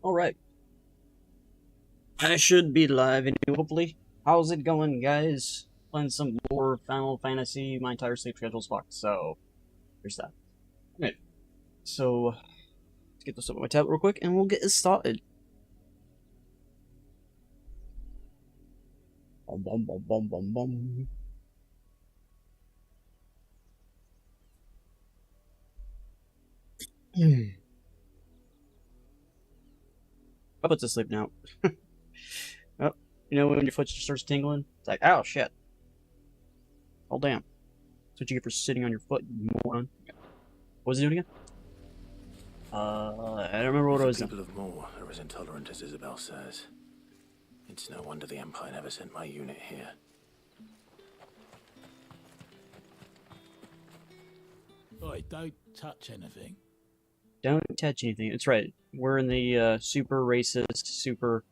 Alright, I should be live anyway, hopefully. How's it going, guys? Playing some more Final Fantasy. My entire sleep schedule's fucked, so there's that. Okay, so let's get this up on my tablet real quick and we'll get it started. Bum, bum, bum, bum, bum, bum. I'll put to sleep now. Oh, you know when your foot just starts tingling? It's like, oh shit. Oh damn. That's what you get for sitting on your foot, you moron. What was he doing again? I don't remember what it was. People of Moore are as intolerant as Isabel says. It's no wonder the Empire never sent my unit here. Oi, don't touch anything. Don't touch anything. That's right. We're in the super racist, super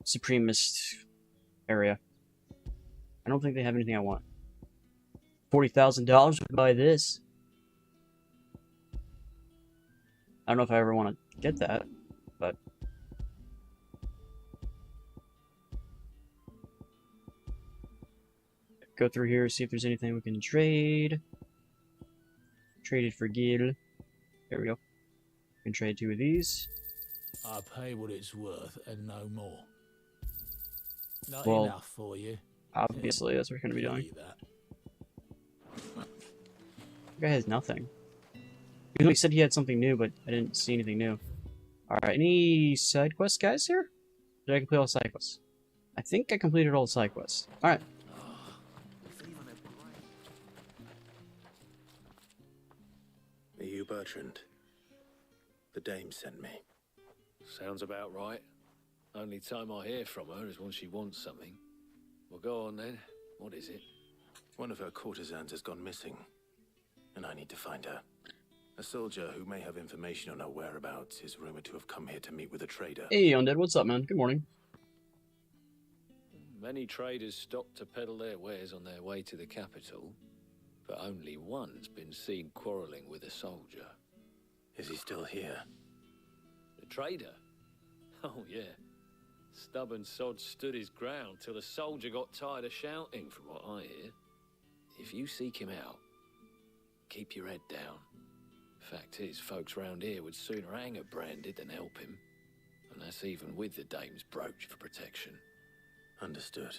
supremacist area. I don't think they have anything I want. $40,000 would buy this. I don't know if I ever want to get that, but go through here, see if there's anything we can trade. Traded for Gil. There we go. We can trade two of these. I pay what it's worth and no more. Not Well, enough for you. Obviously, that's what we're going to be doing. That. The guy has nothing. He said he had something new, but I didn't see anything new. Alright, any side quests, guys, here? Did I complete all the side quests? I think I completed all the side quests. Alright. Are you Bertrand? The dame sent me. Sounds about right. Only time I hear from her is when she wants something. Well, go on then. What is it? One of her courtesans has gone missing, and I need to find her. A soldier who may have information on her whereabouts is rumored to have come here to meet with a trader. Hey, Undead, what's up, man? Good morning. Many traders stop to peddle their wares on their way to the capital, but only one's been seen quarreling with a soldier. Is he still here? The trader? Oh, yeah. Stubborn sod stood his ground till the soldier got tired of shouting, from what I hear. If you seek him out, keep your head down. Fact is, folks round here would sooner hang a branded than help him. And that's even with the dame's brooch for protection. Understood.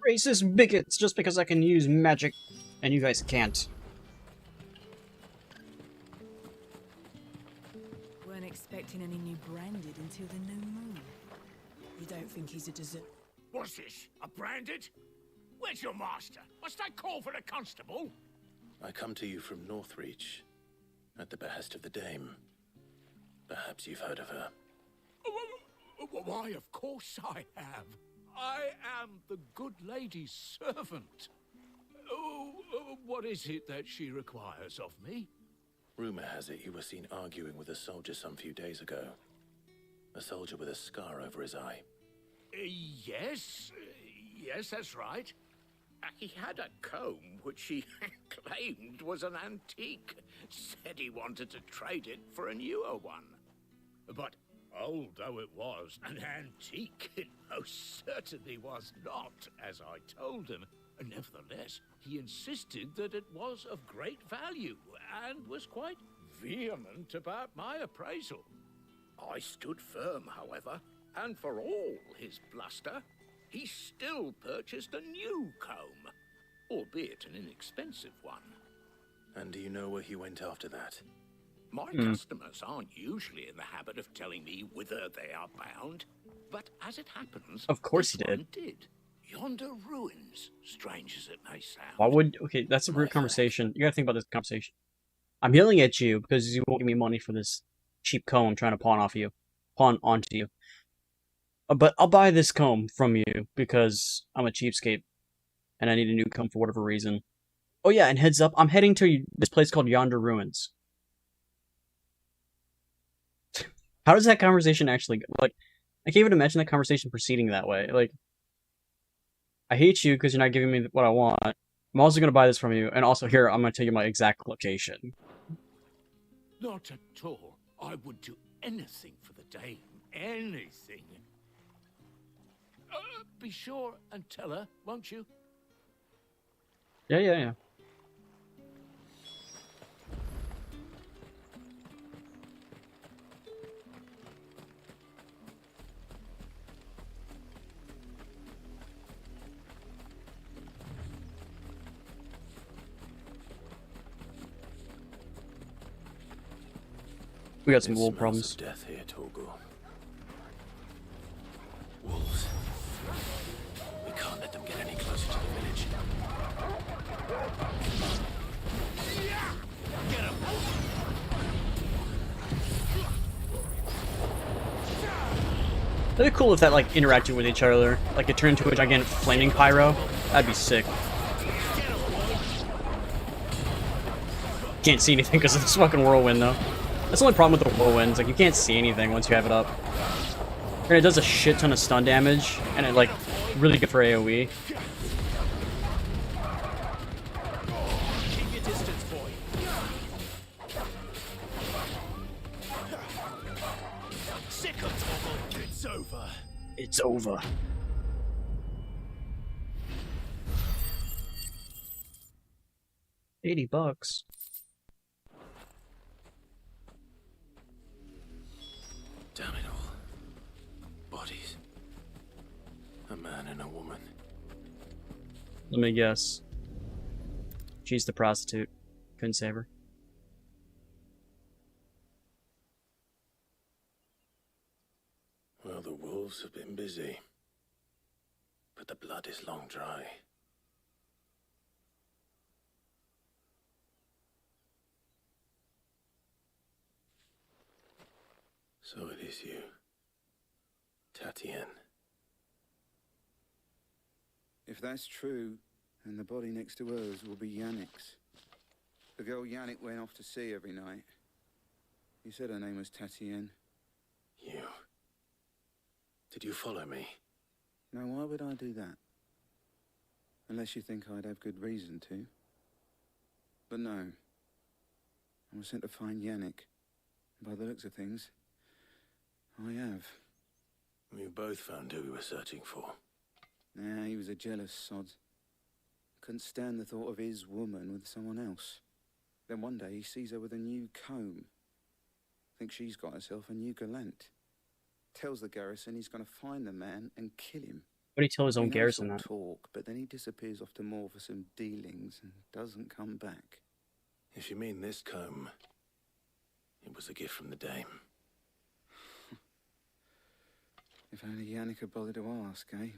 Racist bigots, just because I can use magic and you guys can't. Weren't expecting any new branded until the new moon. You don't think he's a desert? What's this? A branded? Where's your master? Must I call for the constable? I come to you from Northreach, at the behest of the dame. Perhaps you've heard of her. Why, of course I have. I am the good lady's servant. What is it that she requires of me? Rumor has it you were seen arguing with a soldier some few days ago. A soldier with a scar over his eye. Yes, that's right. He had a comb which he claimed was an antique. Said he wanted to trade it for a newer one. But old though it was, an antique it most certainly was not, as I told him. Nevertheless, he insisted that it was of great value, and was quite vehement about my appraisal. I stood firm, however, and for all his bluster, he still purchased a new comb, albeit an inexpensive one. And do you know where he went after that? My customers aren't usually in the habit of telling me whither they are bound, but as it happens, Of course he this did. one did. Yonder ruins, strange as it may sound. Why would... Okay, that's a rude conversation. You gotta think about this conversation. I'm yelling at you because you won't give me money for this cheap comb I'm trying to pawn onto you. But I'll buy this comb from you because I'm a cheapskate and I need a new comb for whatever reason. Oh yeah, and heads up, I'm heading to this place called Yonder Ruins. How does that conversation actually go? Like, I can't even imagine that conversation proceeding that way. Like, I hate you because you're not giving me what I want. I'm also going to buy this from you, and also here, I'm going to tell you my exact location. Not at all. I would do anything for the dame. Anything. Be sure and tell her, won't you? Yeah. We got some It wolf smells problems. of death here, Torgal. Wolves. We can't let them get any closer to the village. That'd be cool if that like interacted with each other, like it turned into a gigantic flaming pyro. That'd be sick. Can't see anything because of this fucking whirlwind though. That's the only problem with the whirlwinds. Like you can't see anything once you have it up. And it does a shit ton of stun damage, and it like really good for AoE. Keep your distance, boy. Sick of trouble. It's over. It's over. $80. Damn it all. Bodies. A man and a woman. Let me guess. She's the prostitute. Couldn't save her. Well, the wolves have been busy. But the blood is long dry. So it is you, Tatien. If that's true, then the body next to hers will be Yannick's. The girl Yannick went off to sea every night. You said her name was Tatien. You. Did you follow me? Now, why would I do that? Unless you think I'd have good reason to. But no. I was sent to find Yannick. By the looks of things, I have. We both found who we were searching for. Nah, he was a jealous sod. Couldn't stand the thought of his woman with someone else. Then one day he sees her with a new comb. Thinks she's got herself a new gallant. Tells the garrison he's going to find the man and kill him. What did he tell his own He knows garrison he'll that? talk, but then he disappears off to more for some dealings and doesn't come back. If you mean this comb, it was a gift from the dame. If only Yannick had bothered to ask, eh?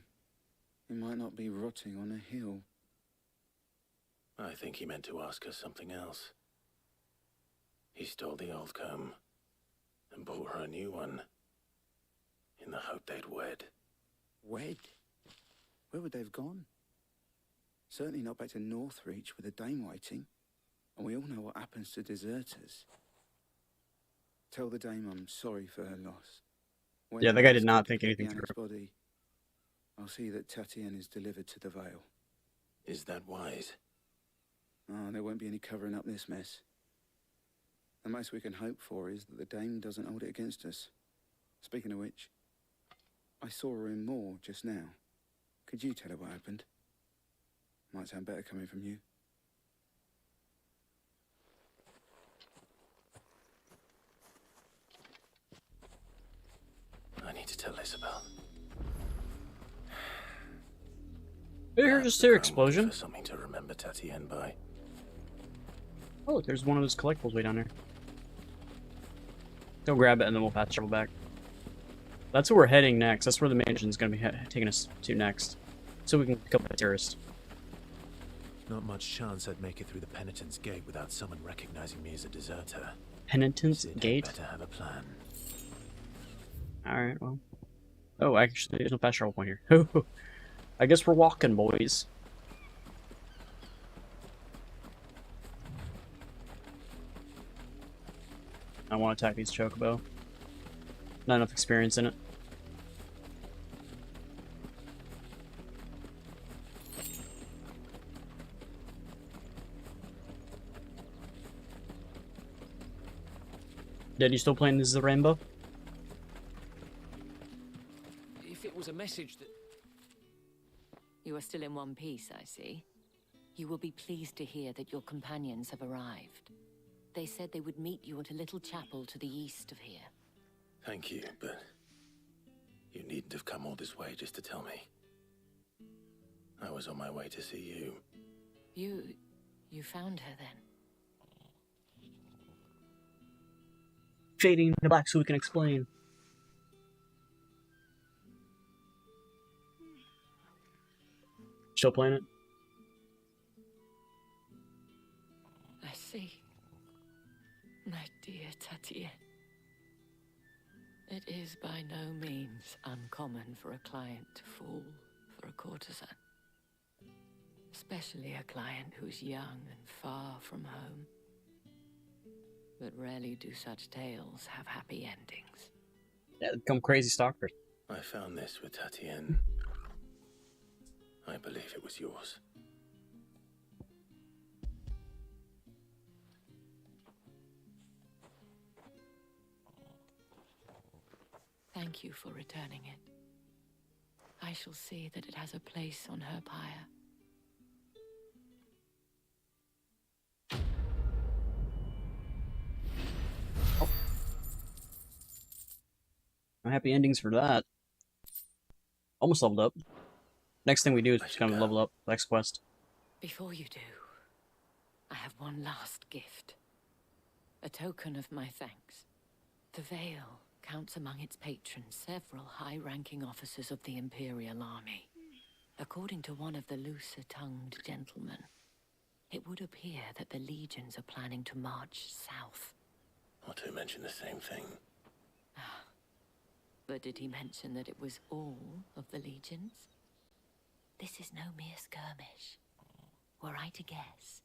He might not be rotting on a hill. I think he meant to ask her something else. He stole the old comb and bought her a new one in the hope they'd wed. Wed? Where would they have gone? Certainly not back to Northreach with a dame waiting. And we all know what happens to deserters. Tell the dame I'm sorry for her loss. When Yeah, the guy I did not escape think to get anything Yannick's through. body, I'll see that Tatien is delivered to the Vale. Is that wise? Oh, there won't be any covering up this mess. The most we can hope for is that the dame doesn't hold it against us. Speaking of which, I saw her in Moor just now. Could you tell her what happened? Might sound better coming from you. I need to tell Isabel. Did you hear just hear Perhaps the comb will give explosion? her something to remember Tatien by. Oh, look, there's one of those collectibles way down there. Go grab it and then we'll fast travel back. That's where we're heading next. That's where the mansion's gonna be taking us to next. So we can pick up a terrorist. Not much chance I'd make it through the Penitent's Gate without someone recognizing me as a deserter. Penitent's Sid had Gate? better have a plan. Alright, well. Oh, actually, there's no fast travel point here. I guess we're walking, boys. I want to attack these chocobo. Not enough experience in it. Did you still playing This Is the Rainbow? If it was a message that... You are still in one piece, I see. You will be pleased to hear that your companions have arrived. They said they would meet you at a little chapel to the east of here. Thank you, but you needn't have come all this way just to tell me. I was on my way to see you. You found her then? Fading to black so we can explain. Still playing it? I see. My dear Tatien. It is by no means uncommon for a client to fall for a courtesan. Especially a client who's young and far from home. But rarely do such tales have happy endings. Yeah, become crazy stalkers. I found this with Tatien. I believe it was yours. Thank you for returning it. I shall see that it has a place on her pyre. No happy endings for that. Almost leveled up. Next thing we do is I just should kind of go. level up next quest. Before you do, I have one last gift. A token of my thanks. The Vale counts among its patrons several high-ranking officers of the Imperial Army. According to one of the looser-tongued gentlemen, it would appear that the legions are planning to march south. Not to mention the same thing. But did he mention that it was all of the legions? This is no mere skirmish. Were I to guess,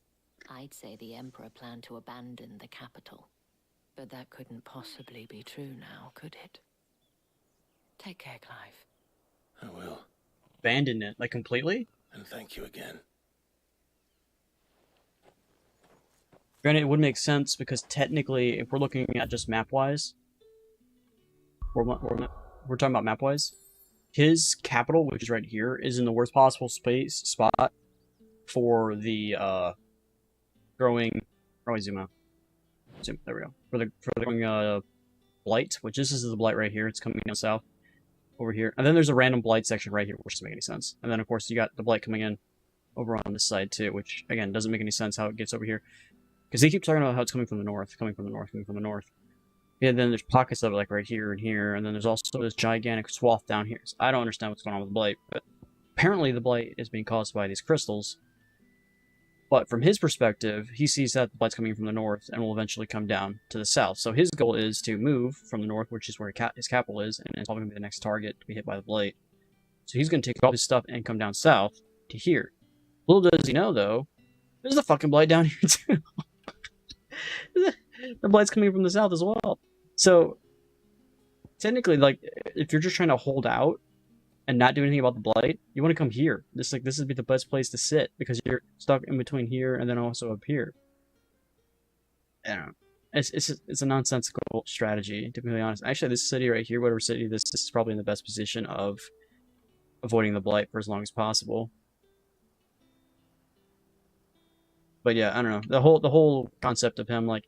I'd say the Emperor planned to abandon the capital. But that couldn't possibly be true now, could it? Take care, Clive. I will. Abandon it, like completely? And thank you again. Granted, it would make sense because technically, if we're looking at just map-wise, we're talking about map-wise, his capital, which is right here, is in the worst possible spot for the growing. Oh, zoom out. There we go. For the growing blight, which this is the blight right here. It's coming down south over here, and then there's a random blight section right here, which doesn't make any sense. And then of course you got the blight coming in over on this side too, which again doesn't make any sense how it gets over here. Because they keep talking about how it's coming from the north, coming from the north, coming from the north. And then there's pockets of it like right here and here, and then there's also this gigantic swath down here. So I don't understand what's going on with the blight, but apparently the blight is being caused by these crystals. But from his perspective, he sees that the blight's coming from the north and will eventually come down to the south. So his goal is to move from the north, which is where his capital is, and it's probably going to be the next target to be hit by the blight. So he's going to take all his stuff and come down south to here. Little does he know, though, there's a fucking blight down here too. The blight's coming from the south as well. So technically, like, if you're just trying to hold out and not do anything about the blight, you want to come here. This would be the best place to sit because you're stuck in between here and then also up here. I don't know. It's a nonsensical strategy, to be really honest. Actually, this city right here, whatever city this is probably in the best position of avoiding the blight for as long as possible. But yeah, I don't know. The whole concept of him, like,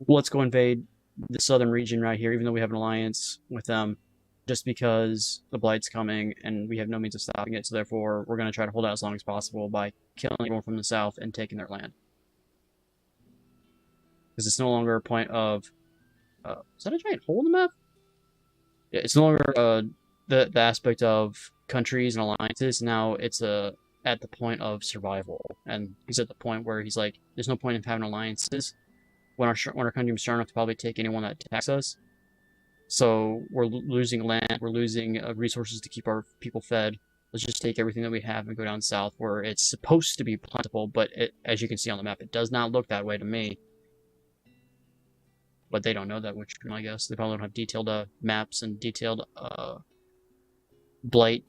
let's go invade the southern region right here, even though we have an alliance with them, just because the blight's coming and we have no means of stopping it. So therefore, we're going to try to hold out as long as possible by killing everyone from the south and taking their land. Because it's no longer a point of... is that a giant hole in the map? Yeah, it's no longer the aspect of countries and alliances. Now it's at the point of survival. And he's at the point where he's like, there's no point in having alliances when our country is strong enough to probably take anyone that attacks us. So we're losing land, we're losing resources to keep our people fed. Let's just take everything that we have and go down south where it's supposed to be plentiful, but as you can see on the map, it does not look that way to me. But they don't know that, which I guess they probably don't have detailed maps and detailed blight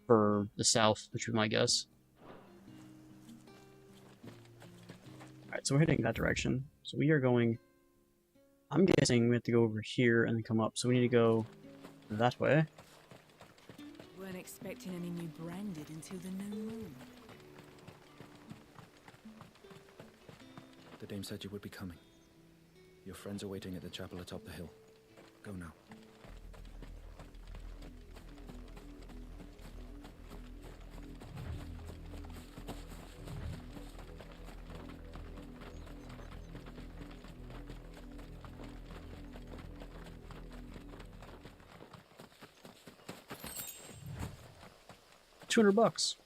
for the south, which would be my guess. Alright, so we're heading that direction. So we are going... I'm guessing we have to go over here and then come up, so we need to go that way. Weren't expecting any new branded until the new moon. The dame said you would be coming. Your friends are waiting at the chapel atop the hill. Go now. $200.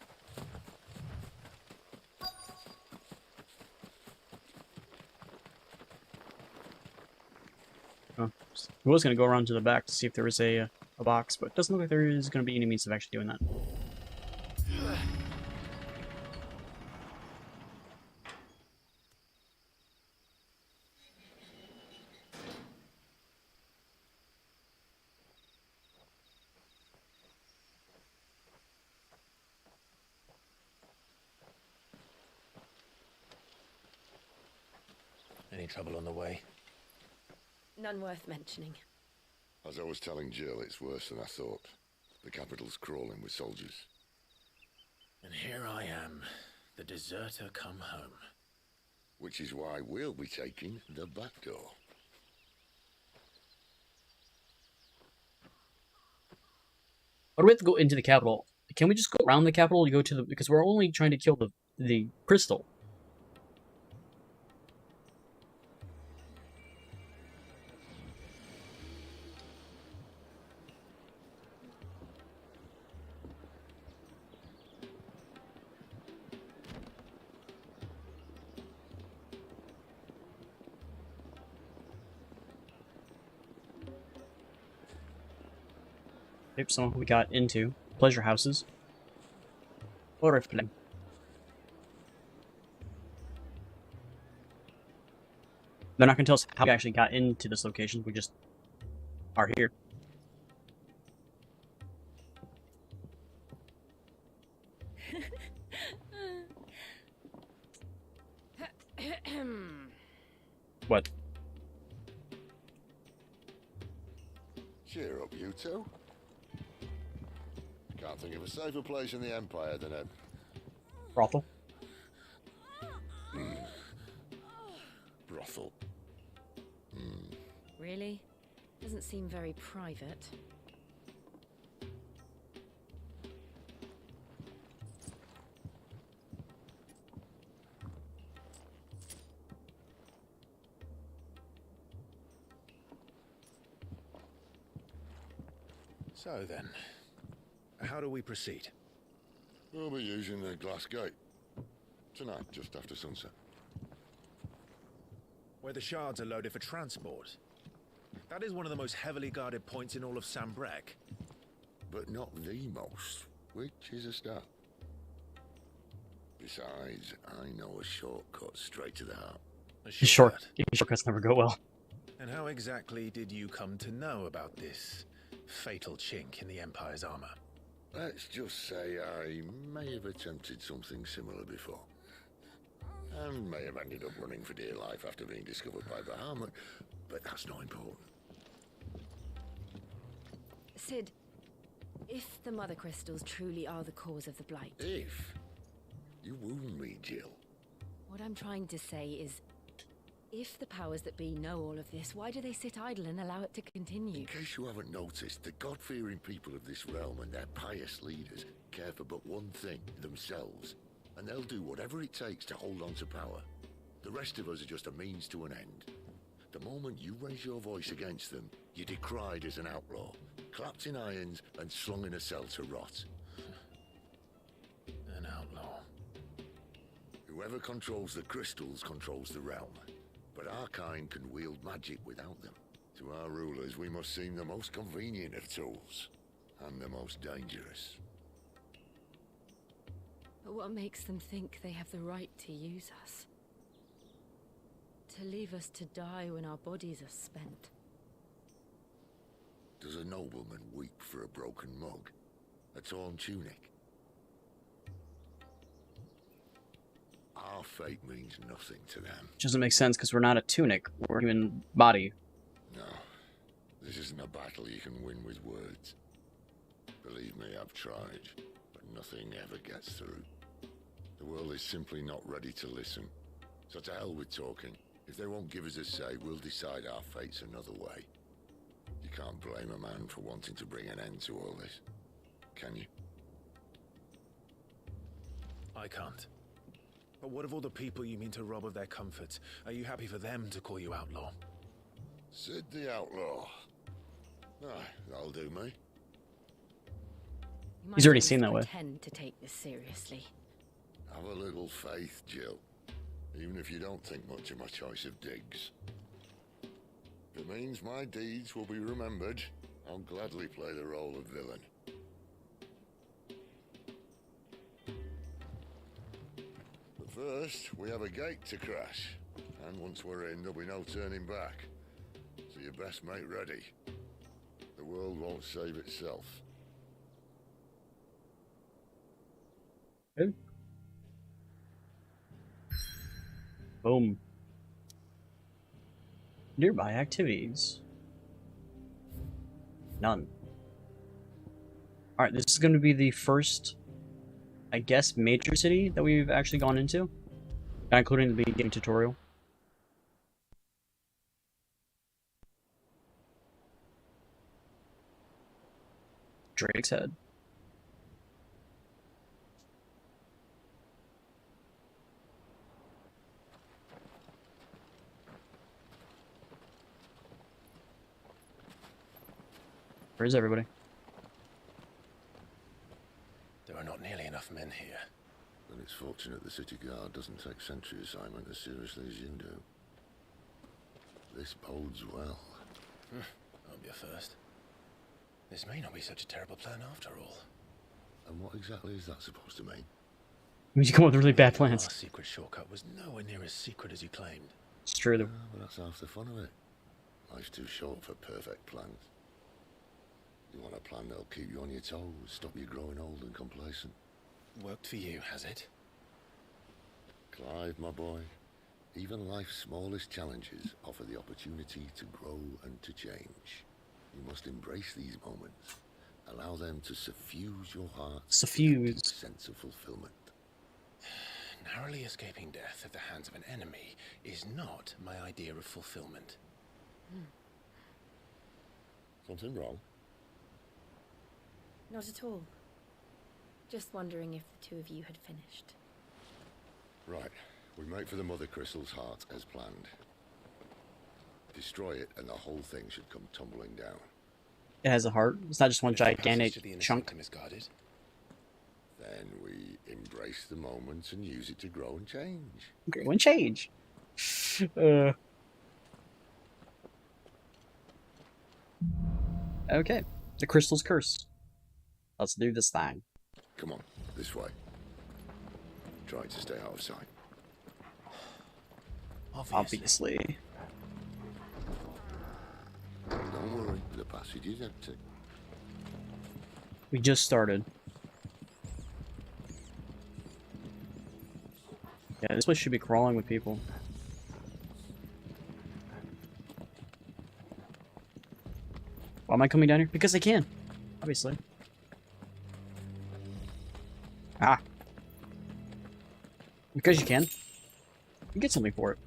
Oh, I was gonna go around to the back to see if there was a box, but it doesn't look like there is gonna be any means of actually doing that. Any trouble on the way? None worth mentioning. As I was telling Jill, it's worse than I thought. The capital's crawling with soldiers. And here I am, the deserter come home. Which is why we'll be taking the back door. Why do we have to go into the capital? Can we just go around the capital to go to the... Because we're only trying to kill the crystal. Yep, so we got into pleasure houses. Or if They're not gonna tell us how we actually got into this location. We just are here. What? Cheer up, you two. Can't think of a safer place in the Empire than a... Brothel? brothel. Really? Doesn't seem very private. So then, how do we proceed? We'll be using the glass gate. Tonight, just after sunset. Where the shards are loaded for transport. That is one of the most heavily guarded points in all of Sambrec. But not the most, which is a start. Besides, I know a shortcut straight to the heart. Shortcuts never go well. And how exactly did you come to know about this fatal chink in the Empire's armor? Let's just say I may have attempted something similar before. And may have ended up running for dear life after being discovered by Bahamut, but that's not important. Sid, if the Mother Crystals truly are the cause of the Blight... If? You wound me, Jill. What I'm trying to say is, if the powers that be know all of this, why do they sit idle and allow it to continue? In case you haven't noticed, the God-fearing people of this realm and their pious leaders care for but one thing, themselves. And they'll do whatever it takes to hold on to power. The rest of us are just a means to an end. The moment you raise your voice against them, you're decried as an outlaw, clapped in irons and slung in a cell to rot. An outlaw. Whoever controls the crystals controls the realm. But our kind can wield magic without them. To our rulers, we must seem the most convenient of tools. And the most dangerous. But what makes them think they have the right to use us? To leave us to die when our bodies are spent? Does a nobleman weep for a broken mug? A torn tunic? Our fate means nothing to them. Which doesn't make sense because we're not a tunic. We're a human body. This isn't a battle you can win with words. Believe me, I've tried, but nothing ever gets through. The world is simply not ready to listen. So to hell with talking. If they won't give us a say, we'll decide our fates another way. You can't blame a man for wanting to bring an end to all this, can you? I can't. But what of all the people you mean to rob of their comforts? Are you happy for them to call you outlaw? Sid the Outlaw. Ah, that'll do me. You He's might already at seen least that way. pretend to take this seriously. Have a little faith, Jill. Even if you don't think much of my choice of digs. If it means my deeds will be remembered, I'll gladly play the role of villain. But first, we have a gate to crash. And once we're in, there'll be no turning back. So you best make ready. The world won't save itself. Okay. Boom. Nearby activities. None. Alright, this is going to be the first, I guess, major city that we've actually gone into. Not including the beginning tutorial. Drake's Head. Where's everybody? There are not nearly enough men here. Then it's fortunate the city guard doesn't take sentry assignment as seriously as you do. This bodes well. I'll be a first. This may not be such a terrible plan after all. And what exactly is that supposed to mean? You come up with really bad plans. Our secret shortcut was nowhere near as secret as you claimed. It's true though. But that's half the fun of it. Life's too short for perfect plans. You want a plan that'll keep you on your toes, stop you growing old and complacent. Worked for you, has it? Clive, my boy, even life's smallest challenges offer the opportunity to grow and to change. You must embrace these moments. Allow them to suffuse your heart. Suffuse. With a sense of fulfillment. Narrowly escaping death at the hands of an enemy is not my idea of fulfillment. Something wrong? Not at all. Just wondering if the two of you had finished. Right. We make for the Mother Crystal's heart as planned. Destroy it and the whole thing should come tumbling down. It has a heart. It's not just one gigantic chunk. Is guarded. Then we embrace the moment and use it to grow and change. Grow and change. Okay. The crystal's curse. Let's do this thing. Come on, this way. Try to stay out of sight. Obviously. Don't worry, the passage is empty. We just started. Yeah, this place should be crawling with people. Why am I coming down here? Because I can. Obviously. Ah. Because you can. You get something for it.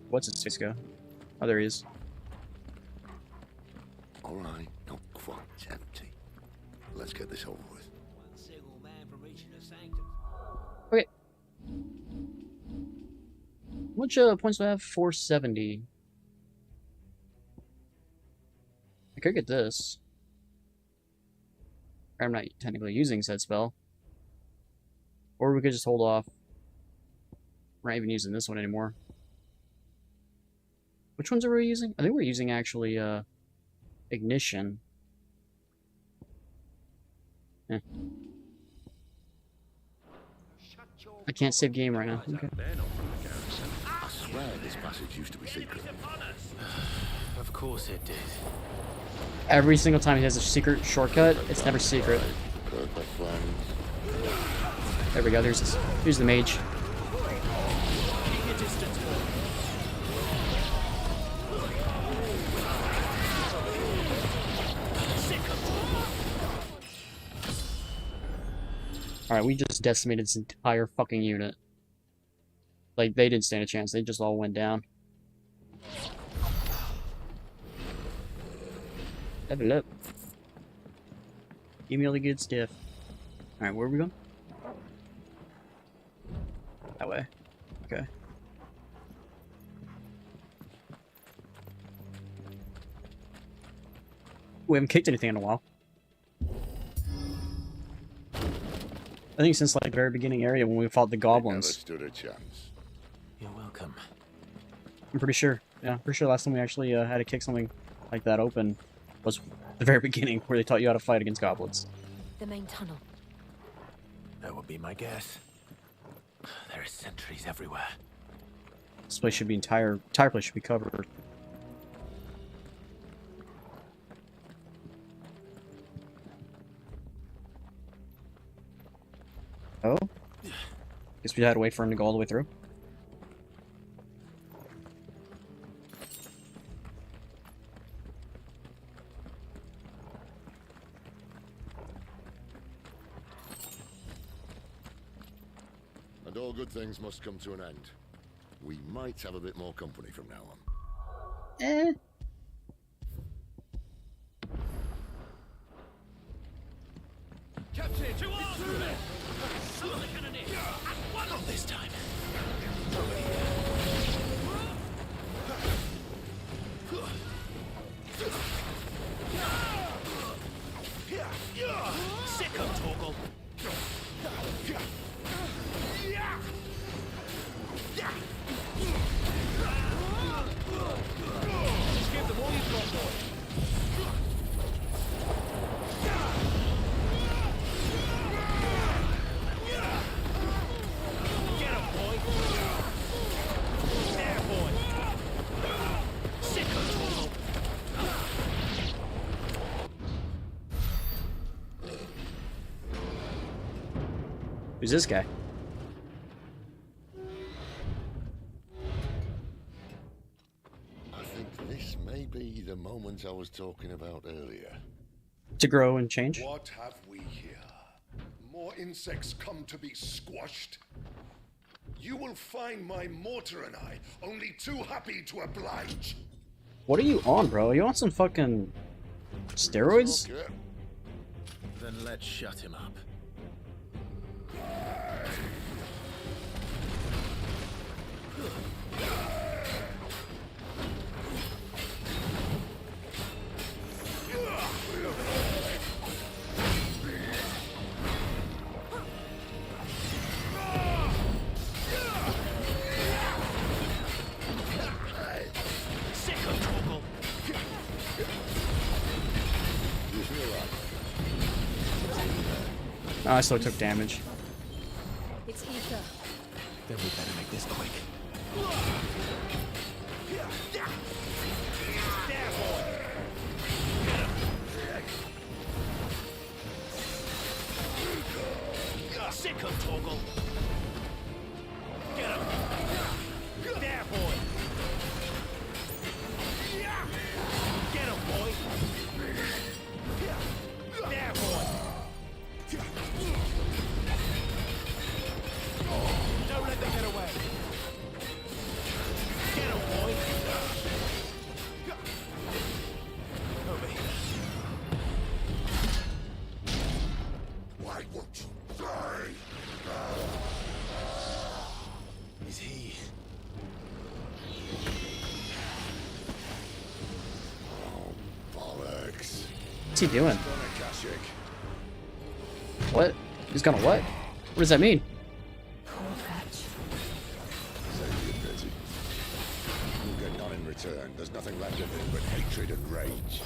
What's its face go? Oh, there he is. Alright, not quite empty. Let's get this over with. Okay. How much points do I have? 470. I could get this. I'm not technically using said spell. Or we could just hold off. We're not even using this one anymore. Which ones are we using? I think we're using actually ignition. Eh. I can't save game right now. Okay. I swear this passage used to be secret. Of course it did. Every single time he has a secret shortcut, it's never secret. Perfect plans. There we go. Here's the mage. Alright, we just decimated this entire fucking unit. Like, they didn't stand a chance. They just all went down. Level up. Give me all the good stuff. Alright, where are we going? That way. Okay. We haven't kicked anything in a while. I think since like the very beginning area when we fought the goblins. Never stood a chance. You're welcome. I'm pretty sure. Yeah, pretty sure last time we actually had to kick something like that open was the very beginning where they taught you how to fight against goblins. The main tunnel. That would be my guess. There are sentries everywhere. This place should be entire place should be covered. Oh? Guess we had to wait for him to go all the way through. And all good things must come to an end. We might have a bit more company from now on. Eh. Captain! To arms! Some of the cannoneers! One on this time! Sick of Torgal! Just give them all you've got, boy. Get him, boy. There, boy. Sick of Torgal. Who's this guy? I think this may be the moment I was talking about earlier. To grow and change? What have we here? More insects come to be squashed? You will find my mortar and I only too happy to oblige. What are you on, bro? Are you on some fucking steroids? Then let's shut him up. Sick of Torgal. Oh, I still took damage. It's Ether. Then we better make this quick. There, boy. Sick of Torgal. Get him. There, boy. Get him, boy. There, boy. Don't let them get away. Get him, boy. Over here. Why won't you die? Is he? Bollocks. What's he doing? Donna Kashyyyk. What? He's gonna what? What does that mean? Save you, Betty. You'll get none in return. There's nothing left of him but hatred and rage.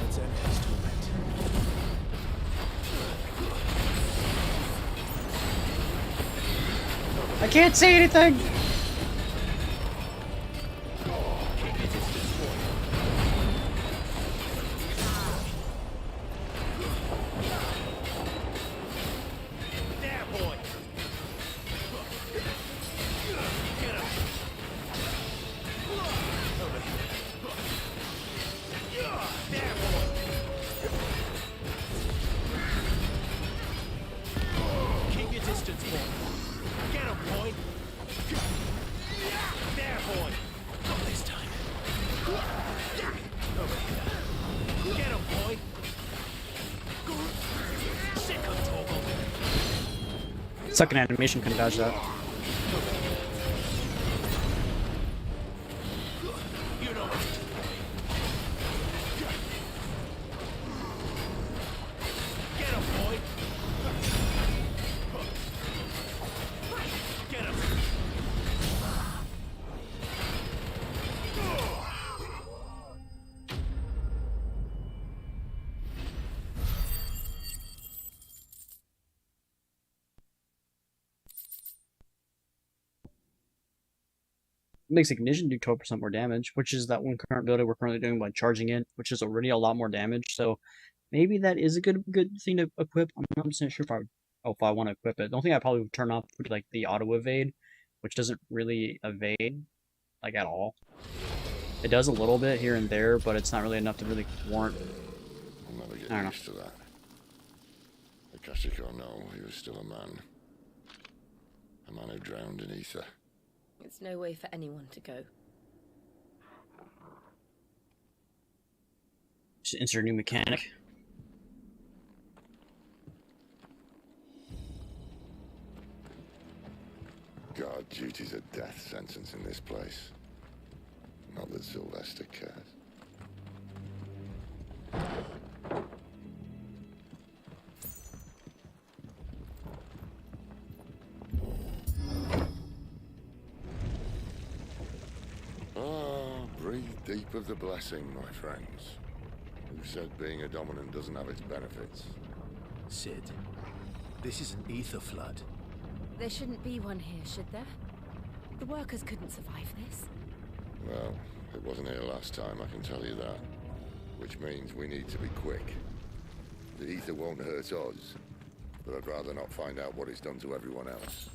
Let's end his torment. I can't see anything! There, boy. Get him. Over here. There, boy. Second animation can dodge that. Makes Ignition do 12% more damage, which is that one current build we're currently doing by charging it, which is already a lot more damage. So maybe that is a good thing to equip. I'm not sure if I want to equip it. The only thing I probably would turn off would be like the auto evade, which doesn't really evade like at all. It does a little bit here and there, but it's not really enough to really warrant. I'll never get I don't know. used to that. Akashic or no, he was still a man. A man who drowned in ether. It's no way for anyone to go. Just insert a new mechanic. God, duty's a death sentence in this place. Not that Sylvester cares. Breathe deep of the blessing, my friends. Who said being a dominant doesn't have its benefits? Sid, this is an ether flood. There shouldn't be one here, should there? The workers couldn't survive this. Well, it wasn't here last time, I can tell you that. Which means we need to be quick. The ether won't hurt us, but I'd rather not find out what it's done to everyone else.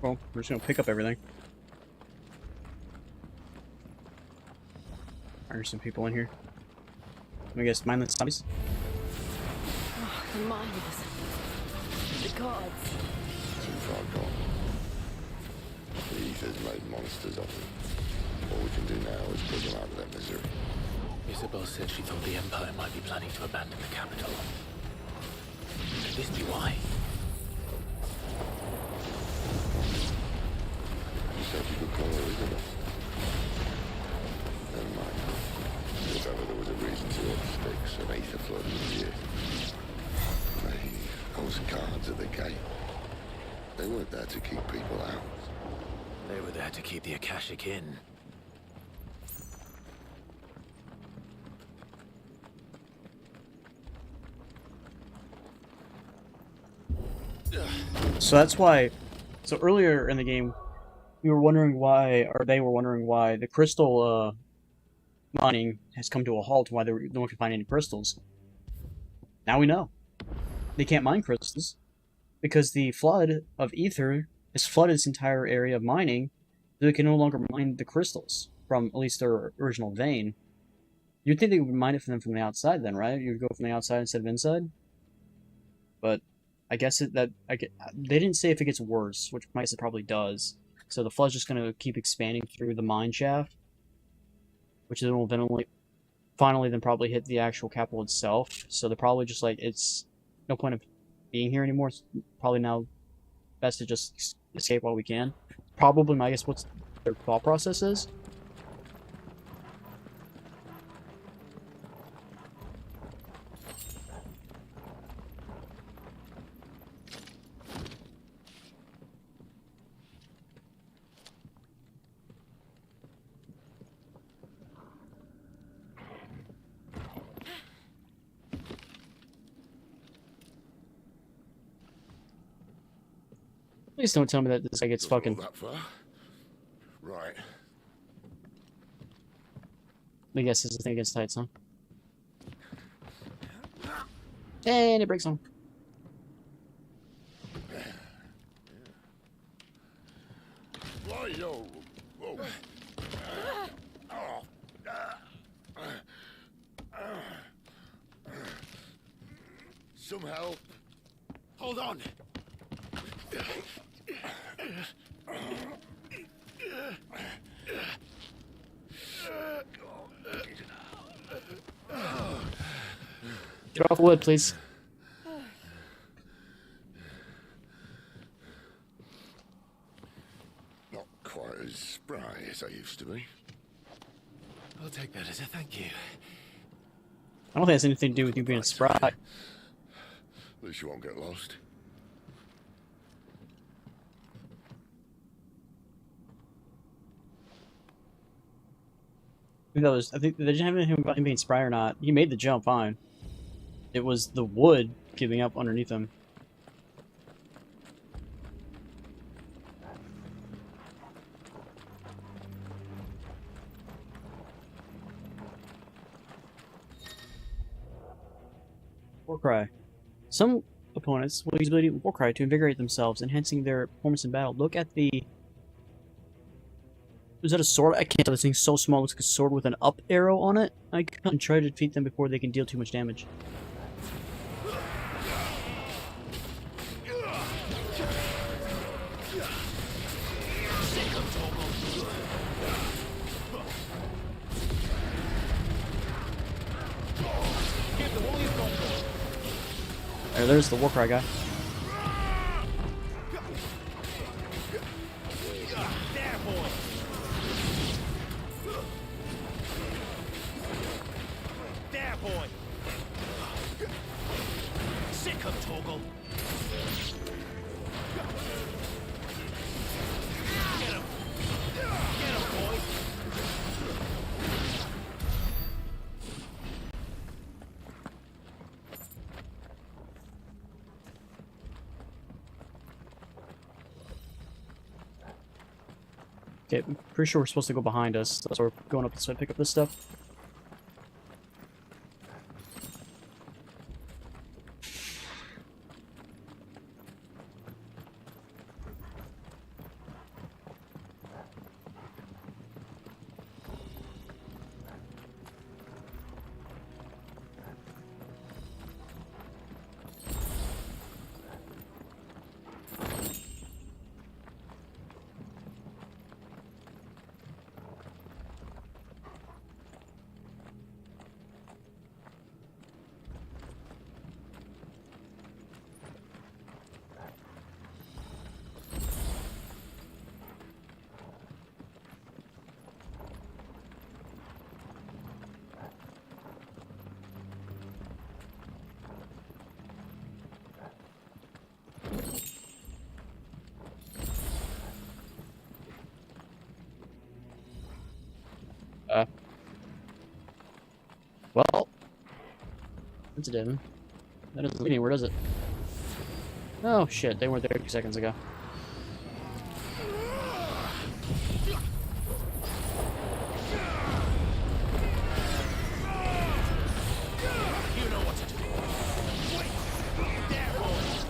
Well, we're just gonna pick up everything. There's some people in here. Let me guess, mindless zombies? Oh, the miners. The gods. Too far gone. The ether's made monsters of them. All we can do now is put them out of their misery. Isabel said she thought the Empire might be planning to abandon the capital. Could this be why? You said you could call her Isabel. Never mind. If ever there was a reason to up sticks, an ether flood was here. Those guards at the gate. They weren't there to keep people out. They were there to keep the Akashic in. So that's why. So earlier in the game, we were wondering why, or they were wondering why the crystal mining has come to a halt. Why no one can find any crystals. Now we know. They can't mine crystals because the flood of ether has flooded this entire area of mining, so they can no longer mine the crystals from at least their original vein. You'd think they would mine it from them from the outside, then, right? You'd go from the outside instead of inside. But I guess they didn't say if it gets worse, which I guess it probably does. So the flood's just going to keep expanding through the mine shaft, which then will finally then probably hit the actual capital itself. So they're probably just like, it's no point of being here anymore. It's probably now best to just escape while we can. Probably, I guess, what's their thought process is. Please don't tell me that this guy gets fucking. That far? Right. I guess this thing gets tight, son. And it breaks on. Why, yo? Whoa. some help? Hold on. Get off wood, please. Not quite as spry as I used to be. I'll take that as a thank you. I don't think it has anything to do with you being spry. At least you won't get lost. I think they didn't have anything about him being spry or not. He made the jump fine. It was the wood giving up underneath him. Warcry. Some opponents will use the ability of Warcry to invigorate themselves, enhancing their performance in battle. Look at the... Is that a sword? I can't tell. This thing's so small. It looks like a sword with an up arrow on it. I can try to defeat them before they can deal too much damage. There's the Warcry guy. There, boy. Sick of Torgal. Get him. Get him, boy. Okay, I'm pretty sure we're supposed to go behind us, so we're going up this way to pick up this stuff. Well, that's a demon. That doesn't lead anywhere, does it? Oh shit, they weren't there 2 seconds ago.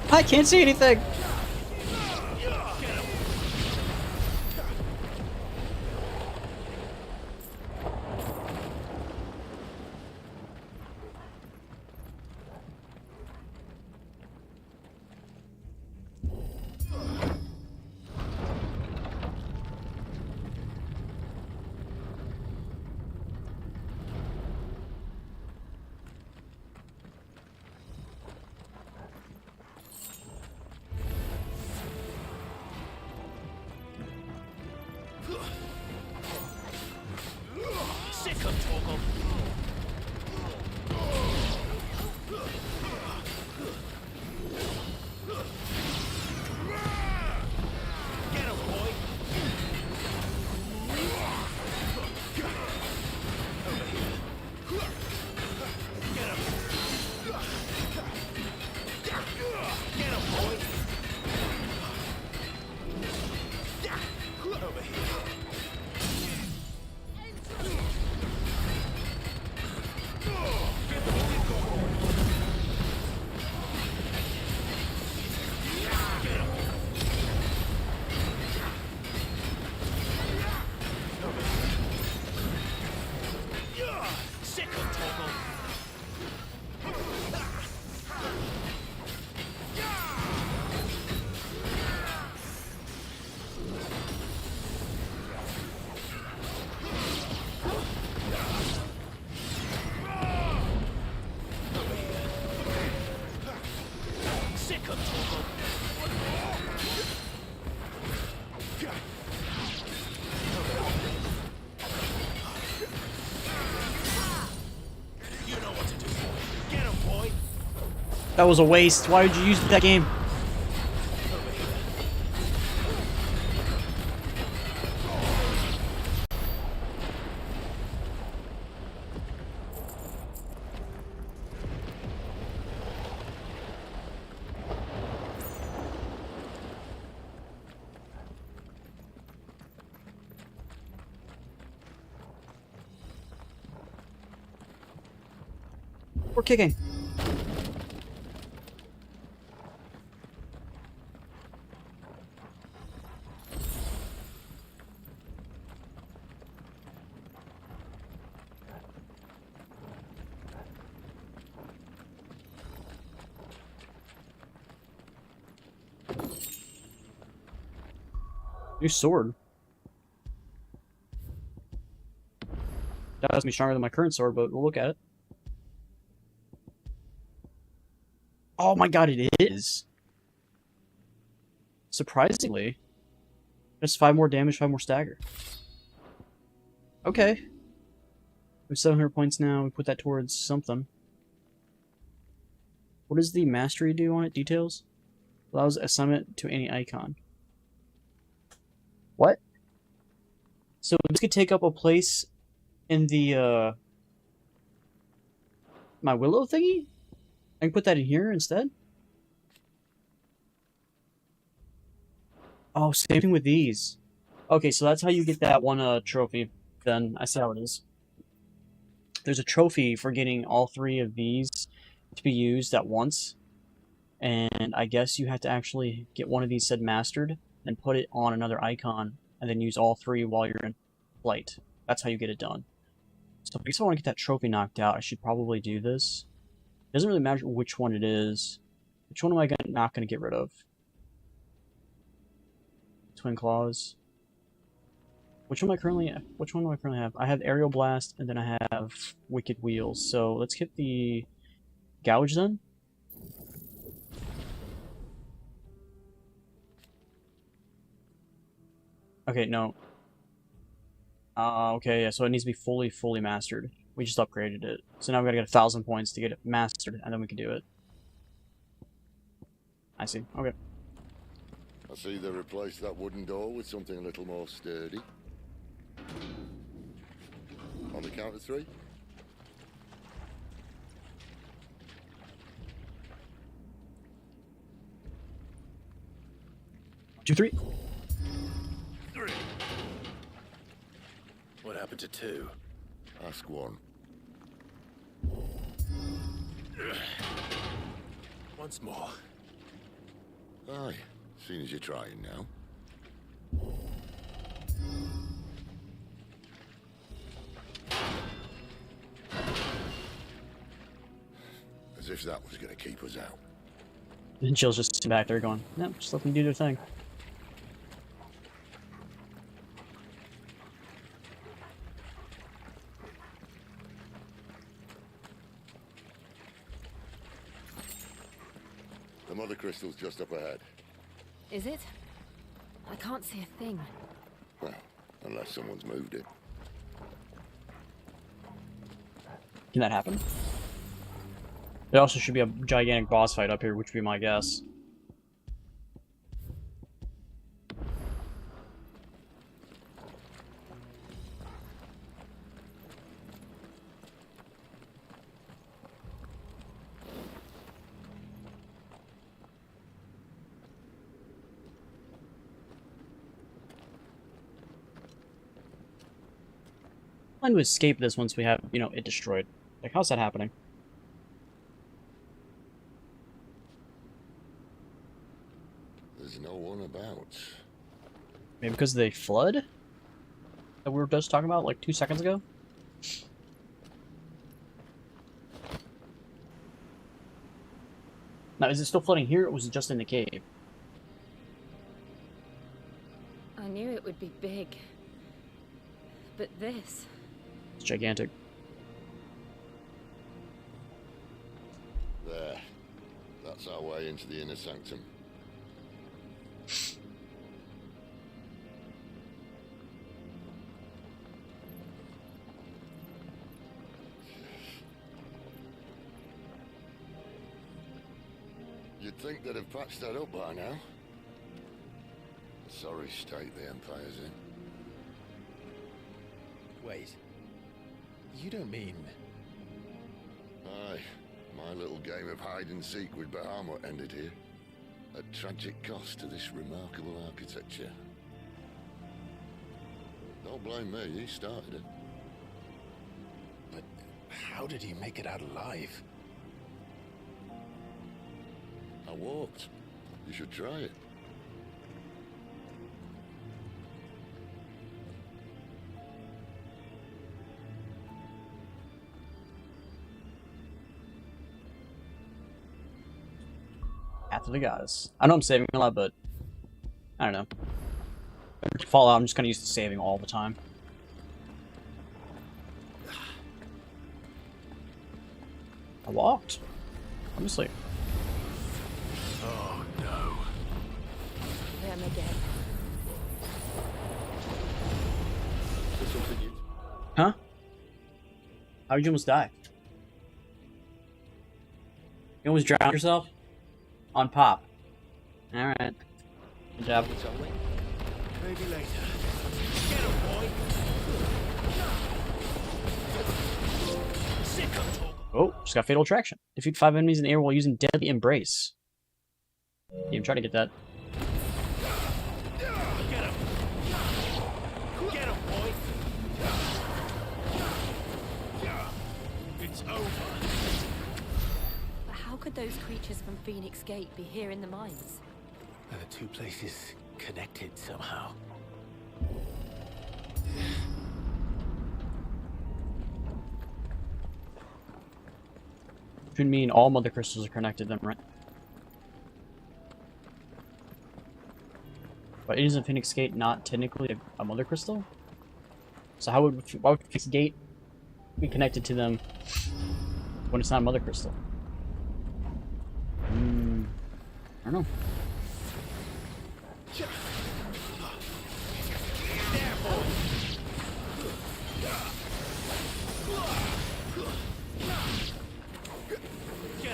I can't see anything! Sick of Torgal. Get him, boy. Get him. Get him, boy. Over here. That was a waste. Why would you use that game? We're kicking. New sword. That has me stronger than my current sword, but we'll look at it. Oh my god, it is. Surprisingly. Just 5 more damage, 5 more stagger. Okay. We have 700 points now. We put that towards something. What does the mastery do on it? Details? Allows assignment to any icon. What? So this could take up a place in the, my willow thingy? I can put that in here instead? Oh, same thing with these. Okay, so that's how you get that one trophy. Then I see how it is. There's a trophy for getting all 3 of these to be used at once. And I guess you have to actually get one of these said mastered and put it on another icon and then use all 3 while you're in flight. That's how you get it done. So I guess if I want to get that trophy knocked out, I should probably do this. It doesn't really matter which one it is. Which one am I not going to get rid of? Twin Claws. Which one do I currently have? I have Aerial Blast, and then I have Wicked Wheels. So let's get the Gouge then. Okay, no. Okay, yeah, so it needs to be fully mastered. We just upgraded it. So now we gotta get 1,000 points to get it mastered, and then we can do it. I see. Okay. I see they replaced that wooden door with something a little more sturdy. On the count of 3. 2, 3. 3. What happened to 2? Ask 1. Once more. Aye, seeing as you're trying now. As if that was going to keep us out. And Jill's just sitting back there going, no, just let them do their thing. The mother crystal's just up ahead. Is it? I can't see a thing. Well, unless someone's moved it. Can that happen? There also should be a gigantic boss fight up here, which would be my guess. I'm going to escape this once we have, you know, it destroyed. Like, how's that happening? There's no one about. Maybe because of the flood that we were just talking about like 2 seconds ago? Now, is it still flooding here, or was it just in the cave? I knew it would be big. But this... It's gigantic. There. That's our way into the inner sanctum. You'd think they'd have patched that up by now. Sorry state the Empire's in. Wait. You don't mean... Aye. My little game of hide-and-seek with Bahamut ended here. At tragic cost to this remarkable architecture. Don't blame me, he started it. But how did he make it out alive? I walked. You should try it. After the goddess. I know I'm saving a lot, but I don't know. Fallout, I'm just kind of used to saving all the time. I walked. Honestly. Oh no. Them again. Huh? How did you almost die? You almost drowned yourself? On Pop. Alright. Good job. Maybe later. Get him, boy! Oh, just got Fatal Attraction. Defeat 5 enemies in the air while using Deadly Embrace. Even try to get that. Get him! Get him, boy! It's over. But how could those creatures from Phoenix Gate be here in the mines? Are the two places connected somehow? Should mean all Mother Crystals are connected then, right? But isn't Phoenix Gate not technically a Mother Crystal? So why would Phoenix Gate be connected to them when it's not a Mother Crystal? I don't know. Get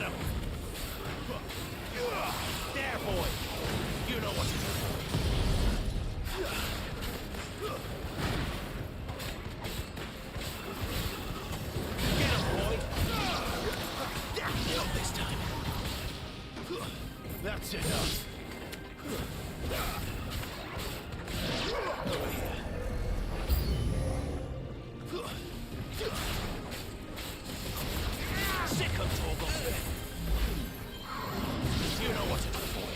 him! There, boy! You know what to do. Get him, boy! Not this time. That's enough. Over here. Sick of Torgal. You know what to do, boy.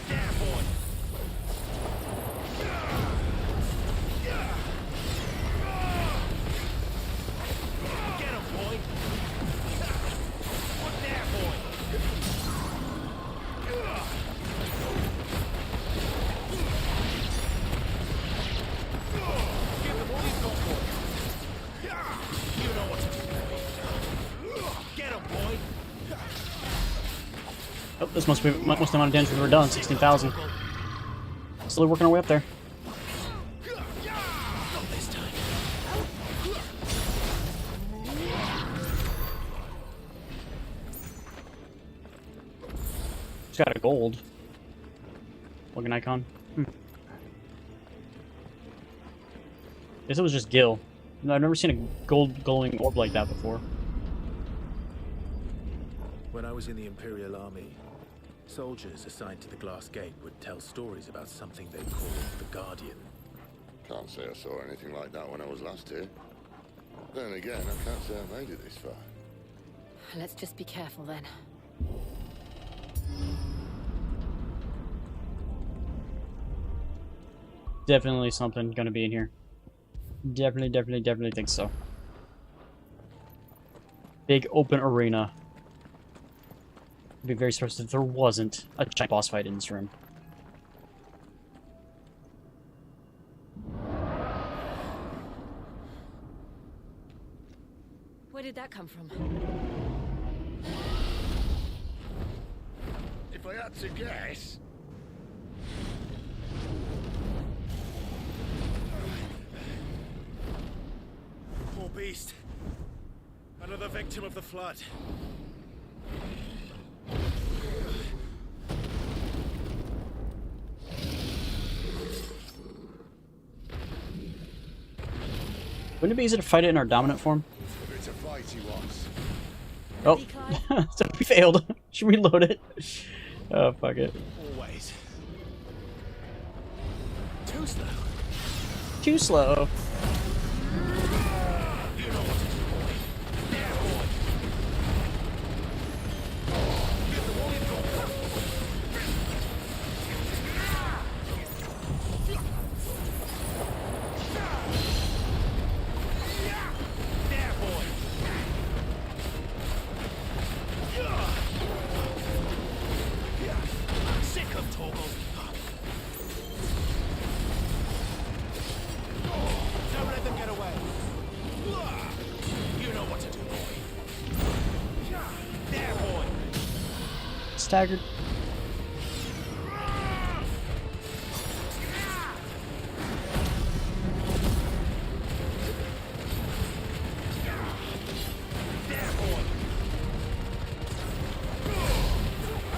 There, boy. Get him, boy. What there, boy? Give him all he's got, boy. You know what to do. Get him, boy. Oh, this must be most of the amount of damage we've ever done, 16,000. Still working our way up there. Not this time. It's got a gold looking icon. Guess it was just Gil. No, I've never seen a gold glowing orb like that before. When I was in the Imperial Army, soldiers assigned to the Glass Gate would tell stories about something they called the Guardian. Can't say I saw anything like that when I was last here. Then again, I can't say I made it this far. Let's just be careful then. Definitely something gonna be in here. Definitely think so. Big open arena. I'd be very surprised if there wasn't a giant boss fight in this room. Where did that come from? If I had to guess... beast. Another victim of the flood. Wouldn't it be easy to fight it in our dominant form? It's a fight he wants. Oh, so we failed. Should we reload it? Oh, fuck it. Always. Too slow. Too slow. You know what to do, boy. There, boy. Get the wall in front. There, boy. I'm sick of Torgal. Don't let them get away. You know what to do, boy. There, boy. Staggered. There, boy.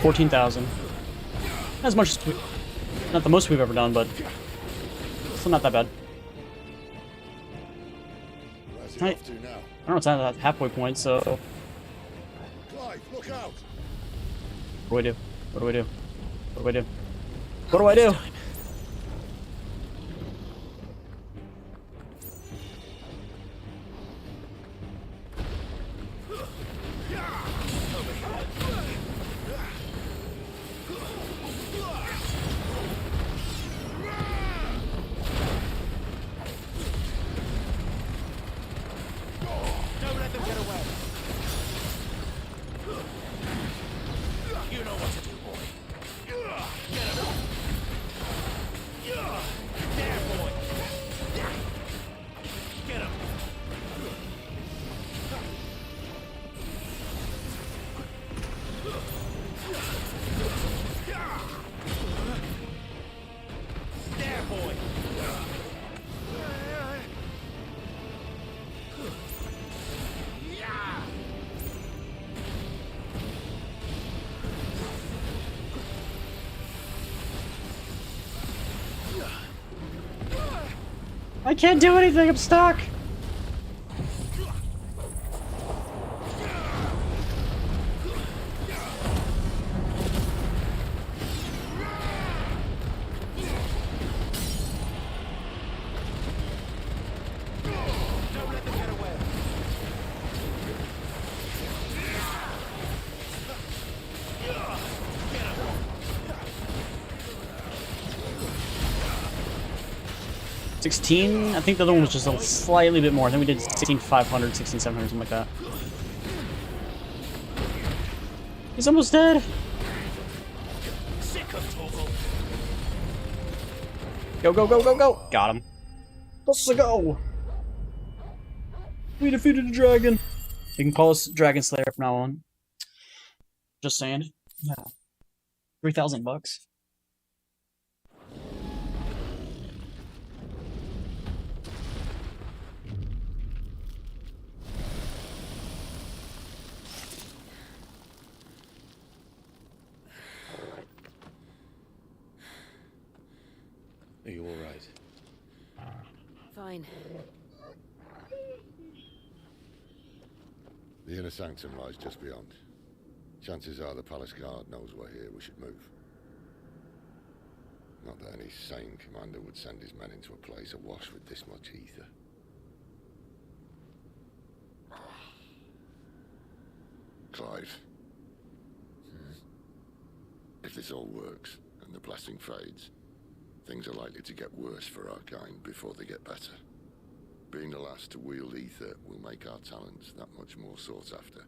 14,000. As much as not the most we've ever done, but still not that bad. Where's he Right. off to now? I don't know, it's at that halfway point, so Clive, look out! what do I do? What do I do? What do I do? What do I do? Don't let them get away. You know what to do, boy. Get him. There, boy. Get him. There, boy. I can't do anything, I'm stuck! Don't let them get away. 16? I think the other one was just a slightly bit more. I think we did 16,500, 16,700, something like that. He's almost dead! Sick of Torgal. Go, go, go, go, go! Got him. Let's go! We defeated the dragon! You can call us Dragon Slayer from now on. Just saying. Yeah. $3,000. Are you all right? Fine. The inner sanctum lies just beyond. Chances are the palace guard knows we're here. We should move. Not that any sane commander would send his men into a place awash with this much ether. Clive. If this all works, and the blessing fades, things are likely to get worse for our kind before they get better. Being the last to wield ether will make our talents that much more sought after,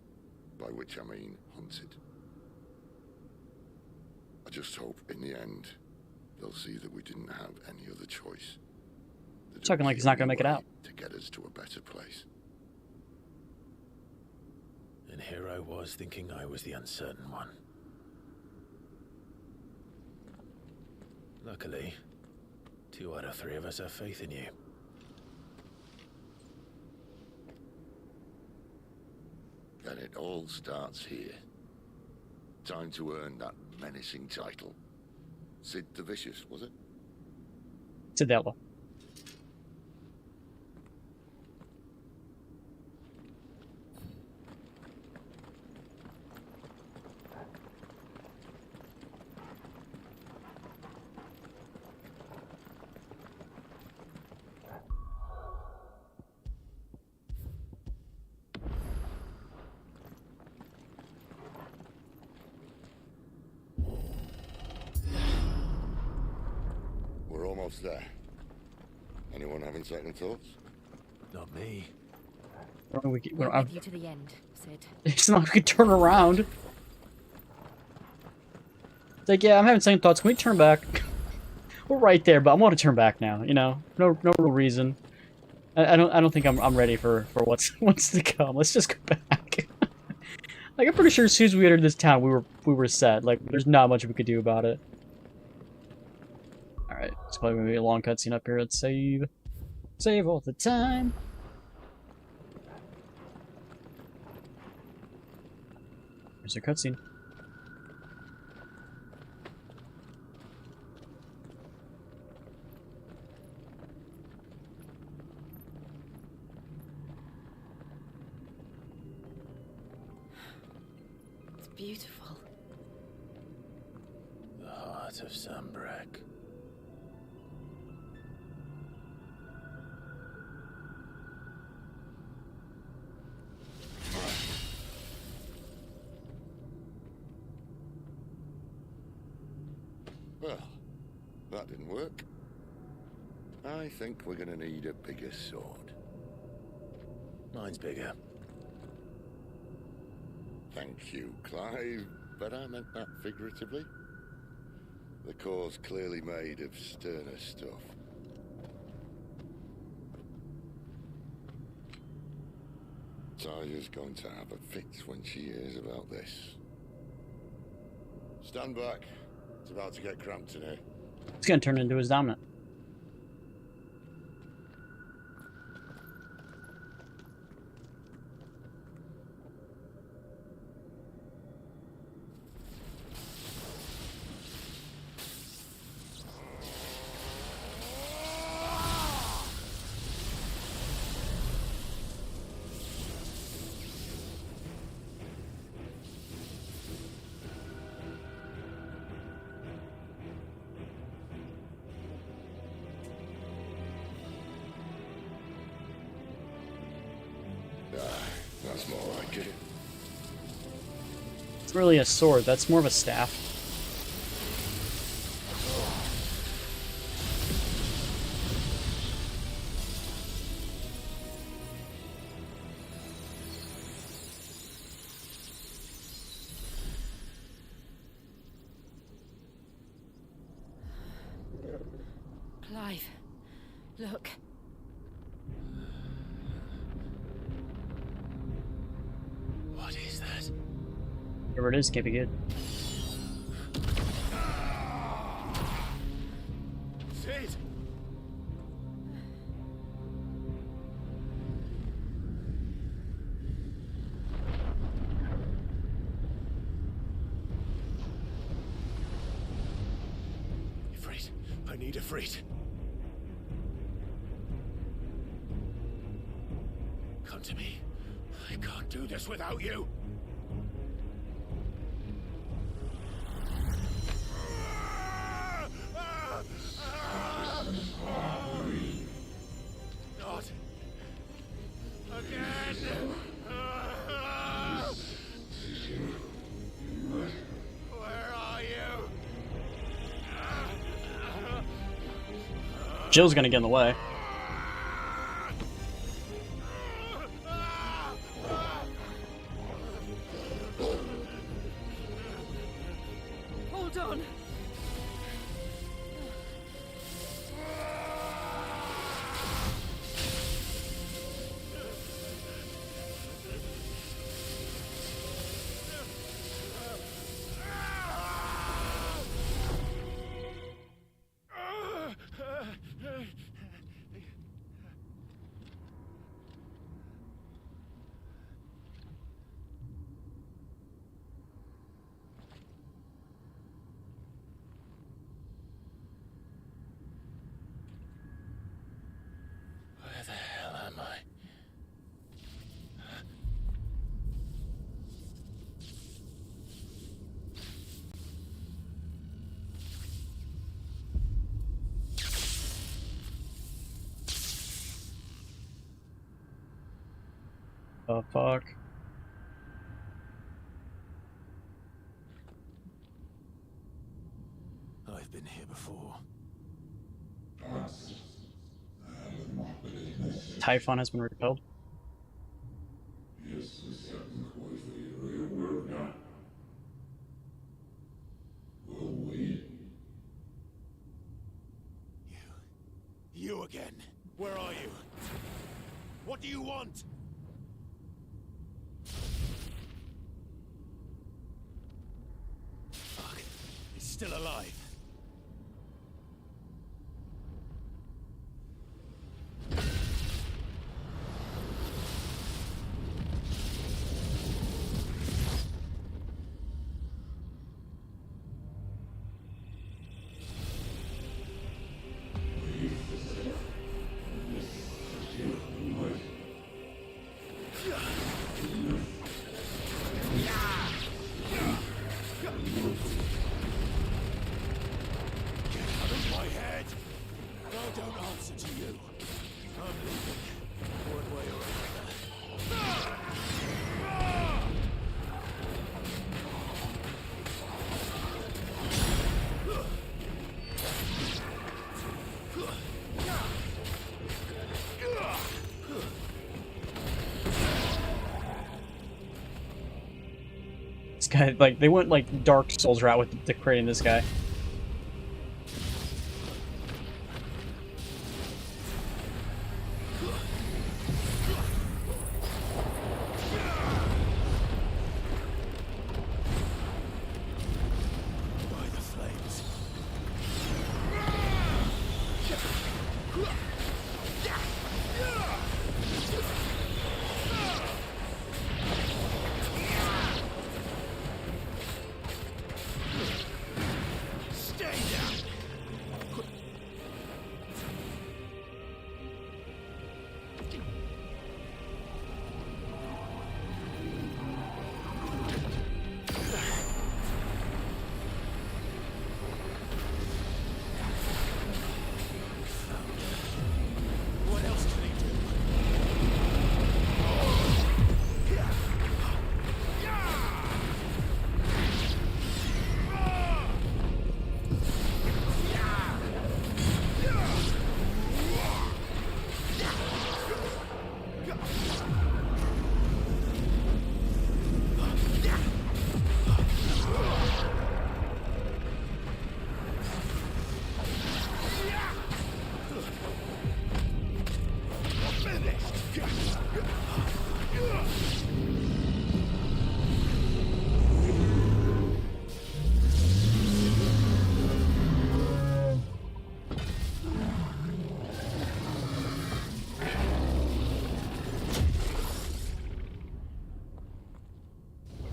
by which I mean hunted. I just hope, in the end, they'll see that we didn't have any other choice. Talking like he's not gonna make it out. To get us to a better place. And here I was thinking I was the uncertain one. Luckily, 2 out of 3 of us have faith in you. Then it all starts here. Time to earn that menacing title. Sid the Vicious, was it? Sidella. We're almost there. Anyone having second thoughts? Not me. We'll With you to the end, Sid. It's not like we can turn around. It's like, yeah, I'm having second thoughts. Can we turn back? We're right there, but I want to turn back now. You know, no real reason. I don't think I'm ready for what's to come. Let's just go back. Like, I'm pretty sure as soon as we entered this town, we were set. Like, there's not much we could do about it. All right, it's probably gonna be a long cutscene up here. Let's save all the time. Here's a cutscene. It's beautiful. The heart of Sambrek. Well, that didn't work. I think we're gonna need a bigger sword. Mine's bigger. Thank you, Clive, but I meant that figuratively. The core's clearly made of sterner stuff. Talia's going to have a fit when she hears about this. Stand back. It's about to get cramped in here. It's gonna turn into his dominant. That's more like it. It's really a sword. That's more of a staff. Clive, look. What is that? Whatever it is, can't be good. Sid! Ifrit, I need Ifrit. Come to me. I can't do this without you. Not again. Where are you? Jill's gonna get in the way. Hold on. The fuck? I've been here before. Typhon has been repelled. You again. Where are you? What do you want? Fuck. He's still alive. This guy, like, they went like Dark Souls route with the creating this guy.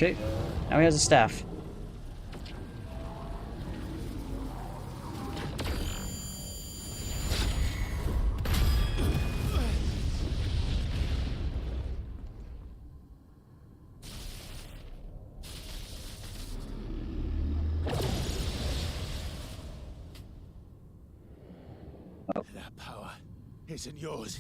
Okay, now he has a staff. That power isn't yours.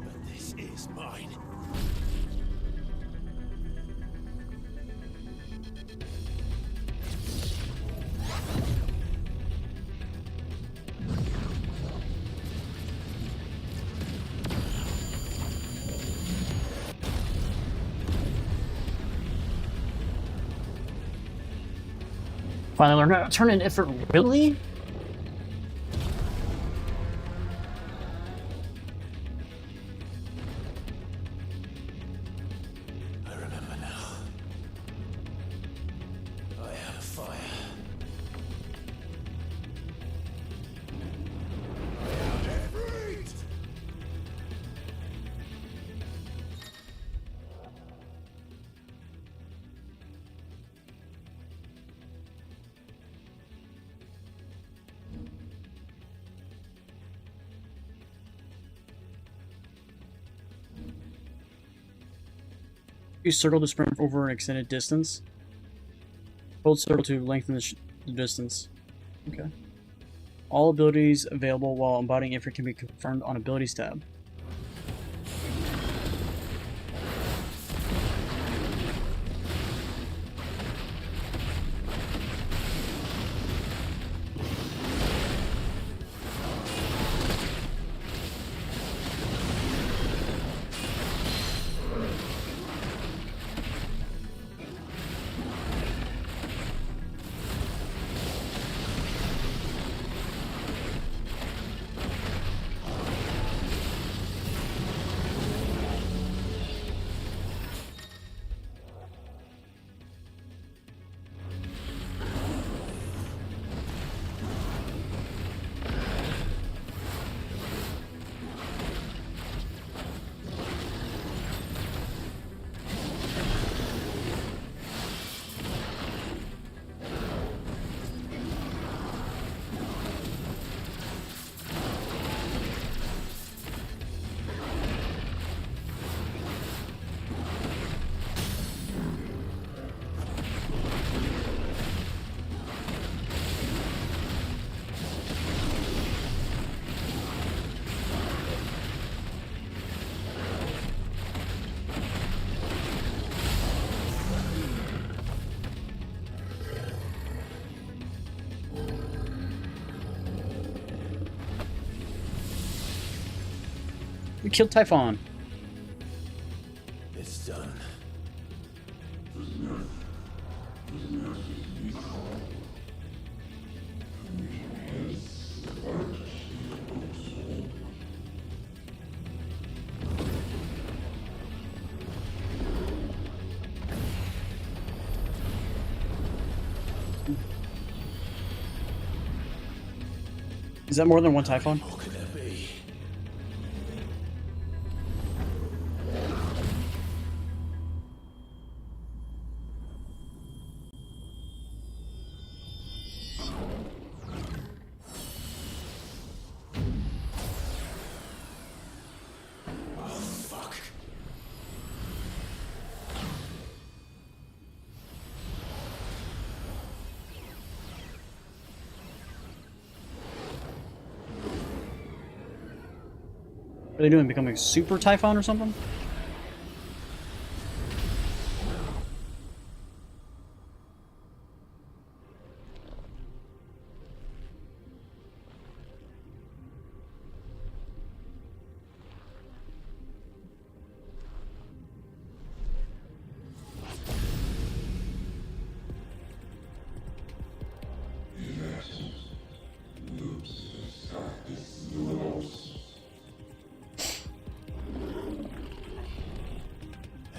But this is mine. Finally learned how to turn an effort. Really? I remember now. I had a fire. I had everything. Use circle to sprint over an extended distance. Hold circle to lengthen the distance. Okay. All abilities available while embodying Ifrit can be confirmed on Abilities tab. We killed Typhon. It's done. Is that more than one Typhon? What could that be? What are they doing? Becoming Super Typhon or something?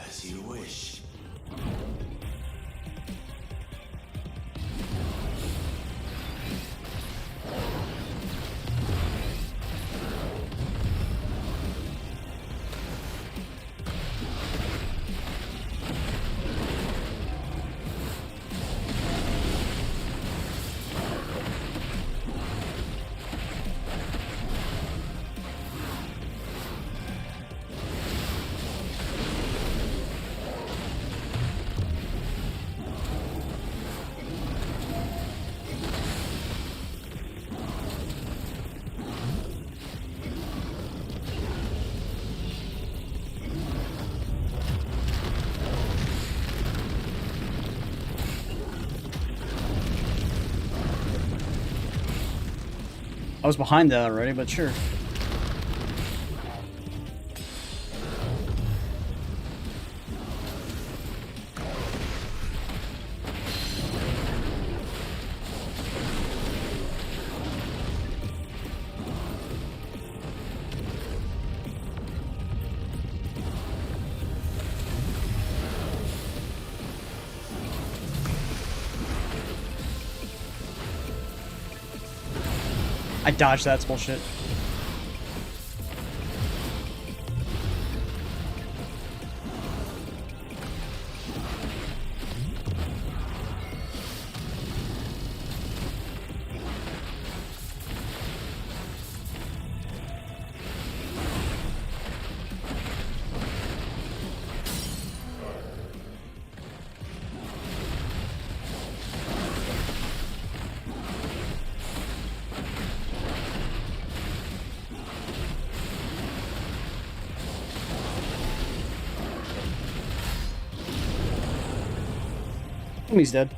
As you wish. I was behind that already, but sure. I dodged that bullshit. He's dead.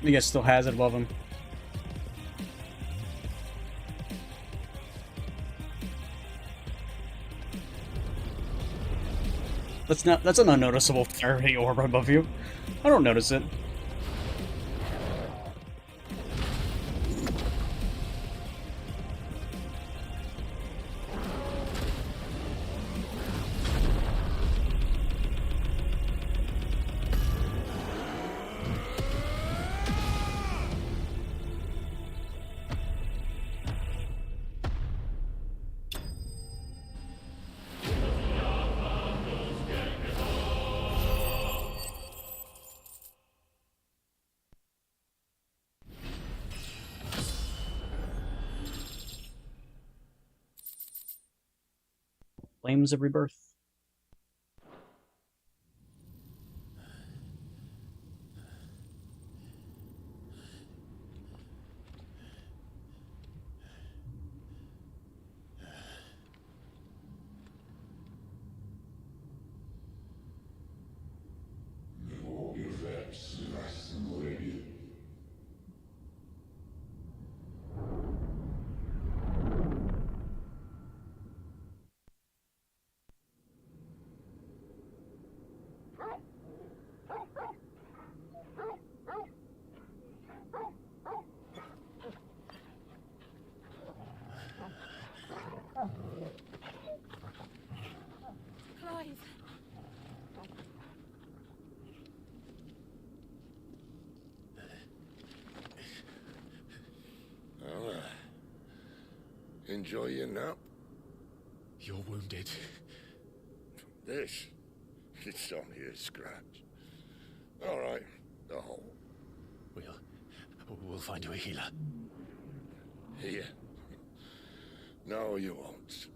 I guess still has it above him. That's an unnoticeable fiery orb above you. I don't notice it. Flames of Rebirth. Clive. Well, enjoy your nap. You're wounded. This? It's only a scratch. All right, the hole. We'll find you a healer. Here? No, you won't.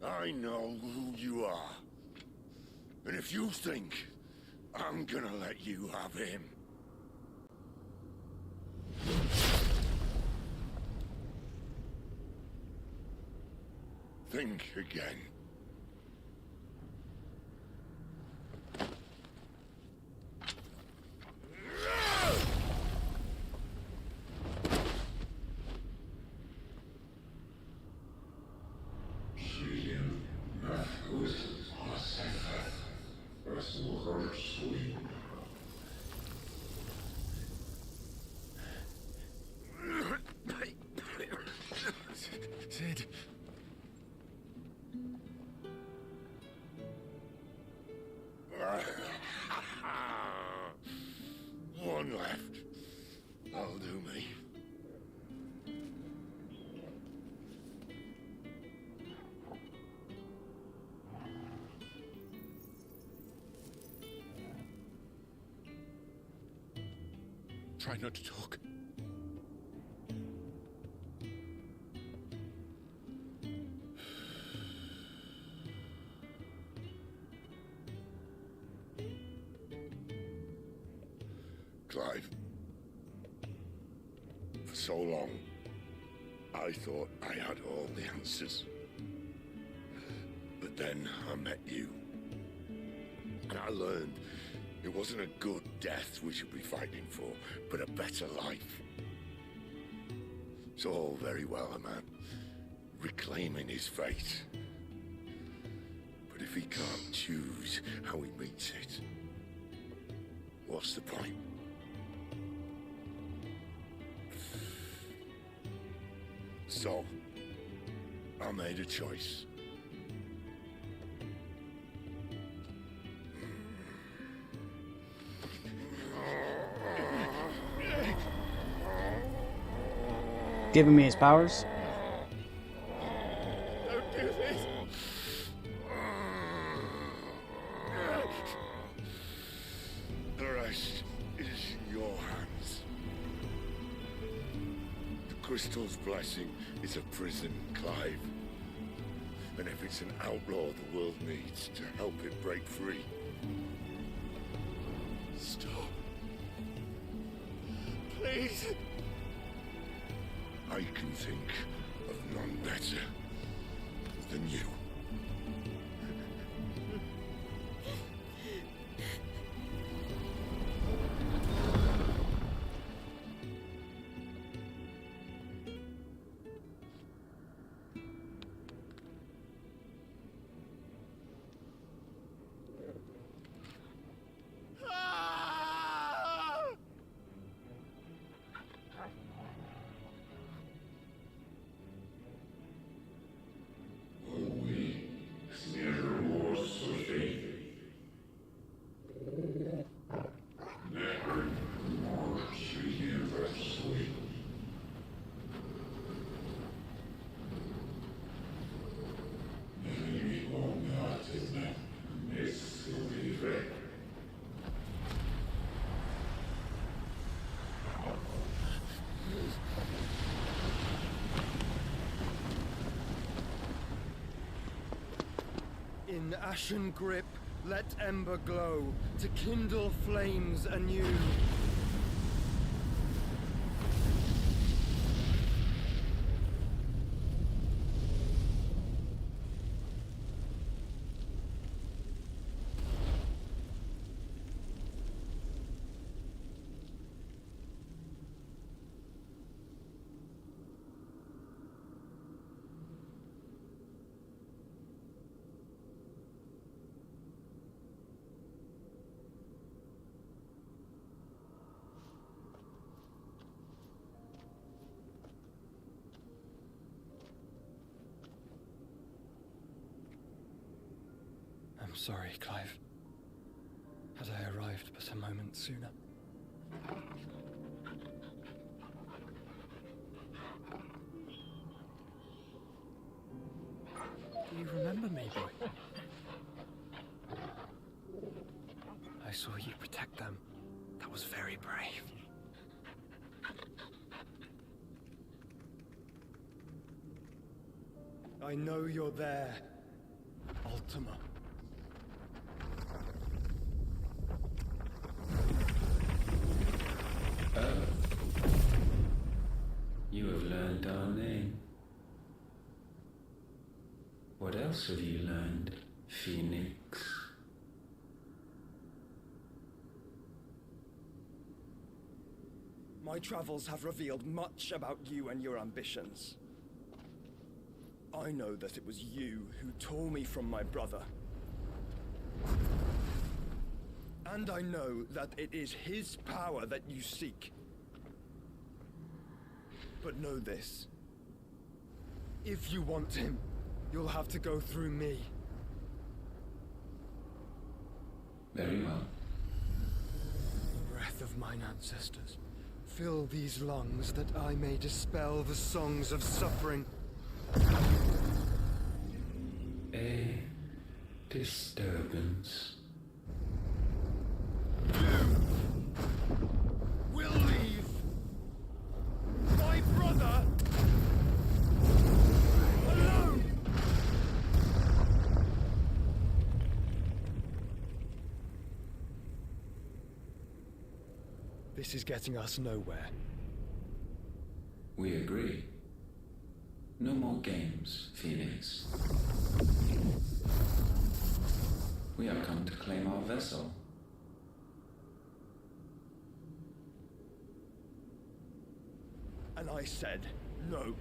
I know who you are. And if you think I'm gonna let you have him... think again. Sid. One left. That'll do me. Try not to talk. Clive. For so long, I thought I had all the answers. But then I met you. And I learned it wasn't a good death we should be fighting for, but a better life. It's all very well, a man reclaiming his fate. But if he can't choose how he meets it, what's the point? So, I made a choice. Giving me his powers? Don't do this! The rest is in your hands. The Crystal's blessing is a prison, Clive. And if it's an outlaw the world needs to help it break free. Stop. Please. I can think of none better than you. In ashen grip, let ember glow, to kindle flames anew. I'm sorry, Clive. Had I arrived but a moment sooner. Do you remember me, boy? I saw you protect them. That was very brave. I know you're there, Ultima. You have learned our name. What else have you learned, Phoenix? My travels have revealed much about you and your ambitions. I know that it was you who tore me from my brother. And I know that it is his power that you seek. But know this. If you want him, you'll have to go through me. Very well. Breath of mine ancestors, fill these lungs that I may dispel the songs of suffering. A disturbance. We'll leave. My brother alone. This is getting us nowhere. We agree. No more games, Phoenix. We have come to claim our vessel. And I said no.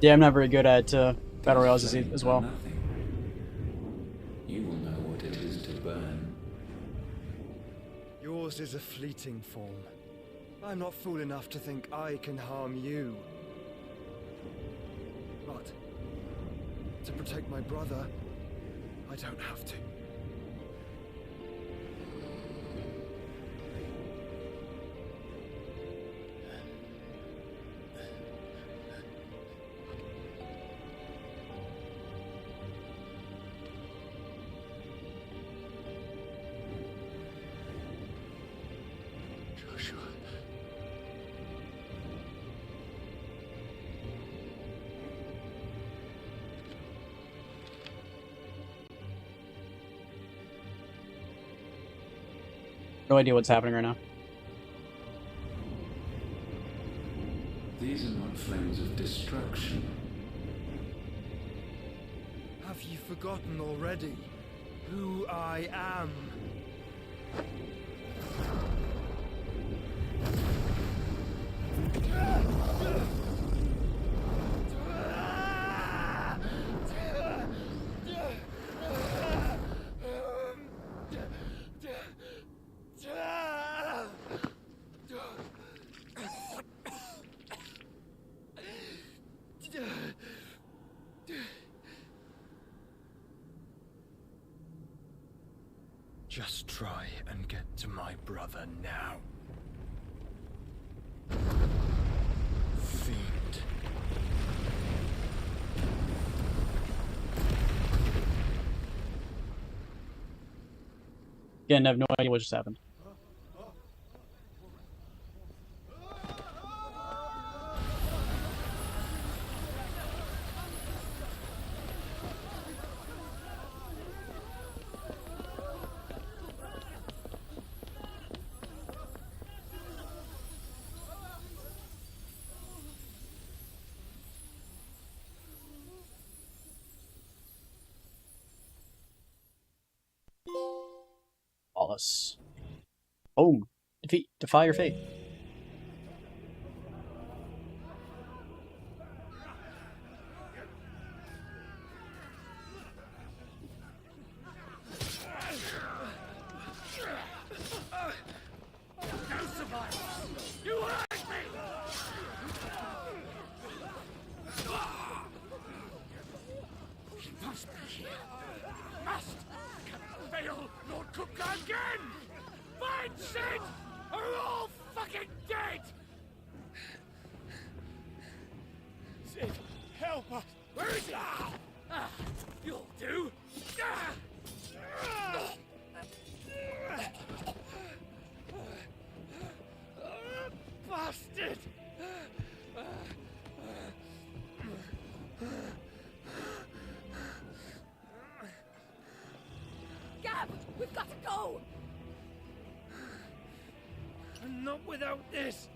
Yeah, I'm not very good at battle royales as well. You will know what it is to burn. Yours is a fleeting form. I'm not fool enough to think I can harm you. But to protect my brother, I don't have to. Joshua. No idea what's happening right now. These are not flames of destruction. Have you forgotten already who I am? Just try and get to my brother now. Fiend. Again, I have no idea what just happened. Wallace. Boom. Defy your fate. We've got to go! And not without this!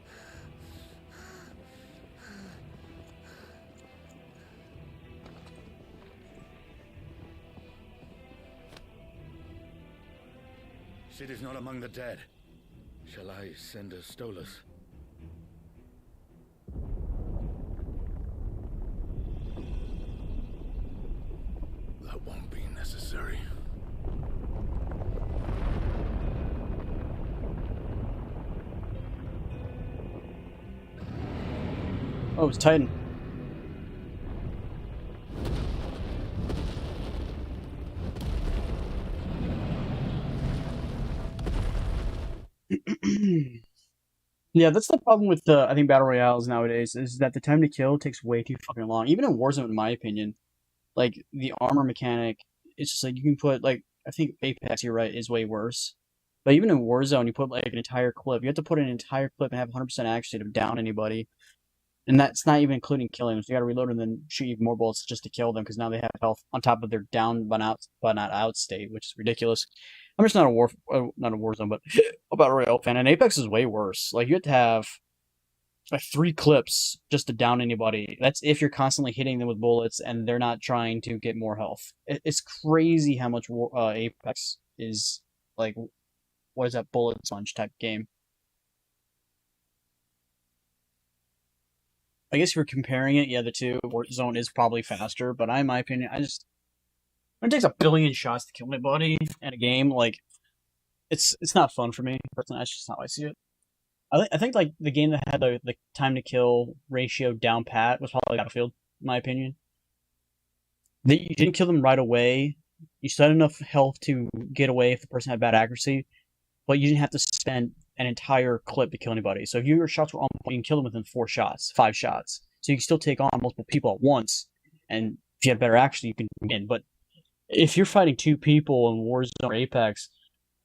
Sid is not among the dead. Shall I send a Stolas? That won't be necessary. Oh, it's Titan. Yeah, that's the problem with I think battle royales nowadays is that the time to kill takes way too fucking long. Even in Warzone, in my opinion, like the armor mechanic, it's just like you can put like I think Apex, you're right, is way worse. But even in Warzone, you put like an entire clip. You have to put an entire clip and have 100% accuracy to down anybody. And that's not even including killing them. So you gotta reload and then shoot even more bullets just to kill them because now they have health on top of their down but not out state, which is ridiculous. I'm just not a Warzone, but a Battle Royale fan. And Apex is way worse. Like you have to have like 3 clips just to down anybody. That's if you're constantly hitting them with bullets and they're not trying to get more health. It's crazy how much Apex is like. What is that, bullet sponge type game? I guess if you're comparing it, yeah, the two, Warzone is probably faster, but in my opinion, when it takes 1 billion shots to kill anybody in a game, like, it's not fun for me. Personally, that's just not how I see it. I think like the game that had the time to kill ratio down pat was probably Battlefield, in my opinion. You didn't kill them right away. You still had enough health to get away if the person had bad accuracy, but you didn't have to spend an entire clip to kill anybody. So if your shots were on point, you can kill them within 4 shots, 5 shots. So you can still take on multiple people at once, and if you have better accuracy, you can win. But if you're fighting 2 people in Warzone or Apex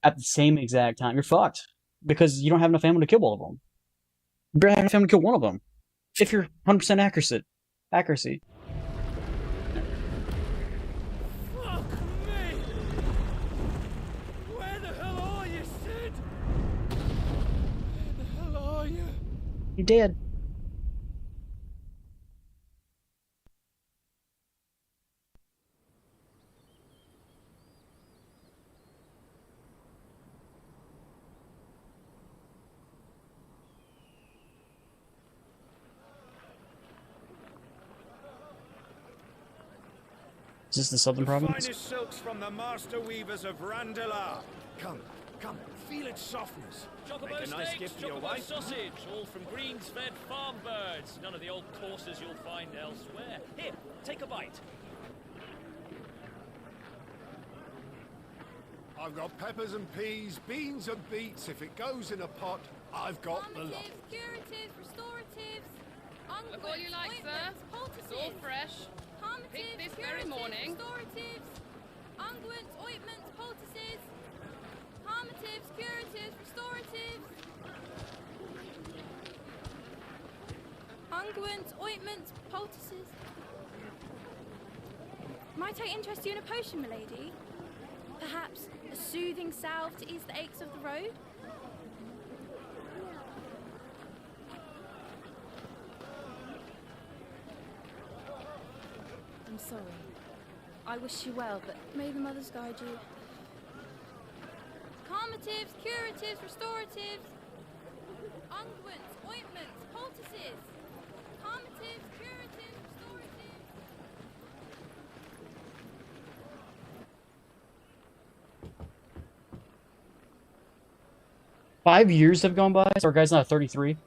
at the same exact time, you're fucked. Because you don't have enough ammo to kill all of them. You barely have enough ammo to kill one of them. If you're 100% accuracy. Fuck me! Where the hell are you, Sid? Where the hell are you? You did. Is this the Southern Province? Finest silks from the master weavers of Randalar. Come, feel its softness. Chocobo Make a nice steaks, gift for your chocobo wife. sausage, all from greens-fed farm birds. None of the old courses you'll find elsewhere. Here, take a bite. I've got peppers and peas, beans and beets. If it goes in a pot, I've got the lot. Curatives, restoratives, Look what you like, sir. It's all fresh. Picked this very morning. Restoratives, unguents, ointments, poultices, harmatives, curatives, restoratives, unguents, ointments, poultices. Might I interest you in a potion, milady? Perhaps a soothing salve to ease the aches of the road? I'm sorry. I wish you well, but may the mothers guide you. Calmatives, curatives, restoratives, unguents, ointments, poultices. Calmatives, curatives, restoratives. 5 years have gone by, so our guy's not 33.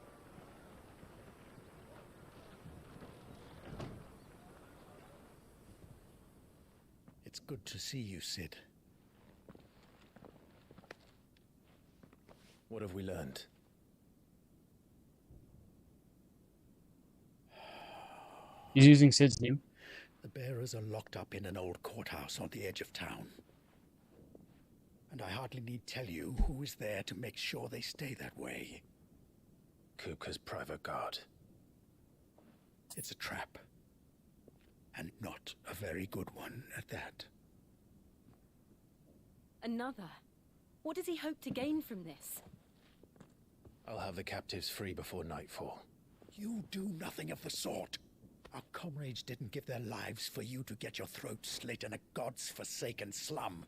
It's good to see you, Sid. What have we learned? He's using Sid's name. The bearers are locked up in an old courthouse on the edge of town. And I hardly need tell you who is there to make sure they stay that way. Kupka's private guard. It's a trap. And not a very good one at that. Another? What does he hope to gain from this? I'll have the captives free before nightfall. You do nothing of the sort. Our comrades didn't give their lives for you to get your throat slit in a god's-forsaken slum.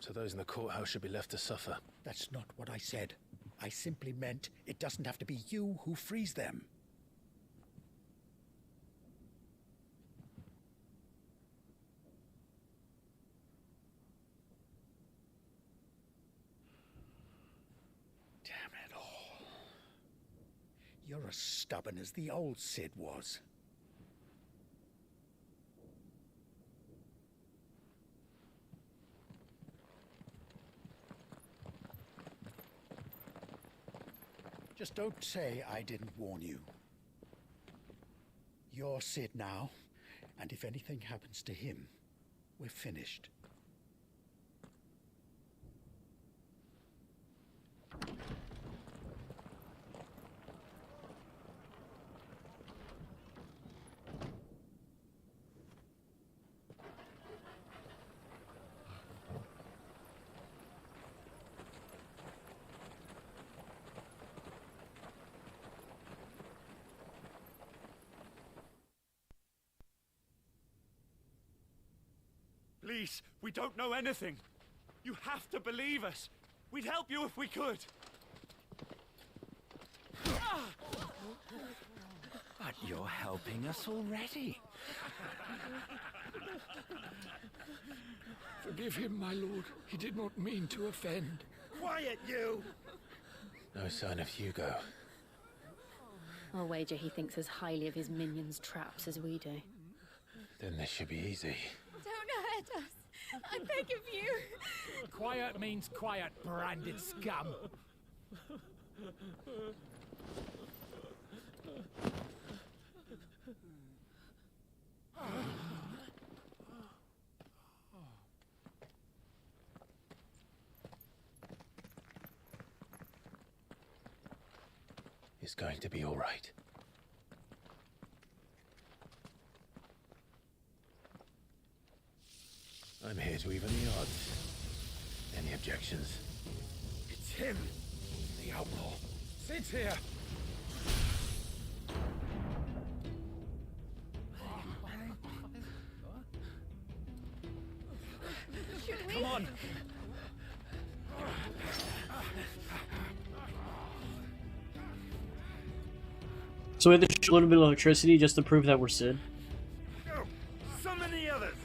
So those in the courthouse should be left to suffer. That's not what I said. I simply meant it doesn't have to be you who frees them. Damn it all. You're as stubborn as the old Sid was. Just don't say I didn't warn you. You're Sid now, and if anything happens to him, we're finished. police. We don't know anything. You have to believe us. We'd help you if we could. But you're helping us already. Forgive him, my lord. He did not mean to offend. Quiet, you! No sign of Hugo. I'll wager he thinks as highly of his minions' traps as we do. Then this should be easy. Don't hurt us. I beg of you. Quiet means quiet, branded scum. It's going to be all right. I'm here to even the odds. Any objections? It's him, the outlaw. Sit here. Come on. So we have to shoot a little bit of electricity just to prove that we're Sid. Go. Summon the others.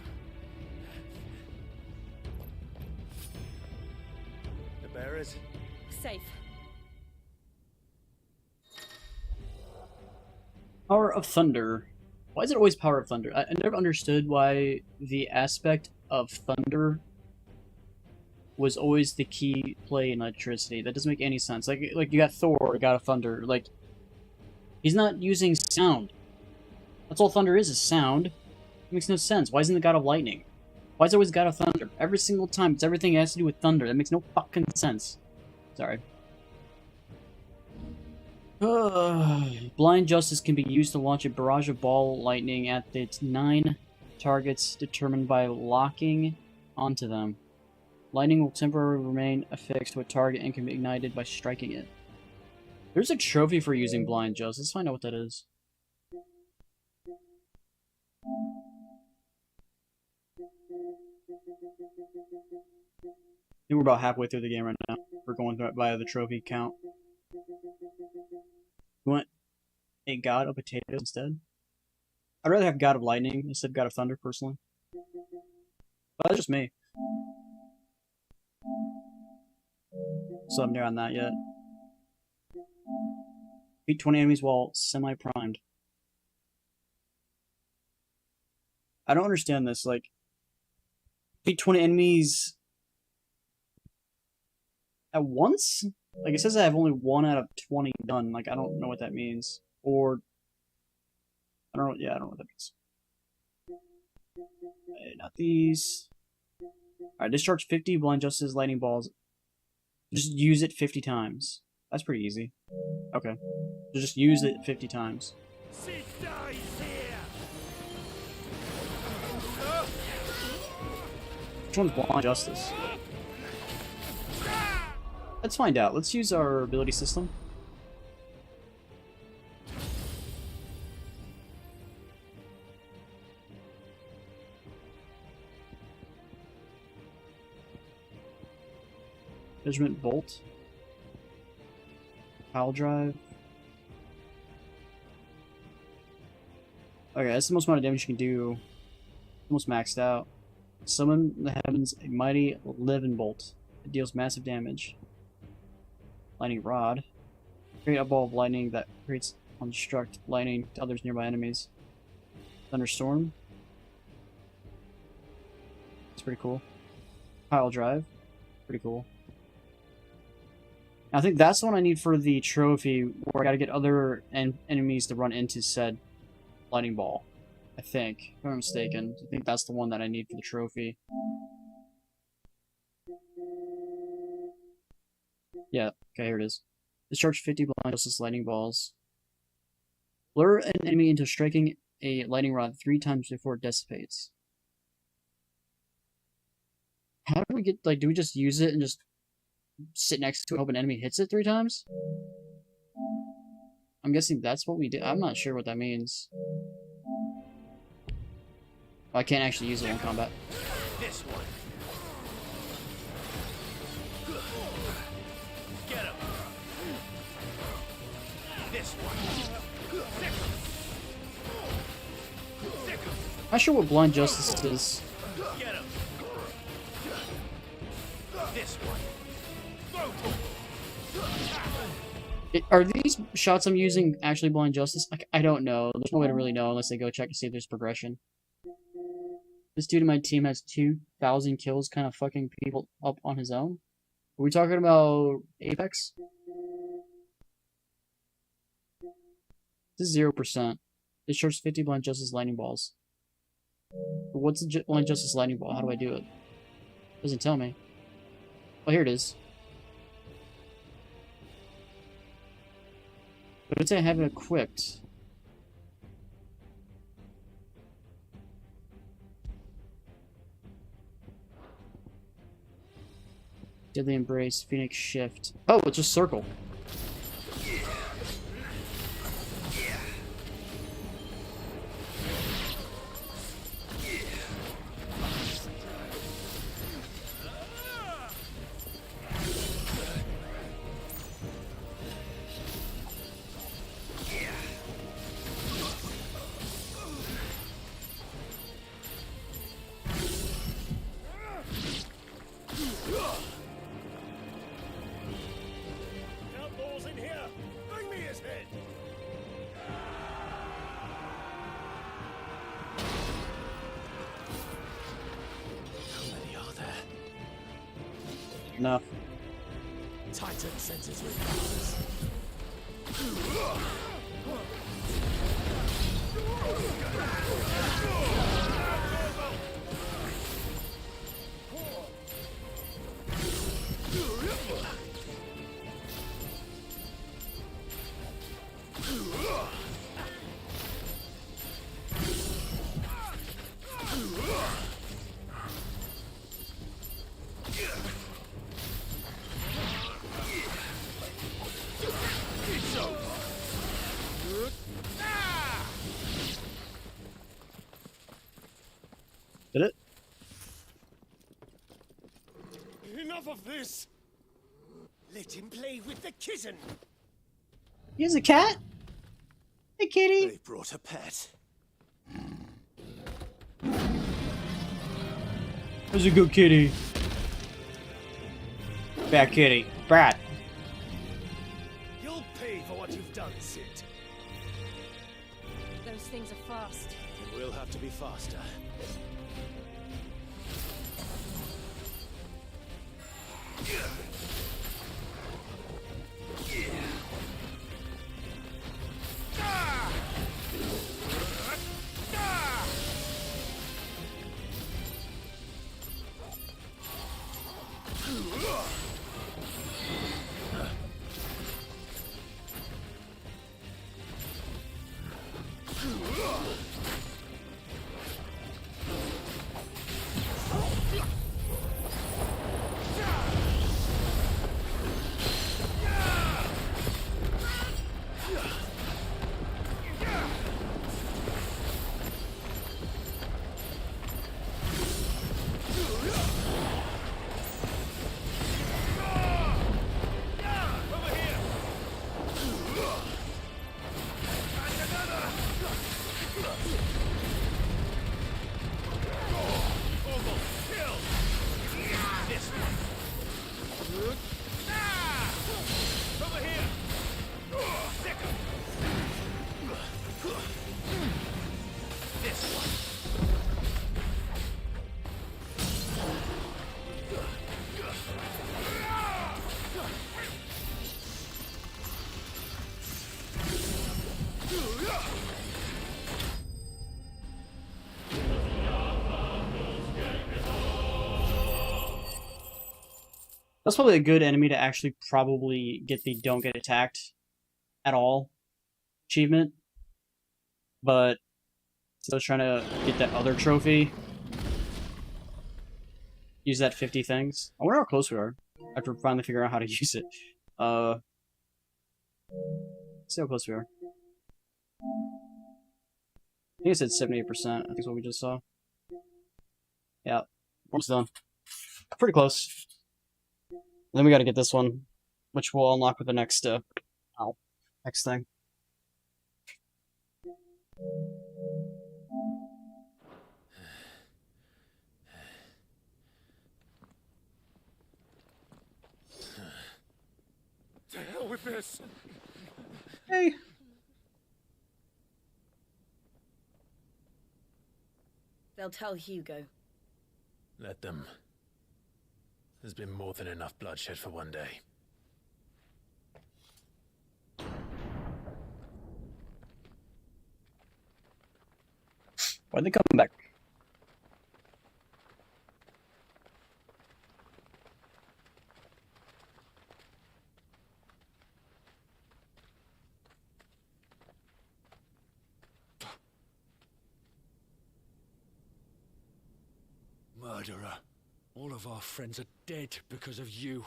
The bearers. Safe. Power of Thunder. Why is it always Power of Thunder? I never understood why the aspect of thunder was always the key play in electricity. That doesn't make any sense. Like you got Thor, God of Thunder. Like, he's not using sound. That's all thunder is sound. It makes no sense. Why isn't the God of Lightning? Why is it always God of Thunder? Every single time, it's everything that has to do with thunder. That makes no fucking sense. Sorry. Blind Justice can be used to launch a barrage of ball lightning at its 9 targets determined by locking onto them. Lightning will temporarily remain affixed to a target and can be ignited by striking it. There's a trophy for using Blind Justice. Let's find out what that is. I think we're about halfway through the game right now. We're going by the trophy count. You want a God of Potatoes instead? I'd rather have God of Lightning instead of God of Thunder, personally. But that's just me. So I'm there on that yet. Beat 20 enemies while semi-primed. I don't understand this, like... Beat 20 enemies... at once? Like, it says I have only 1 out of 20 done. Like, I don't know what that means. Or... I don't know, yeah, I don't know what that means. Not these. Alright, discharge 50 Blind Justice lightning balls. Just use it 50 times. That's pretty easy. Okay. So just use it 50 times. Which one's Blind Justice? Let's find out. Let's use our ability system. Judgment Bolt. Pile Drive. Okay, that's the most amount of damage you can do. Almost maxed out. Summon the heavens a mighty Living Bolt. It deals massive damage. Lightning Rod. Create a ball of lightning that creates construct lightning to others nearby enemies. Thunderstorm. It's pretty cool. Pile Drive. Pretty cool. I think that's the one I need for the trophy, where I gotta get other enemies to run into said lightning ball. I think, if I'm not mistaken. I think that's the one that I need for the trophy. Yeah, okay, here it is. Discharge 50 Blind Justice lightning balls. Lure an enemy into striking a lightning rod 3 times before it dissipates. How do we get, like, do we just use it and just sit next to it and hope an enemy hits it 3 times? I'm guessing that's what we did. I'm not sure what that means. I can't actually use it in combat. This one. Not sure what blind justice is. Get him. This one. Are these shots I'm using actually blind justice? I don't know. There's no way to really know unless I go check to see if there's progression. This dude in my team has 2,000 kills, kind of fucking people up on his own. Are we talking about Apex? This is 0%. It shows 50 blind justice lightning balls. But what's the blind justice lightning ball? How do I do it? Doesn't tell me. Oh, here it is. But it's I have it equipped. Deadly Embrace, Phoenix Shift. Oh, it's just circle. Outlaws in here! Bring me his head! How many are there? Enough. Titan senses with powers. Did it? Enough of this! Let him play with the kitten! He has a cat? Hey, kitty! They brought a pet. There's a good kitty. Bad kitty. Brat. You'll pay for what you've done, Sid. Those things are fast. We'll have to be faster. That's probably a good enemy to actually probably get the don't get attacked at all achievement. But still trying to get that other trophy. Use that 50 things. I wonder how close we are after finally figuring out how to use it. Let's see how close we are. I think it said 78%. I think is what we just saw. Yeah, almost done. Pretty close. Then we gotta get this one, which we'll unlock with the next, next thing. with this. Hey. They'll tell Hugo. Let them. There's been more than enough bloodshed for one day. Why'd they come back? Murderer. All of our friends are dead because of you.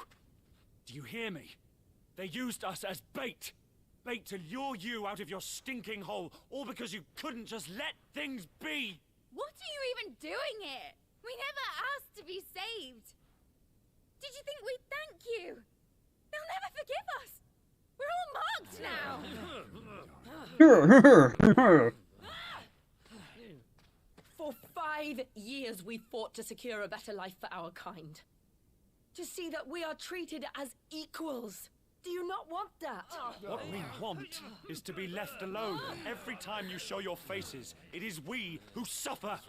Do you hear me? They used us as bait. Bait to lure you out of your stinking hole, all because you couldn't just let things be. What are you even doing here? We never asked to be saved. Did you think we'd thank you? They'll never forgive us. We're all marked now. For 5 years we fought to secure a better life for our kind. To see that we are treated as equals. Do you not want that? What we want is to be left alone. Every time you show your faces, it is we who suffer.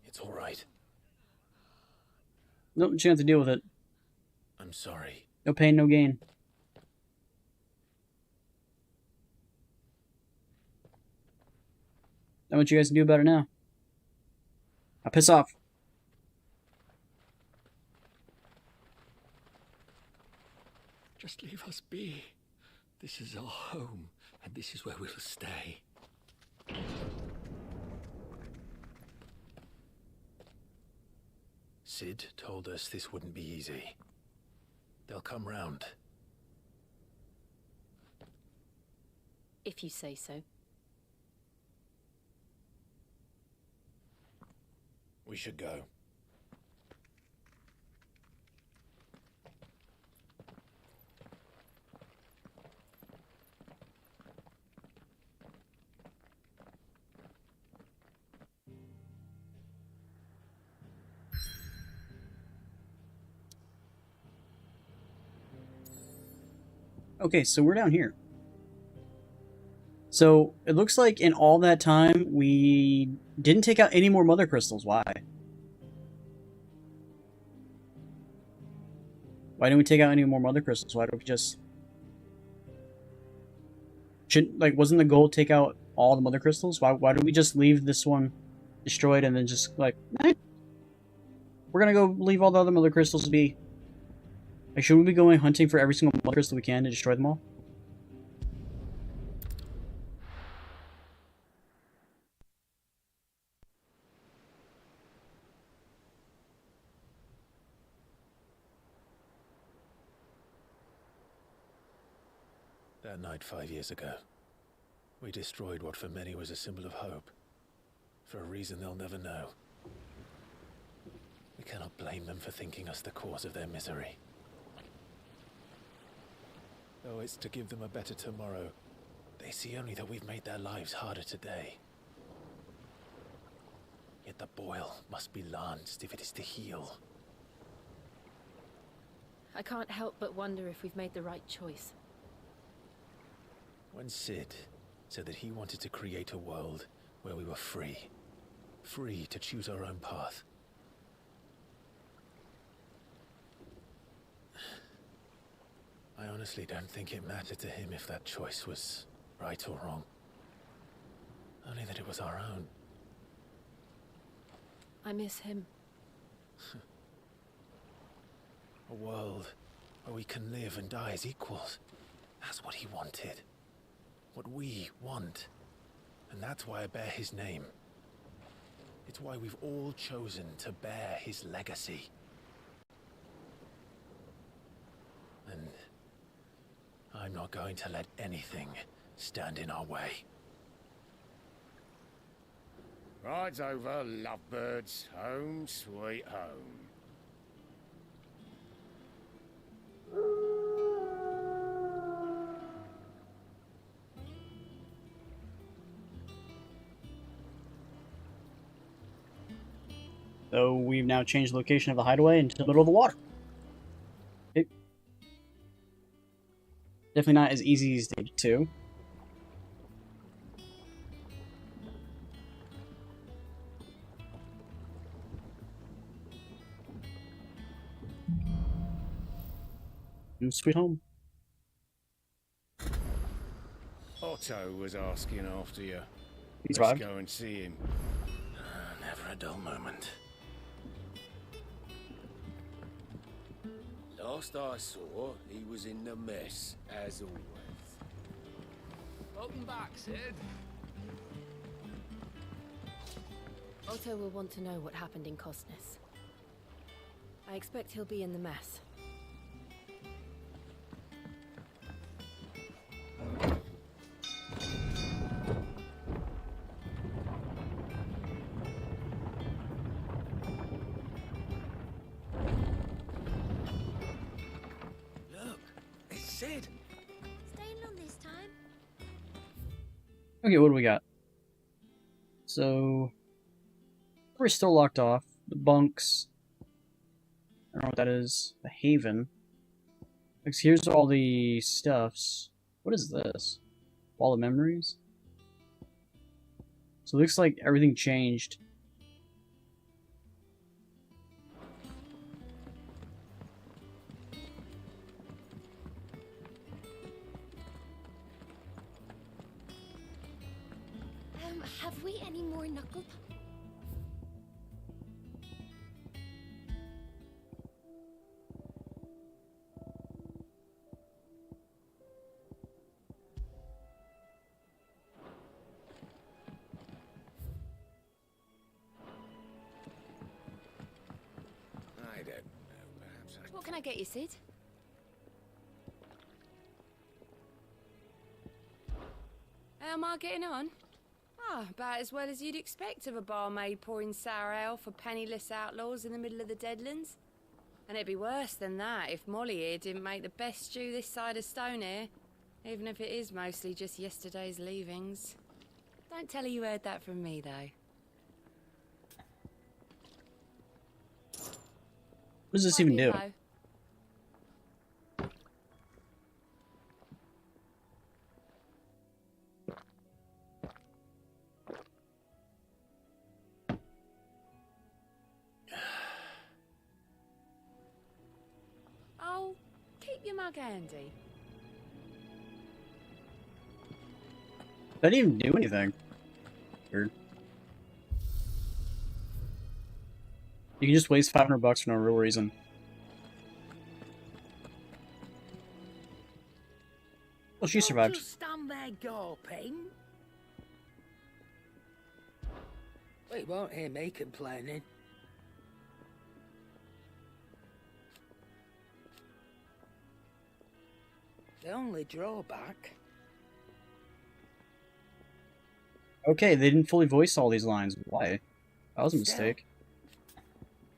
It's all right. Nope, you have to deal with it. I'm sorry. No pain, no gain. Not what you guys can do about it now. Now piss off. Just leave us be. This is our home, and this is where we'll stay. Sid told us this wouldn't be easy. They'll come round. If you say so. We should go. Okay, so we're down here. So, it looks like in all that time, we didn't take out any more mother crystals. Why? Why didn't we take out any more mother crystals? Why don't we just... wasn't the goal to take out all the mother crystals? Why don't we just leave this one destroyed and then just, like, eh, we're gonna go leave all the other mother crystals be. Like, should we be going hunting for every single mother crystal we can to destroy them all? That night 5 years ago, we destroyed what for many was a symbol of hope. For a reason they'll never know. We cannot blame them for thinking us the cause of their misery. Though it's to give them a better tomorrow, they see only that we've made their lives harder today. Yet the boil must be lanced if it is to heal. I can't help but wonder if we've made the right choice. When Sid said that he wanted to create a world where we were free. Free to choose our own path. I honestly don't think it mattered to him if that choice was right or wrong. Only that it was our own. I miss him. A world where we can live and die as equals. That's what he wanted. What we want. And that's why I bear his name. It's why we've all chosen to bear his legacy. And I'm not going to let anything stand in our way. Ride's over, lovebirds. Home sweet home. So we've now changed the location of the hideaway into the middle of the water. Okay. Definitely not as easy as stage 2. And sweet home. Otto was asking after you. He's Let's right. go and see him. Never a dull moment. Last I saw, he was in the mess, as always. Welcome back, Sid. Otto will want to know what happened in Costness. I expect he'll be in the mess. Look, it's Sid. Staying long this time? Okay, what do we got? So, we're still locked off. The bunks. I don't know what that is. The haven. Because here's all the stuffs. What is this? Wall of memories? So it looks like everything changed. Have we any more knuckle? I don't know, perhaps I... What can I get you, Sid? How am I getting on? Ah, about as well as you'd expect of a barmaid pouring sour ale for penniless outlaws in the middle of the Deadlands. And it'd be worse than that if Molly here didn't make the best stew this side of Stonehere, even if it is mostly just yesterday's leavings. Don't tell her you heard that from me, though. What does this even do? Oh, keep your mug handy. That didn't even do anything. Weird. You can just waste $500 for no real reason. Well, she survived. Just stand there gawping. Well, you won't hear me complaining. The only drawback... Okay, they didn't fully voice all these lines. Why? That was a mistake.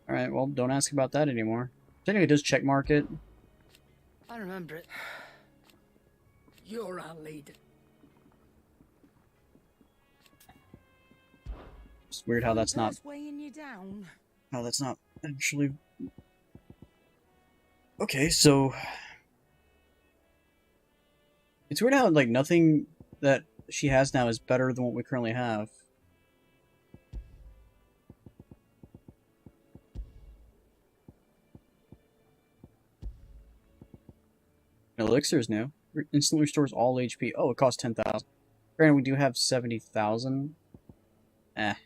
Alright, well, don't ask about that anymore. Technically, it does check mark it. I remember it. You're our leader. It's weird how that's not... That's weighing you down. How that's not actually... Okay, so... It's weird how, like, nothing that she has now is better than what we currently have. Elixir is new. Instantly restores all HP. Oh, it costs 10,000. Granted, we do have 70,000. Let's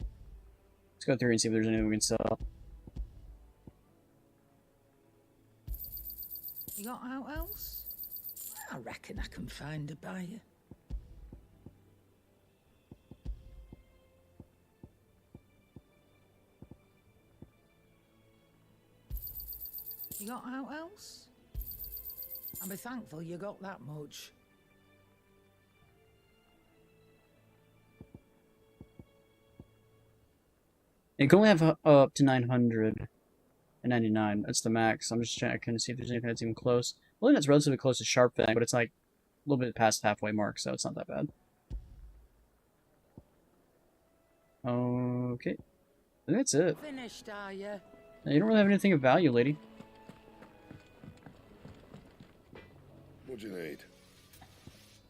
go through and see if there's anything we can sell. You got out else? I reckon I can find a buyer. You got out else? I'll be thankful you got that much. You can only have up to 999. That's the max. I'm just checking to see if there's anything that's even close. I think that's relatively close to Sharp Fang, but it's like a little bit past the halfway mark, so it's not that bad. Okay. I think that's it. Finished, are you? You don't really have anything of value, lady. What do you need?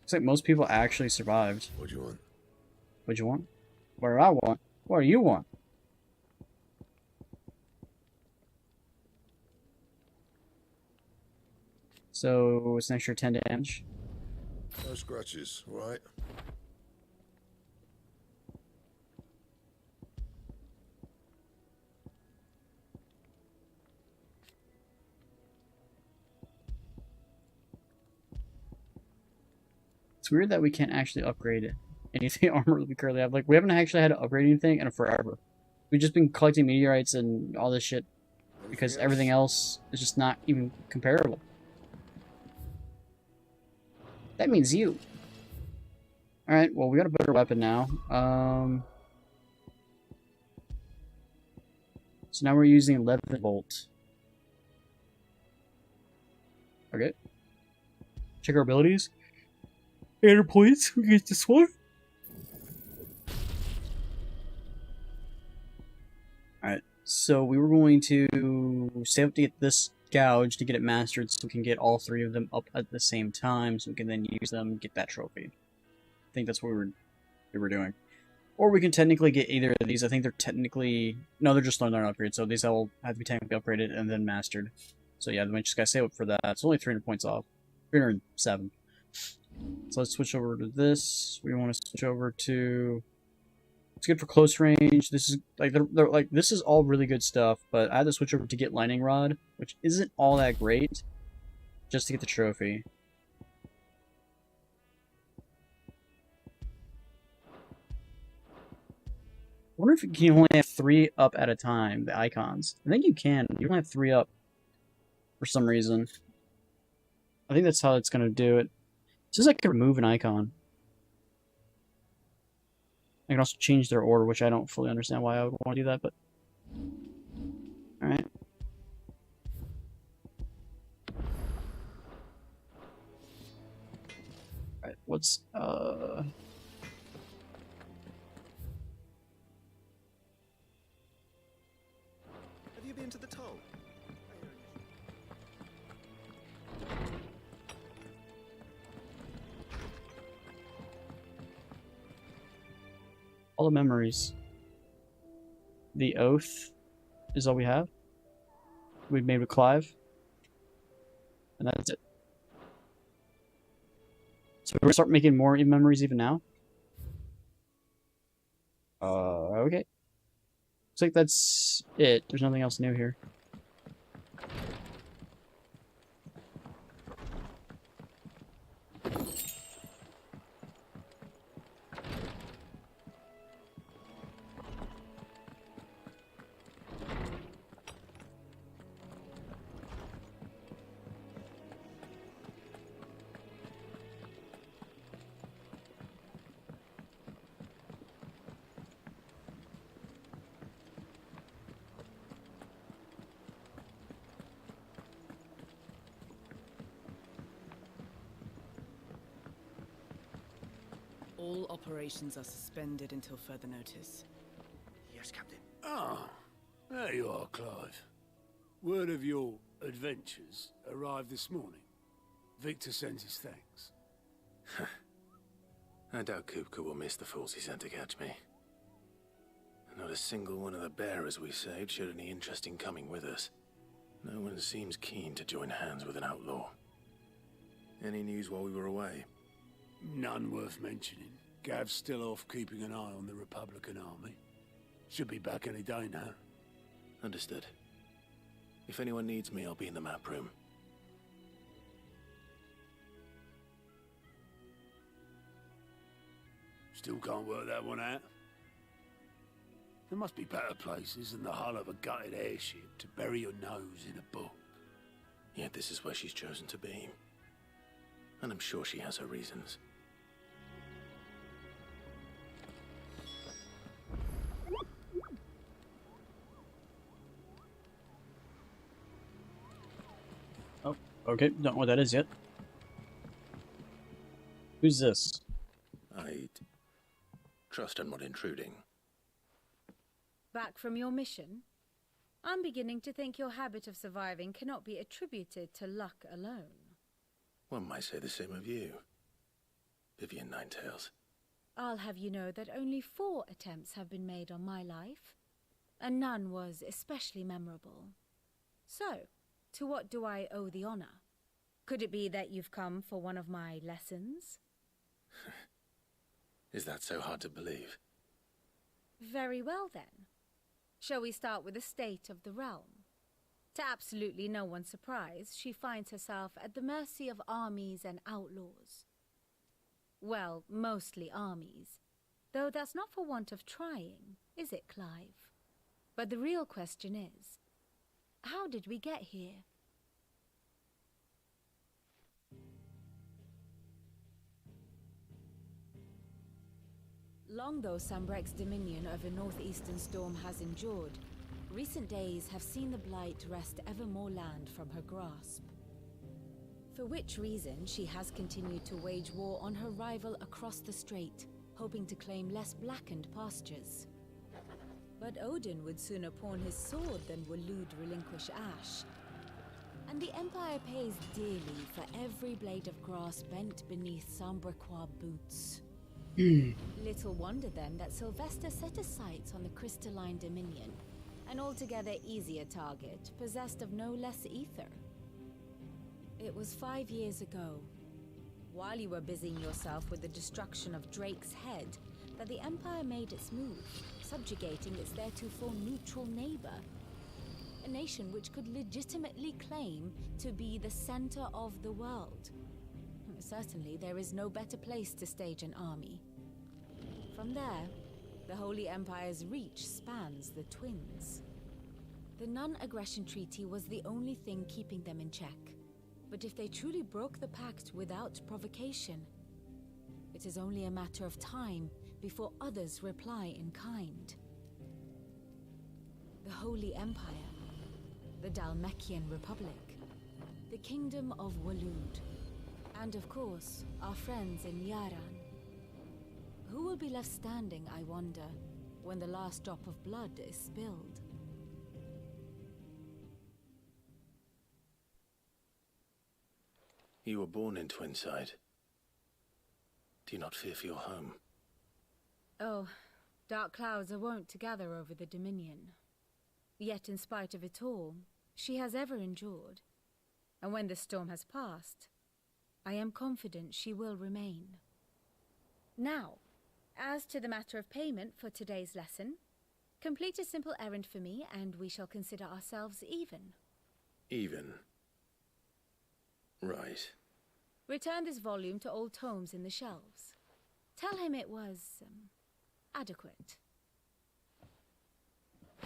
Looks like most people actually survived. What do you want? What do you want? What do I want? What do you want? So it's an extra 10 damage. No scratches, right? It's weird that we can't actually upgrade anything armor that we currently have. Like, we haven't actually had to upgrade anything in forever. We've just been collecting meteorites and all this shit because everything else is just not even comparable. That means you. Alright, well, we got a better weapon now. So now we're using 11 volt. Okay. Check our abilities. 800 points. We get this one. Alright, so we were going to save up to get this gouge to get it mastered so we can get all three of them up at the same time so we can then use them and get that trophy. I think that's what we were doing. Or we can technically get either of these. I think they're technically... No, they're just learn upgrades, so these all have to be technically upgraded and then mastered. So yeah, we just gotta save up for that. It's only 300 points off. 307. So let's switch over to this. We want to switch over to... It's good for close range. This is like they're like this is all really good stuff, but I had to switch over to get lightning rod, which isn't all that great, just to get the trophy. I wonder if you can only have 3 up at a time, the icons. I think you can. You don't have 3 up for some reason. I think that's how it's gonna do it. It says I can remove an icon. I can also change their order, which I don't fully understand why I would want to do that, but... Alright. Alright, what's, Have you been to the toll? all the memories. The Oath is all we have. We've made with Clive. And that's it. So we're gonna start making more memories even now. Okay. Looks like that's it. There's nothing else new here. All operations are suspended until further notice. Yes, Captain. Ah, there you are, Clive. Word of your adventures arrived this morning. Victor sends his thanks. I doubt Kupka will miss the fools he sent to catch me. Not a single one of the bearers we saved showed any interest in coming with us. No one seems keen to join hands with an outlaw. Any news while we were away? None worth mentioning. Gav's still off keeping an eye on the Republican army. Should be back any day now. Understood. If anyone needs me, I'll be in the map room. Still can't work that one out. There must be better places than the hull of a gutted airship to bury your nose in a book. Yet this is where she's chosen to be. And I'm sure she has her reasons. Oh, okay. Don't know what that is yet. Who's this? I'd trust I'm not intruding. Back from your mission? I'm beginning to think your habit of surviving cannot be attributed to luck alone. One might say the same of you. Vivian Ninetails. I'll have you know that only 4 attempts have been made on my life, and none was especially memorable. So, to what do I owe the honor? Could it be that you've come for one of my lessons? Is that so hard to believe? Very well then. Shall we start with the state of the realm? To absolutely no one's surprise, she finds herself at the mercy of armies and outlaws. Well, mostly armies. Though that's not for want of trying, is it, Clive? But the real question is, how did we get here? Long though Sanbreque's dominion over northeastern Storm has endured, recent days have seen the Blight wrest ever more land from her grasp. For which reason she has continued to wage war on her rival across the strait, hoping to claim less blackened pastures. But Odin would sooner pawn his sword than Waloed relinquish Ash. And the Empire pays dearly for every blade of grass bent beneath Sanbrequois boots. Little wonder then that Sylvester set his sights on the Crystalline Dominion, an altogether easier target, possessed of no less ether. It was 5 years ago, while you were busying yourself with the destruction of Drake's Head, that the Empire made its move, subjugating its theretofore neutral neighbor. A nation which could legitimately claim to be the center of the world. Certainly, there is no better place to stage an army. From there, the Holy Empire's reach spans the Twins. The non-aggression treaty was the only thing keeping them in check. But if they truly broke the pact without provocation, it is only a matter of time before others reply in kind. The Holy Empire, the Dhalmekian Republic, the Kingdom of Waloed, and of course, our friends in Yaran. Who will be left standing, I wonder, when the last drop of blood is spilled? You were born in Twinside. Do you not fear for your home? Oh, dark clouds are wont to gather over the Dominion. Yet in spite of it all, she has ever endured. And when the storm has passed, I am confident she will remain. Now, as to the matter of payment for today's lesson, complete a simple errand for me and we shall consider ourselves even. Even? Right. Return this volume to old tomes in the shelves. Tell him it was, adequate.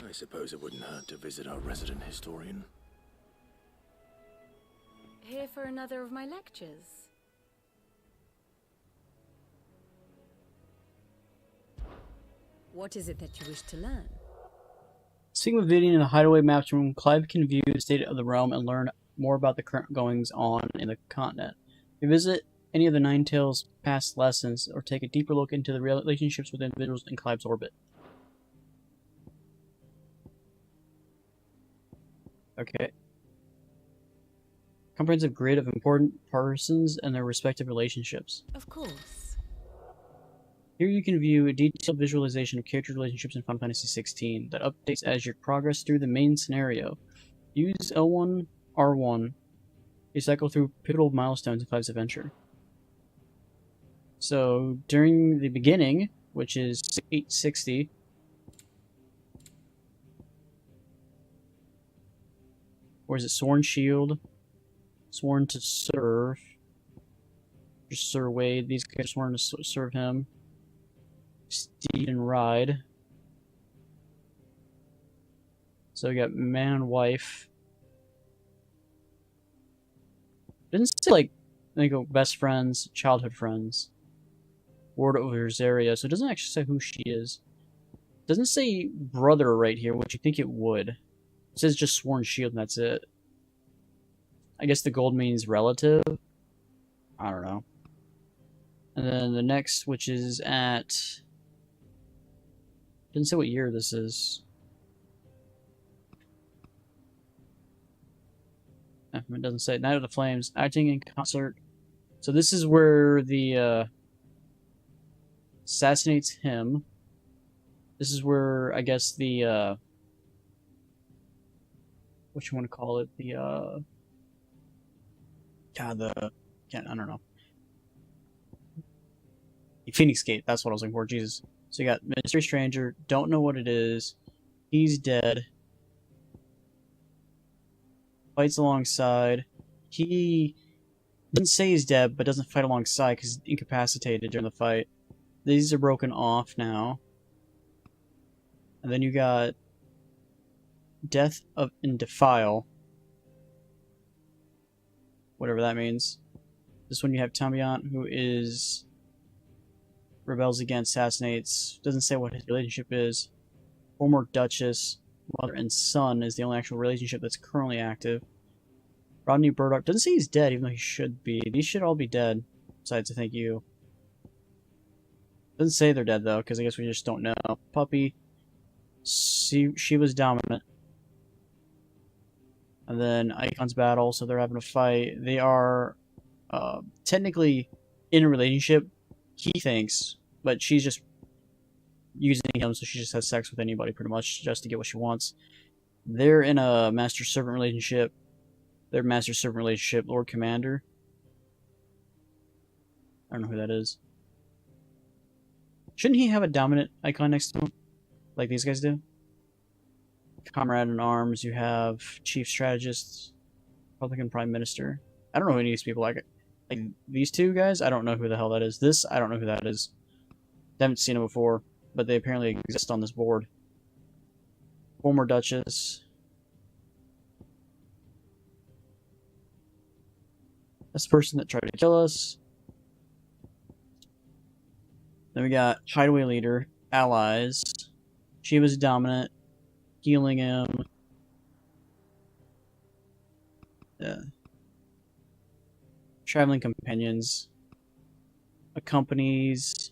I suppose it wouldn't hurt to visit our resident historian. Here for another of my lectures. What is it that you wish to learn? Speaking with Vivian in the hideaway maps room, Clive can view the state of the realm and learn more about the current goings-on in the continent. Revisit any of the Ninetails' past lessons, or take a deeper look into the relationships with individuals in Clive's orbit. Okay. Comprehensive grid of important persons and their respective relationships. Of course. Here you can view a detailed visualization of character relationships in Final Fantasy XVI that updates as you progress through the main scenario. Use L1, R1 to cycle through pivotal milestones in Clive's adventure. So, during the beginning, which is 860, or is it Sworn Shield? Sworn to serve. Sir Wade, these guys are sworn to serve him. Steed and Ride. So we got man and wife. Didn't say like, they go best friends, childhood friends. Ward over Zaria, so it doesn't actually say who she is. It doesn't say brother right here, which you think it would. It says just Sworn Shield and that's it. I guess the gold means relative. I don't know. And then the next, which is at... Didn't say what year this is. It doesn't say. Night of the Flames, acting in concert. So this is where the assassinates him. This is where, I guess, the, what you want to call it, the, I don't know. The Phoenix Gate, that's what I was looking for, Jesus. So you got Mystery Stranger, don't know what it is, he's dead. Fights alongside. He didn't say he's dead, but doesn't fight alongside because he's incapacitated during the fight. These are broken off now. And then you got Death of and Defile. Whatever that means. This one you have Tambiant, who is rebels against, assassinates, doesn't say what his relationship is. Former Duchess, mother and son is the only actual relationship that's currently active. Rodney Burdock doesn't say he's dead, even though he should be. These should all be dead, besides I think you. Doesn't say they're dead though, because I guess we just don't know. Puppy, she was dominant. And then Icon's battle, so they're having a fight. They are technically in a relationship, he thinks, but she's just using him, so she just has sex with anybody pretty much just to get what she wants. They're in a master-servant relationship. Their master-servant relationship, Lord Commander. I don't know who that is. Shouldn't he have a dominant icon next to him? Like these guys do? Comrade in Arms, you have Chief Strategist, Republican Prime Minister. I don't know who any of these people like these two guys, I don't know who the hell that is. This, I don't know who that is. I haven't seen them before, but they apparently exist on this board. Former Duchess. That's the person that tried to kill us. Then we got Hideaway Leader, Allies. She was dominant, healing him. Traveling Companions. Companies.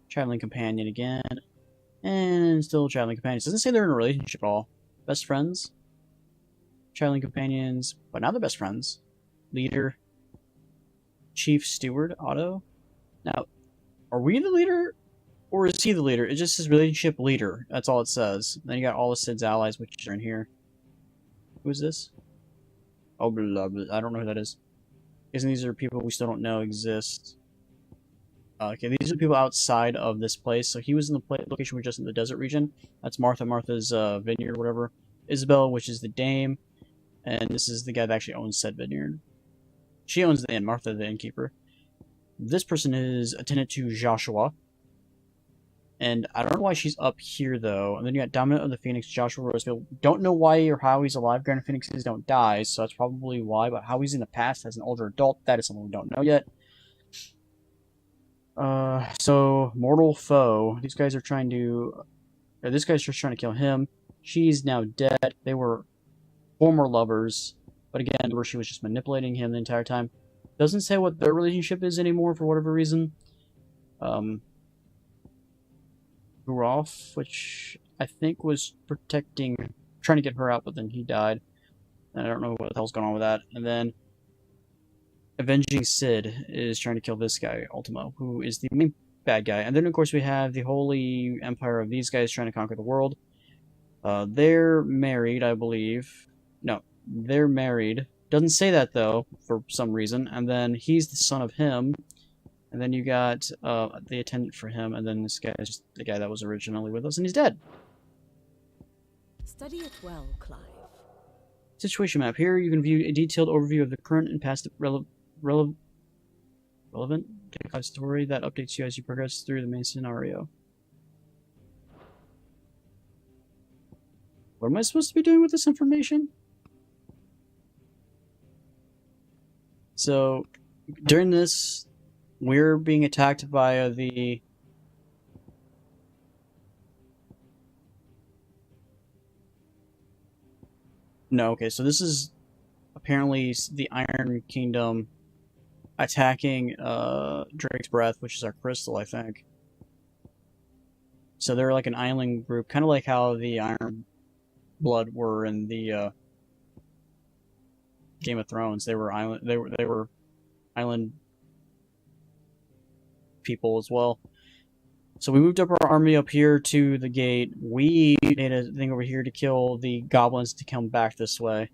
Traveling Companion again. And still Traveling Companions. Doesn't say they're in a relationship at all. Best friends. Traveling Companions, but now they're best friends. Leader. Chief Steward, Otto. Now, are we the leader? Or is he the leader? It just says relationship leader. That's all it says. Then you got all of Sid's allies, which are in here. Who is this? Oh, blah, blah. I don't know who that is. Because these are people we still don't know exist. Okay, these are people outside of this place. So he was in the location, we're just in the desert region. That's Martha's vineyard, whatever. Isabel, which is the dame. And this is the guy that actually owns said vineyard. She owns the inn, Martha the innkeeper. This person is attendant to Joshua. And I don't know why she's up here, though. And then you got Dominant of the Phoenix, Joshua Rosefield. Don't know why or how he's alive. Granted, Phoenixes don't die, so that's probably why. But how he's in the past as an older adult, that is something we don't know yet. So, Mortal Foe. These guys are trying to... this guy's just trying to kill him. She's now dead. They were former lovers. But again, where she was just manipulating him the entire time. Doesn't say what their relationship is anymore for whatever reason. Gurath, which I think was trying to get her out, but then he died. And I don't know what the hell's going on with that. And then Avenging Sid is trying to kill this guy, Ultimo, who is the main bad guy. And then, of course, we have the Holy Empire of these guys trying to conquer the world. They're married, I believe. No, they're married. Doesn't say that, though, for some reason. And then he's the son of him. And then you got the attendant for him, and then this guy is just the guy that was originally with us, and he's dead. Study it well, Clive. Situation map. Here you can view a detailed overview of the current and past relevant story that updates you as you progress through the main scenario. What am I supposed to be doing with this information? So, during this... we're being attacked by the... No, okay, so this is apparently the Iron Kingdom attacking Drake's Breath, which is our crystal, I think. So they're like an island group, kind of like how the Iron Blood were in the Game of Thrones. They were island people as well. So we moved up our army up here to the gate. We made a thing over here to kill the goblins to come back this way.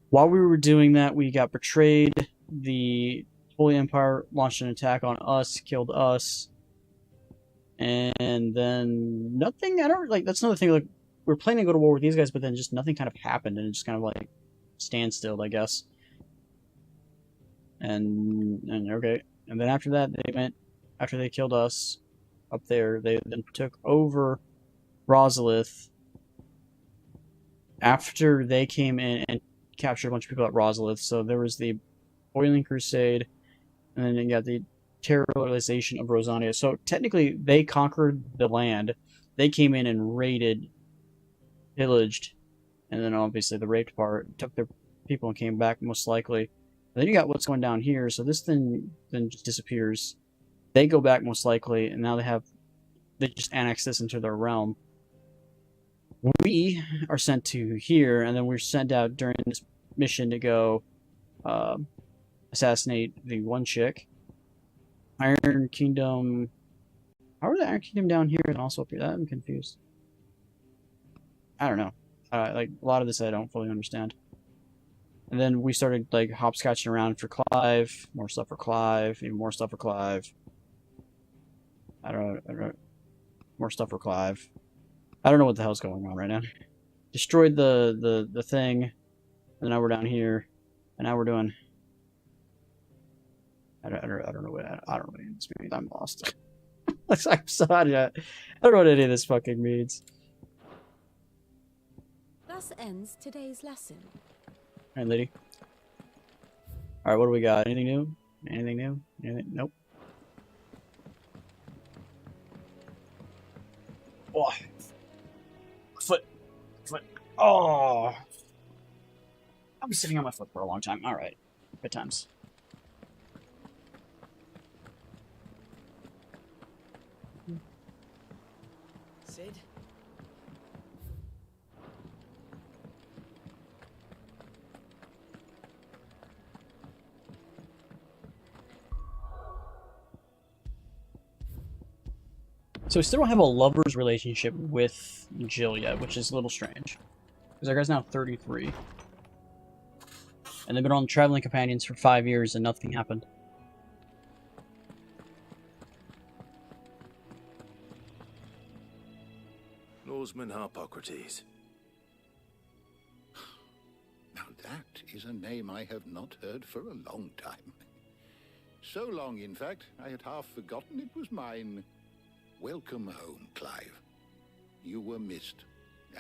While we were doing that, we got betrayed. The Holy Empire launched an attack on us, killed us. And then nothing, that's another thing, like, we're planning to go to war with these guys, but then just nothing kind of happened, and it just kind of, like, standstill, I guess. And okay. And then after that, after they killed us up there, they then took over Rosalith. After they came in and captured a bunch of people at Rosalith, so there was the Boiling Crusade, and then you got the terrorization of Rosania. So technically, they conquered the land. They came in and raided, pillaged, and then obviously the raped part, took their people and came back most likely. And then you got what's going down here, so this thing then just disappears. They go back most likely, and now they just annex this into their realm. We are sent to here, and then we're sent out during this mission to go assassinate the one chick. Iron Kingdom. How are the Iron Kingdom down here and also up here? I'm confused. I don't know. Like, a lot of this I don't fully understand. And then we started, like, hopscotching around for Clive. More stuff for Clive. Even more stuff for Clive. I don't know. More stuff for Clive. I don't know what the hell's going on right now. Destroyed the thing. And now we're down here. And now we're doing... I don't know what this means. I'm lost. I'm sorry. I don't know what any of this fucking means. Thus ends today's lesson. Alright, lady. Alright, what do we got? Anything new? Anything new? Anything? Nope. Oh. Foot. Oh. I'm sitting on my foot for a long time. Alright. Good times. Cid? So we still don't have a lover's relationship with Jill yet, which is a little strange. Because our guy's now 33. And they've been on traveling companions for 5 years and nothing happened. Norseman Harpocrates. Now that is a name I have not heard for a long time. So long, in fact, I had half forgotten it was mine. Welcome home, Clive. You were missed,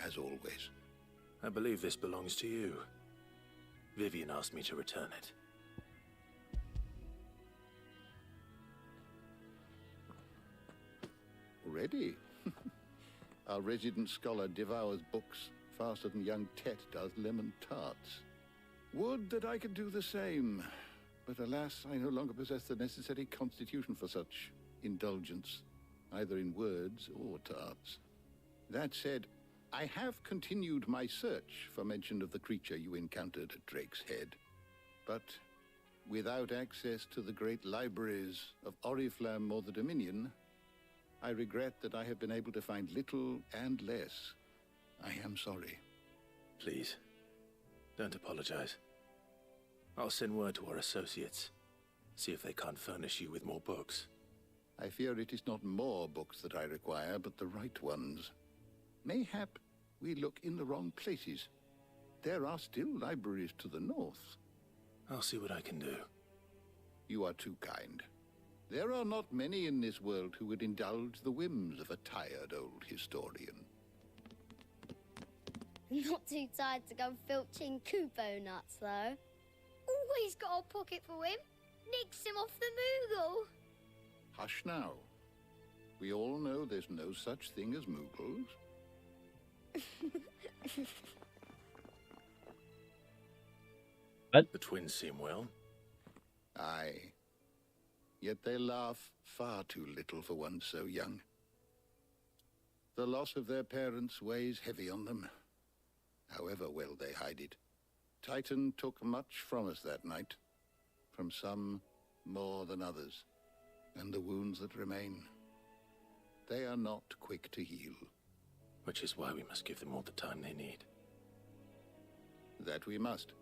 as always. I believe this belongs to you. Vivian asked me to return it. Ready? Our resident scholar devours books faster than young Tet does lemon tarts. Would that I could do the same, but alas, I no longer possess the necessary constitution for such indulgence, either in words or tarts. That said, I have continued my search for mention of the creature you encountered at Drake's Head, but without access to the great libraries of Oriflamme or the Dominion, I regret that I have been able to find little and less. I am sorry. Please, don't apologize. I'll send word to our associates. See if they can't furnish you with more books. I fear it is not more books that I require, but the right ones. Mayhap we look in the wrong places. There are still libraries to the north. I'll see what I can do. You are too kind. There are not many in this world who would indulge the whims of a tired old historian. Not too tired to go filching Kupo nuts, though. Always got a pocket for him. Nicks him off the Moogle. Hush now. We all know there's no such thing as Moogles. What? The twins seem well. Aye. Yet they laugh far too little for one so young. The loss of their parents weighs heavy on them, however well they hide it. Titan took much from us that night. from some more than others. And the wounds that remain, they are not quick to heal. Which is why we must give them all the time they need. That we must.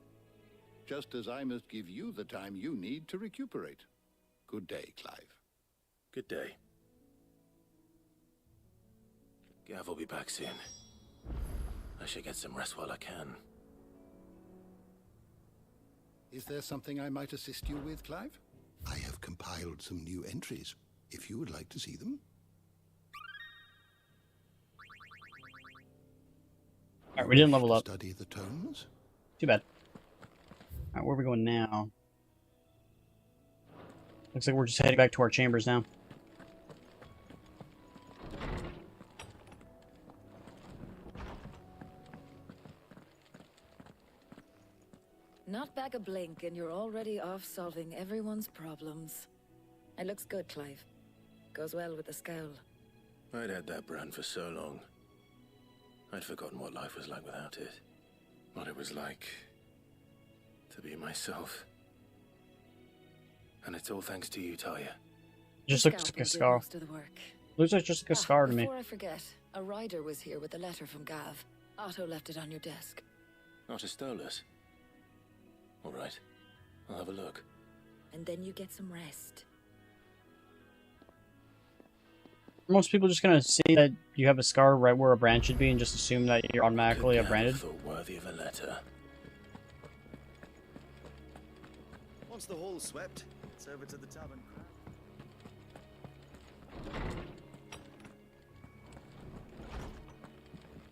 Just as I must give you the time you need to recuperate. Good day, Clive. Good day. Gav will be back soon. I should get some rest while I can. Is there something I might assist you with, Clive? I have compiled some new entries, if you would like to see them. Alright, we didn't level up. Study the tones? Too bad. Alright, where are we going now? Looks like we're just heading back to our chambers now. Not back a blink and you're already off solving everyone's problems. It looks good, Clive. Goes well with the scowl. I'd had that brand for so long. I'd forgotten what life was like without it. What it was like to be myself. And it's all thanks to you, Talia. Just looks like a scar. Looks like just like a scar to me. Before I forget, a rider was here with a letter from Gav. Otto left it on your desk. Otto stole us. All right, I'll have a look. And then you get some rest. Most people just gonna see that you have a scar right where a brand should be and just assume that you're automatically branded. Thought worthy of a letter. Once the hall's swept, it's over to the tavern.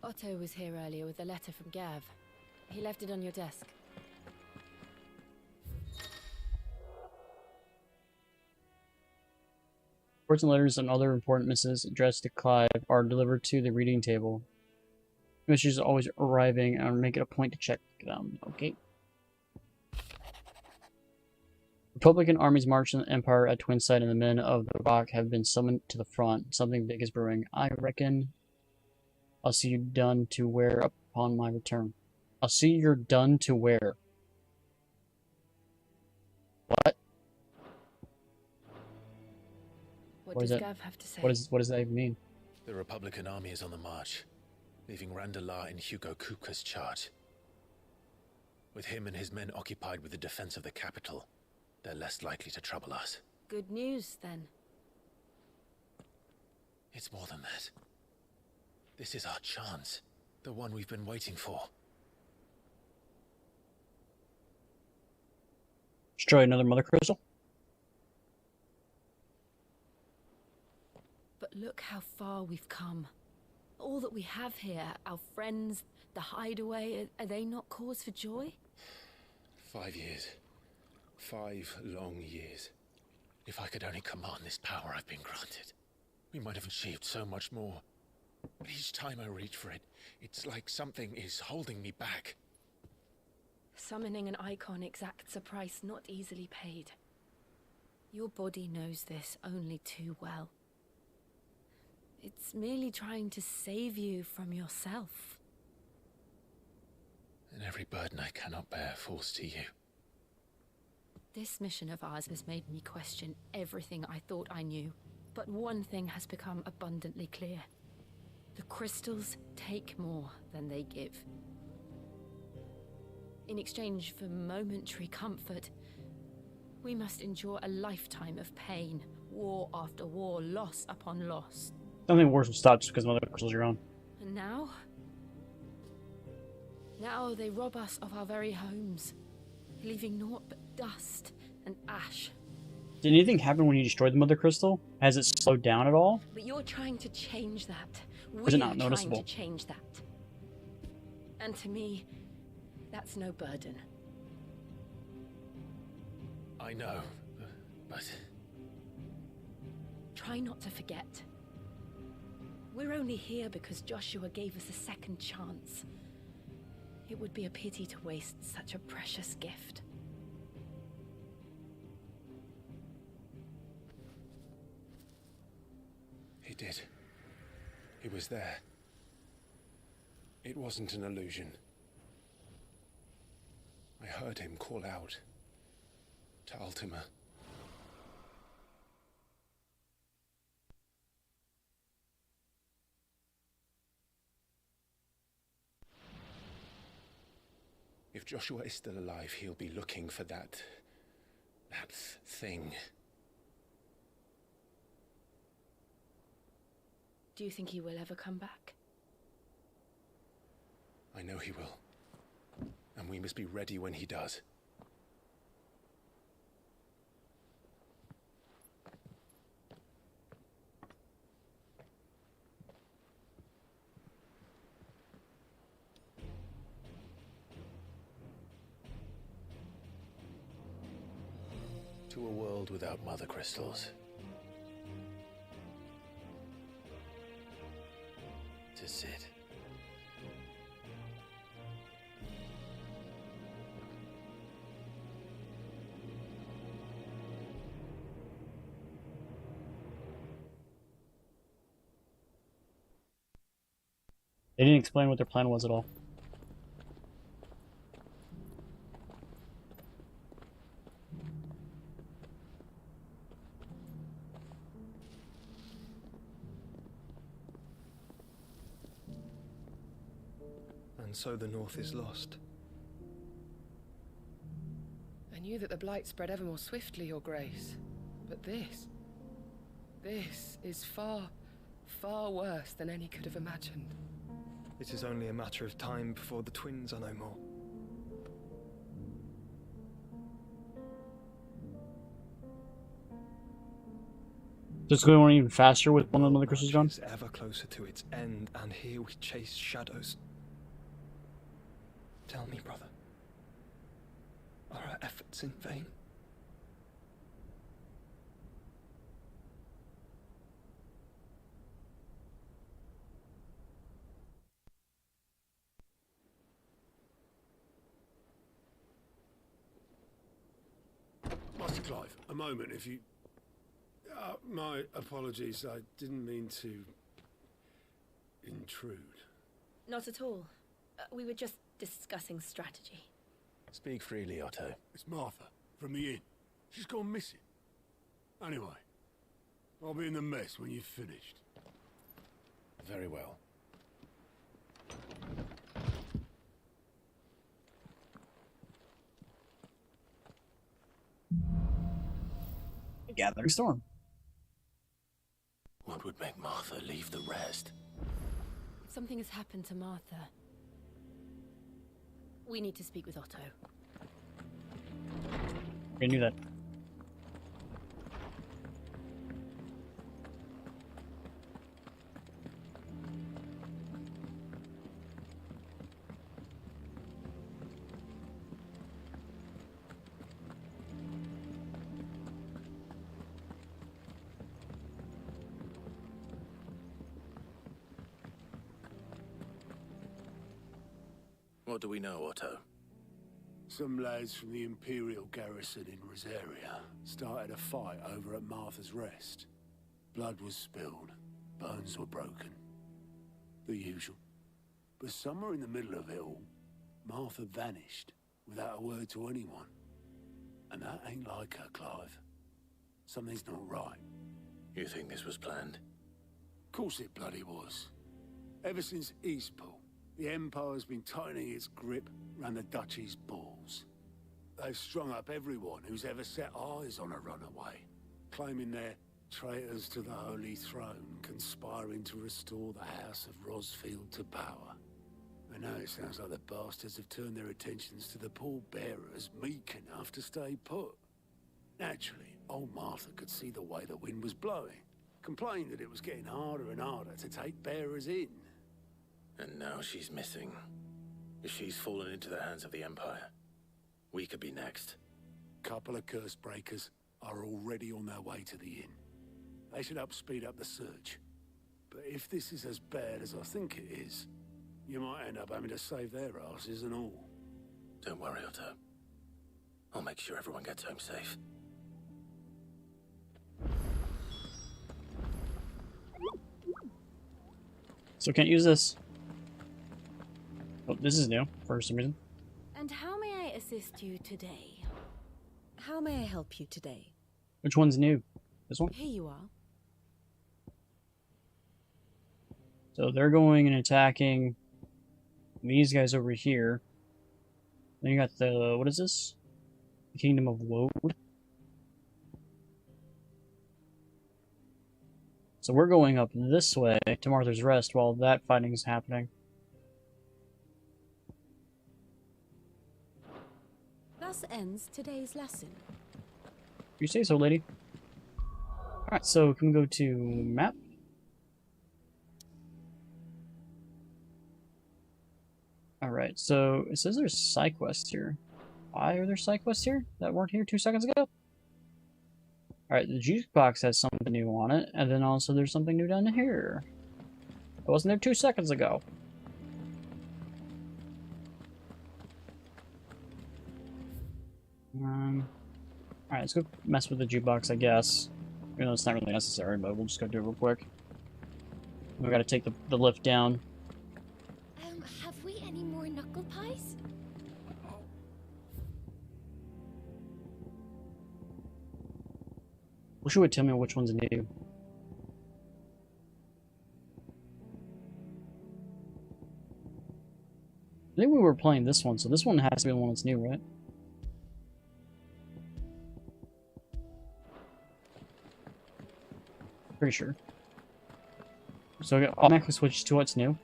Otto was here earlier with a letter from Gav. He left it on your desk. Reports and letters and other important messages addressed to Clive are delivered to the reading table. Messages always arriving, and make it a point to check them. Okay. Republican armies march in the Empire at Twinside, and the men of the Rock have been summoned to the front. Something big is brewing. I reckon I'll see you done to wear upon my return. I'll see you're done to wear. What? What does Gav have to say? What does that even mean? The Republican army is on the march, leaving Randalar in Hugo Kupka's charge. With him and his men occupied with the defense of the capital, they're less likely to trouble us. Good news, then. It's more than that. This is our chance. The one we've been waiting for. Destroy another Mother Crystal? But look how far we've come. All that we have here, our friends, the hideaway, are they not cause for joy? 5 years. 5 long years. If I could only command this power I've been granted, we might have achieved so much more. But each time I reach for it, it's like something is holding me back. Summoning an icon exacts a price not easily paid. Your body knows this only too well. It's merely trying to save you from yourself. And every burden I cannot bear falls to you. This mission of ours has made me question everything I thought I knew. But one thing has become abundantly clear. The crystals take more than they give. In exchange for momentary comfort, we must endure a lifetime of pain, war after war, loss upon loss. Something worse will stop just because Mother Crystals are on. And now? Now they rob us of our very homes, leaving naught but dust and ash. Did anything happen when you destroyed the Mother Crystal? Has it slowed down at all? But you're trying to change that. Or is it not noticeable? Trying to change that. And to me, that's no burden. I know, but... Try not to forget. We're only here because Joshua gave us a second chance. It would be a pity to waste such a precious gift. He did. He was there. It wasn't an illusion. I heard him call out. To Ultima. If Joshua is still alive, he'll be looking for that thing. Do you think he will ever come back? I know he will. And we must be ready when he does. To a world without mother crystals. To Cid. They didn't explain what their plan was at all. And so the North is lost. I knew that the Blight spread ever more swiftly, Your Grace. But this is far, far worse than any could have imagined. It is only a matter of time before the twins are no more. Just going on even faster with one of the mother crystals gone? Is ever closer to its end, and here we chase shadows. Tell me, brother, are our efforts in vain? Master Clive, a moment, if you... my apologies, I didn't mean to... intrude. Not at all. We were just discussing strategy. Speak freely, Otto. It's Martha, from the inn. She's gone missing. Anyway, I'll be in the mess when you've finished. Very well. Gathering storm. What would make Martha leave the rest? Something has happened to Martha. We need to speak with Otto. I knew that. What do we know, Otto? Some lads from the Imperial garrison in Rosaria started a fight over at Martha's Rest. Blood was spilled, bones were broken. The usual. But somewhere in the middle of it all, Martha vanished without a word to anyone. And that ain't like her, Clive. Something's not right. You think this was planned? Of course it bloody was. Ever since Eastpool, the Empire's been tightening its grip round the Duchy's balls. They've strung up everyone who's ever set eyes on a runaway, claiming they're traitors to the Holy Throne, conspiring to restore the House of Rosfield to power. And now it sounds like the bastards have turned their attentions to the pallbearers meek enough to stay put. Naturally, old Martha could see the way the wind was blowing, complained that it was getting harder and harder to take bearers in. And now she's missing. If she's fallen into the hands of the Empire, we could be next. Couple of curse breakers are already on their way to the inn. They should speed up the search. But if this is as bad as I think it is, you might end up having to save their asses and all. Don't worry, Otto. I'll make sure everyone gets home safe. So can't use this. Oh, this is new for some reason. And how may I assist you today? How may I help you today? Which one's new? This one? Here you are. So they're going and attacking these guys over here. Then you got the, what is this? The Kingdom of Woad. So we're going up this way to Martha's Rest while that fighting is happening. Thus ends today's lesson. You say so, lady. Alright, so can we go to map? Alright, so it says there's side quests here. Why are there side quests here that weren't here 2 seconds ago? Alright, the jukebox has something new on it, and then also there's something new down here. It wasn't there 2 seconds ago. Alright, let's go mess with the jukebox, I guess. Even though it's not really necessary, but we'll just go do it real quick. We gotta take the lift down. Have we any more knuckle pies? Wish you would tell me which one's new. I think we were playing this one, so this one has to be the one that's new, right? Pretty sure. So I automatically switch to what's new.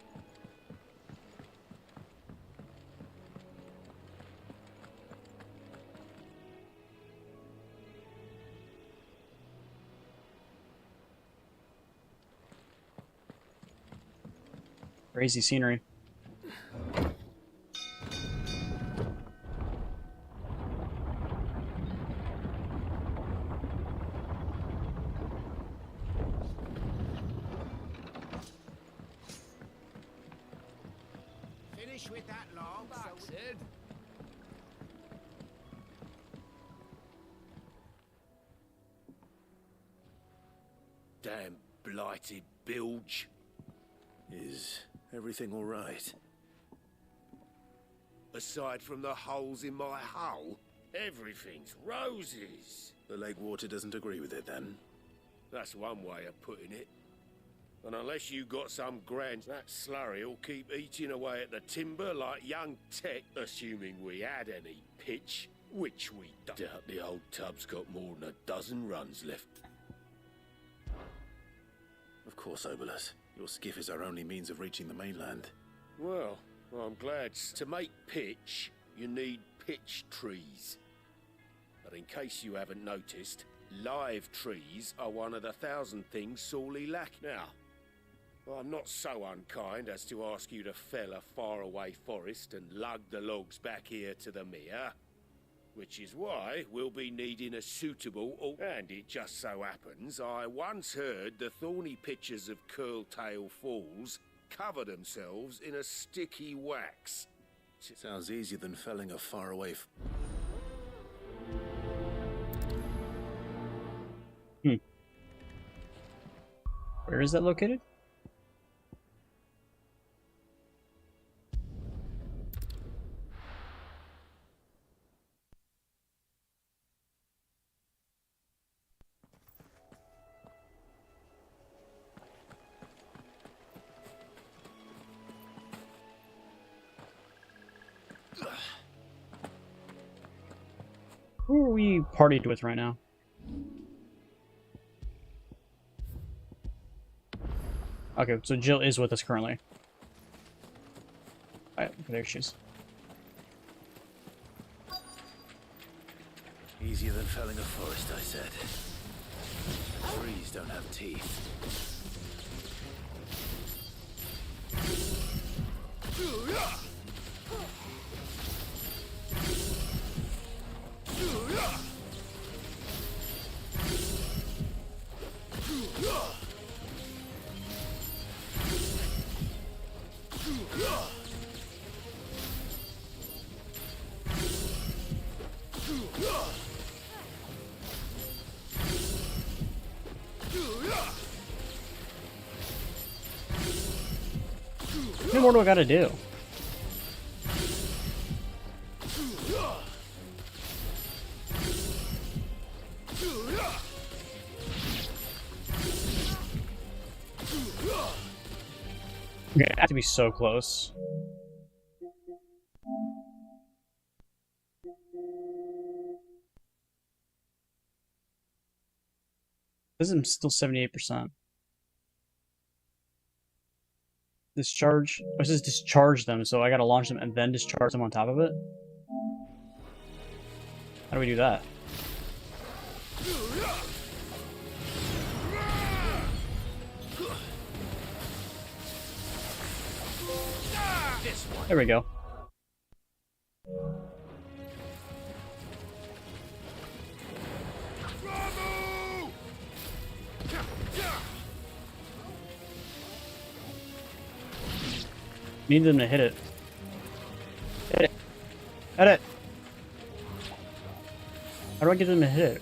Crazy scenery. Finish with that log, Sid. Damn blighted bilge. Is everything all right? Aside from the holes in my hull, everything's roses. The lake water doesn't agree with it, then? That's one way of putting it. And unless you got some grand, that slurry'll keep eating away at the timber like young Tech, assuming we had any pitch, which we don't. Doubt the old tub's got more than a dozen runs left. Of course, Obolus. Your skiff is our only means of reaching the mainland. Well, I'm glad. To make pitch, you need pitch trees. But in case you haven't noticed, live trees are one of the 1,000 things sorely lack. Now, I'm not so unkind as to ask you to fell a faraway forest and lug the logs back here to the mere, which is why we'll be needing a suitable... And it just so happens, I once heard the thorny pitchers of Curltail Falls cover themselves in a sticky wax. Sounds easier than felling a faraway... Where is that located? Who are we partied with right now? Okay, so Jill is with us currently. Alright, there she is. Easier than felling a forest, I said. Trees don't have teeth. How many more do I gotta do? Okay, I have to be so close. This is still 78%. Discharge. This is discharge them, so I gotta launch them and then discharge them on top of it? How do we do that? There we go. Need them to hit it. Hit it. Hit it. How do I get them to hit it?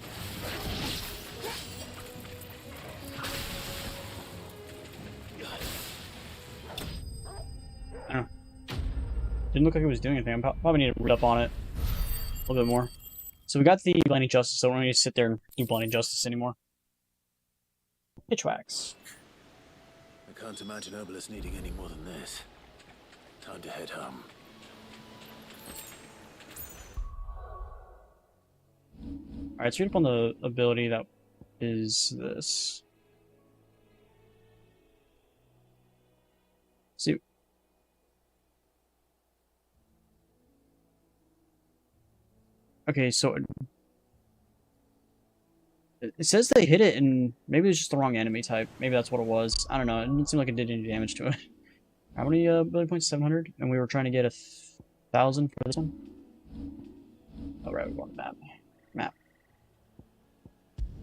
I don't know. Didn't look like it was doing anything. I probably need to read up on it a little bit more. So we got the Blinding Justice, so we don't need to sit there and do Blinding Justice anymore. Pitchwax. I can't imagine Obelisk needing any more than this. Time to head home. Alright, let's read up on the ability that is this. See. Okay, so it says they hit it and maybe it's just the wrong enemy type. Maybe that's what it was. I don't know. It didn't seem like it did any damage to it. How many ability points? 700? And we were trying to get 1,000 for this one? Oh, right, we want the map. Map.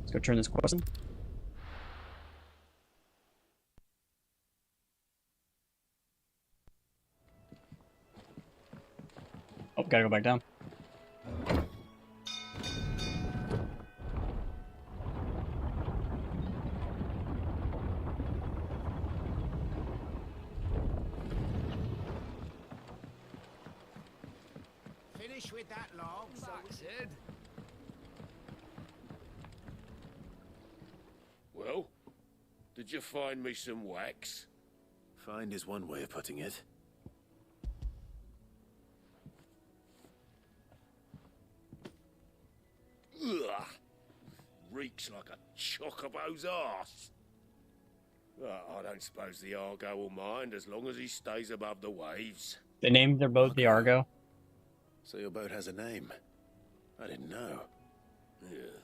Let's go turn this quest in. Oh, gotta go back down. Finish with that log, Sid. Well, did you find me some wax? Find is one way of putting it. Ugh. Reeks like a chocobo's arse. I don't suppose the Argo will mind as long as he stays above the waves. They named their boat the Argo. So your boat has a name? I didn't know. Yeah.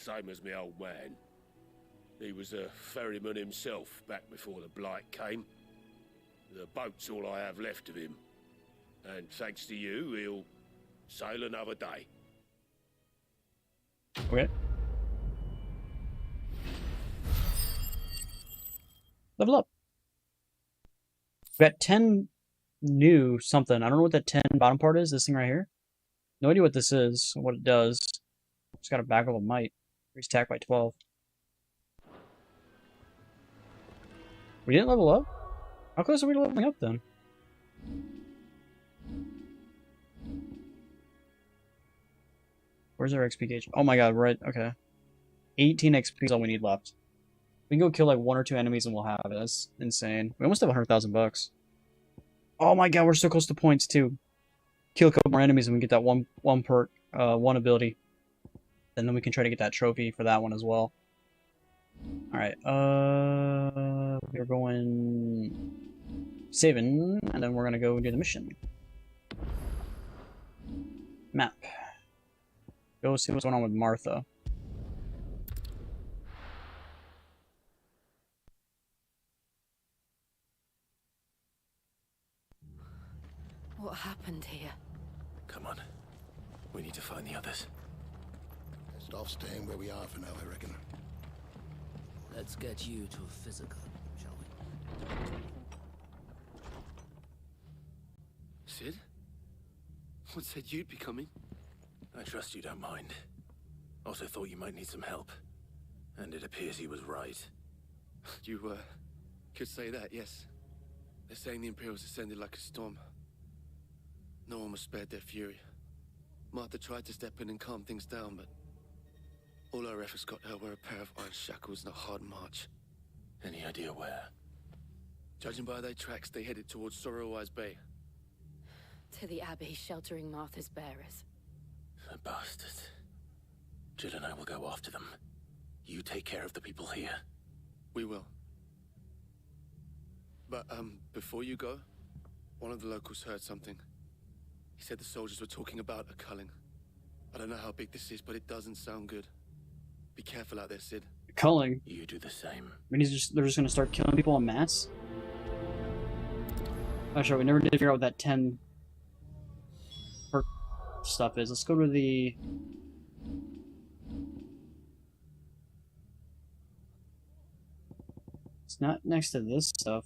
Same as me old man. He was a ferryman himself back before the Blight came. The boat's all I have left of him. And thanks to you, he'll sail another day. Okay. Level up. We got 10 new something. I don't know what that 10 bottom part is. This thing right here. No idea what this is, what it does. It's got a back of a might. Increase attack by 12. We didn't level up? How close are we to leveling up then? Where's our XP gauge? Oh my god, right, okay. 18 XP is all we need left. We can go kill like 1 or 2 enemies and we'll have it. That's insane. We almost have 100,000 bucks. Oh my god, we're so close to points too. Kill a couple more enemies and we get that one ability. And then we can try to get that trophy for that one as well. Alright, we're going saving, and then we're gonna go do the mission. Map. Go see what's going on with Martha. What happened here? Come on. We need to find the others. Best off staying where we are for now, I reckon. Let's get you to physical, shall we? Sid? What said you'd be coming? I trust you don't mind. Also thought you might need some help. And it appears he was right. You, could say that, yes. They're saying the Imperials ascended like a storm. No one was spared their fury. Martha tried to step in and calm things down, but all our efforts got her were a pair of iron shackles and a hard march. Any idea where? Judging by their tracks, they headed towards Sorrowwise Bay. To the Abbey, sheltering Martha's bearers. The bastards. Jill and I will go after them. You take care of the people here. We will. But, before you go, one of the locals heard something. He said the soldiers were talking about a culling. I don't know how big this is, but it doesn't sound good. Be careful out there, Sid. Culling? You do the same. I mean, they're just gonna start killing people en masse? Actually, we never did figure out what that 10 perk stuff is. Let's go to the... It's not next to this stuff.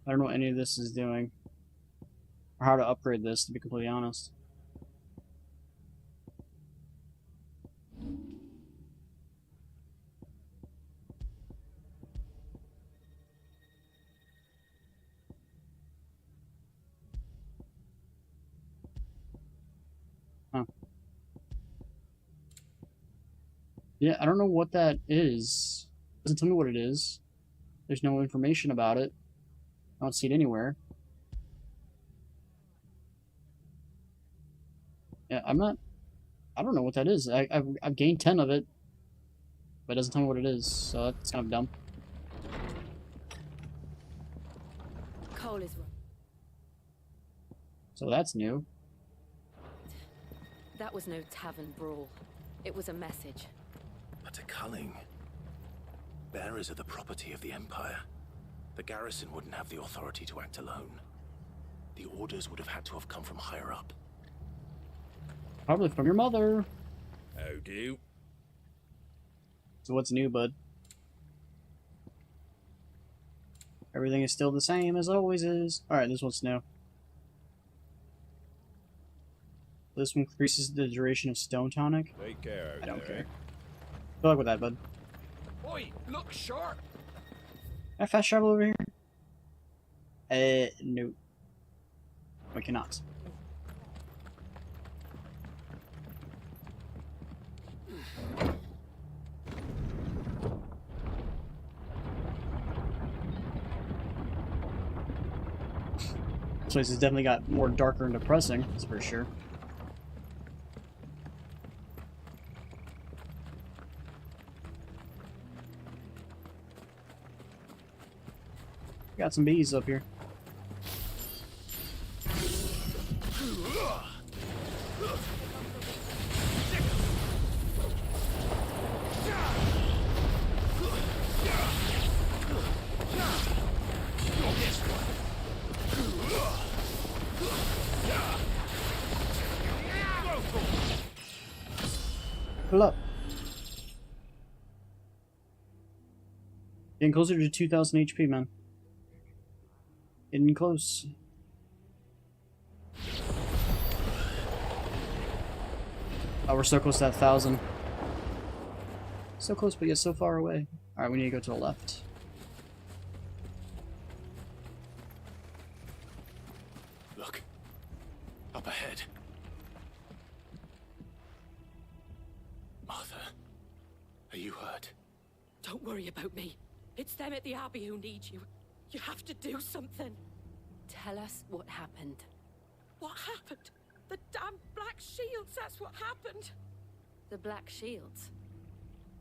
I don't know what any of this is doing. Or how to upgrade this, to be completely honest. Huh. Yeah, I don't know what that is. Doesn't tell me what it is. There's no information about it. I don't see it anywhere. Yeah, I don't know what that is. I've gained 10 of it, but it doesn't tell me what it is, so that's kind of dumb. Cole is wrong. So that's new. That was no tavern brawl. It was a message. But a culling. Bearers are the property of the Empire. The garrison wouldn't have the authority to act alone. The orders would have had to have come from higher up. Probably from your mother. How do? So what's new, bud? Everything is still the same as always is. Alright, this one's new. This one increases the duration of Stone Tonic. Take care. I don't care. Good luck with that, bud. Oi, look sharp! Can I fast travel over here? No. I cannot. This place has definitely got more darker and depressing, that's for sure. Got some bees up here. Pull up. Getting closer to 2,000 HP, man. Getting close. Oh, we're so close to that 1,000. So close, but yet so far away. Alright, we need to go to the left. Look. Up ahead. Martha. Are you hurt? Don't worry about me. It's them at the Abbey who need you. You have to do something. Tell us what happened. What happened? The damn Black Shields, that's what happened. The Black Shields?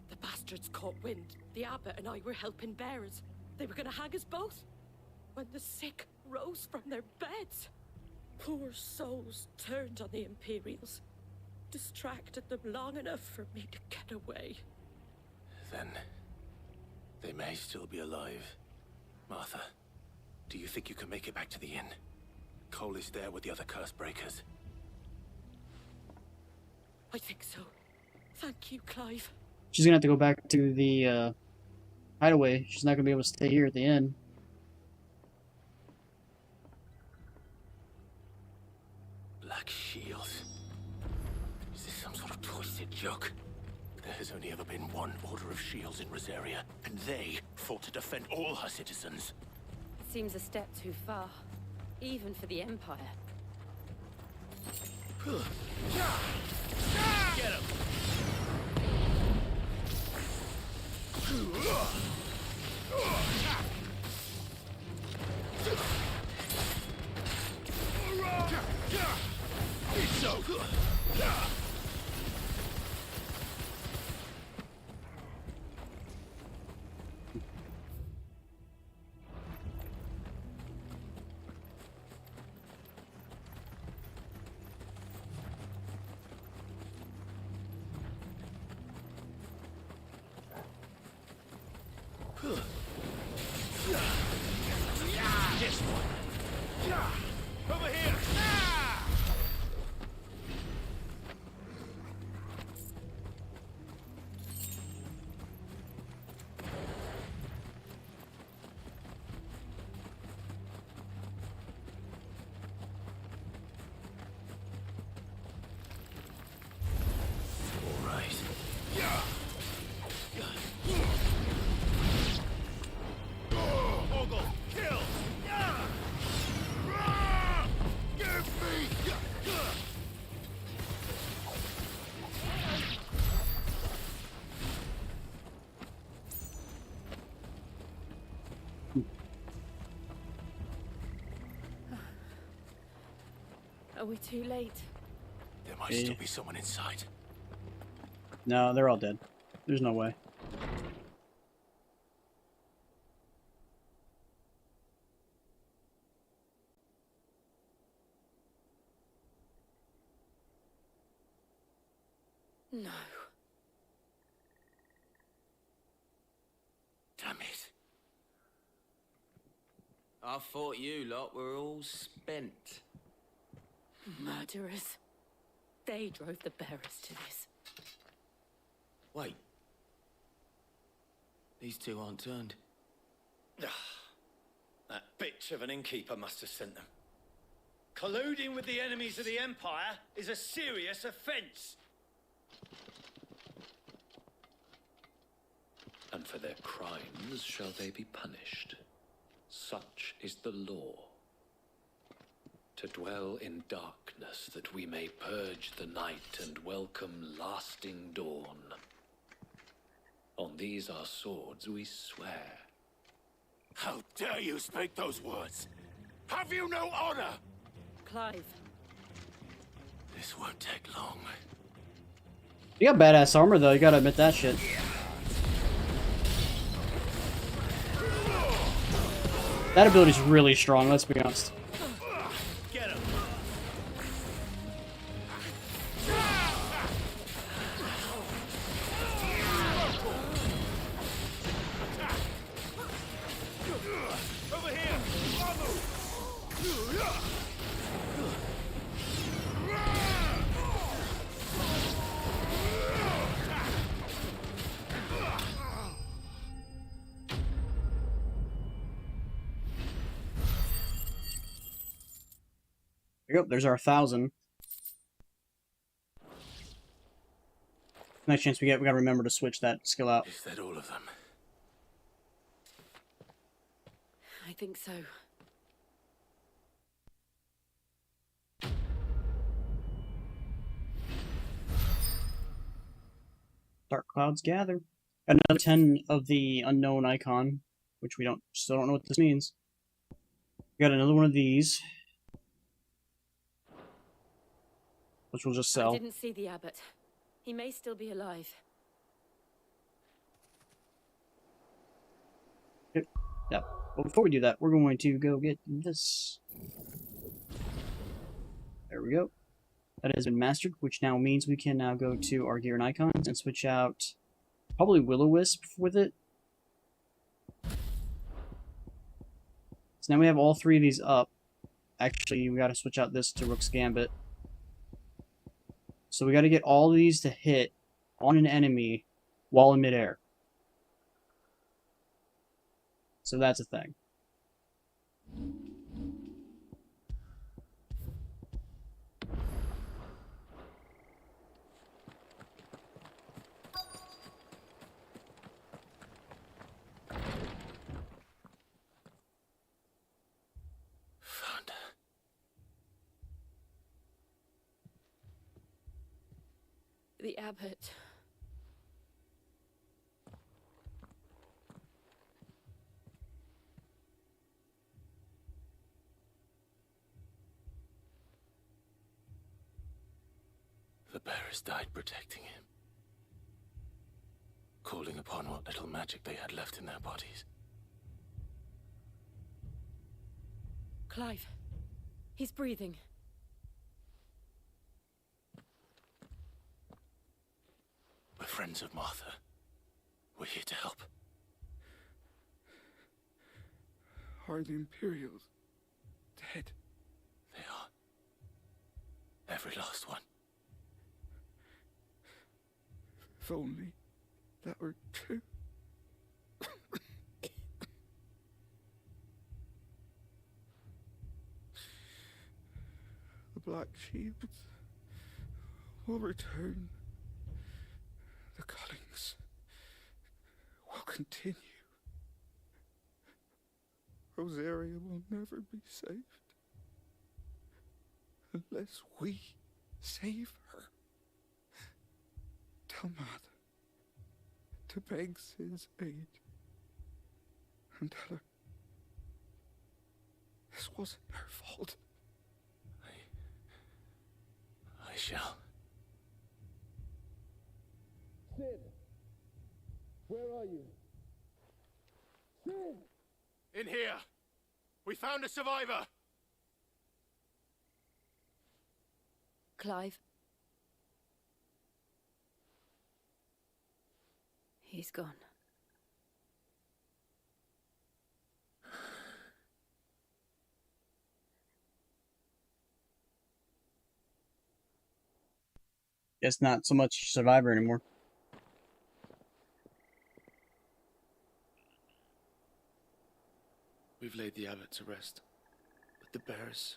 The bastards caught wind. The abbot and I were helping bearers. They were gonna hang us both. When the sick rose from their beds. Poor souls turned on the Imperials. Distracted them long enough for me to get away. Then they may still be alive. Martha, do you think you can make it back to the inn? Cole is there with the other curse breakers. I think so. Thank you, Clive. She's gonna have to go back to the hideaway. She's not gonna be able to stay here at the inn. Black Shields. Is this some sort of twisted joke? There has only ever been one Order of Shields in Rosaria, and they fought to defend all her citizens. It seems a step too far, even for the Empire. Get him! It's so good. This one. Over here. All right. Ogle, kill! Give me! Are we too late? There might still be someone inside. No, they're all dead. There's no way. No. Damn it. I thought you lot were all spent. Murderers. They drove the bearers to this. Wait. These two aren't turned. That bitch of an innkeeper must have sent them. Colluding with the enemies of the Empire is a serious offense. And for their crimes shall they be punished. Such is the law. To dwell in darkness that we may purge the night and welcome lasting dawn. On these our swords we swear. How dare you speak those words? Have you no honor? Clive. This won't take long. You got badass armor though, you gotta admit that shit. That ability's really strong, let's be honest. Get him. Over here. There you go, there's our 1,000. Next chance we get, we gotta remember to switch that skill out. Is that all of them? I think so. Dark clouds gather. Another 10 of the unknown icon, which we still don't know what this means. We got another one of these, which we'll just sell. I didn't see the abbot. He may still be alive. Yep. But before we do that, we're going to go get this. There we go. That has been mastered, which now means we can now go to our gear and icons and switch out probably Will-O-Wisp with it. So now we have all three of these up. Actually, we got to switch out this to Rook's Gambit. So we got to get all of these to hit on an enemy while in midair. So that's a thing. The abbot. The bearers died protecting him, calling upon what little magic they had left in their bodies. Clive. He's breathing. We're friends of Martha. We're here to help. Are the Imperials dead? They are. Every last one. If only that were true. The Black Shields will return. The Cullings will continue. Rosaria will never be saved unless we save her. Tell Mother to beg Sid's aid and tell her this wasn't her fault. I shall. Sid, where are you? Sid! In here! We found a survivor! Clive. He's gone. Guess not so much Survivor anymore. We've laid the abbot to rest. But the bearers...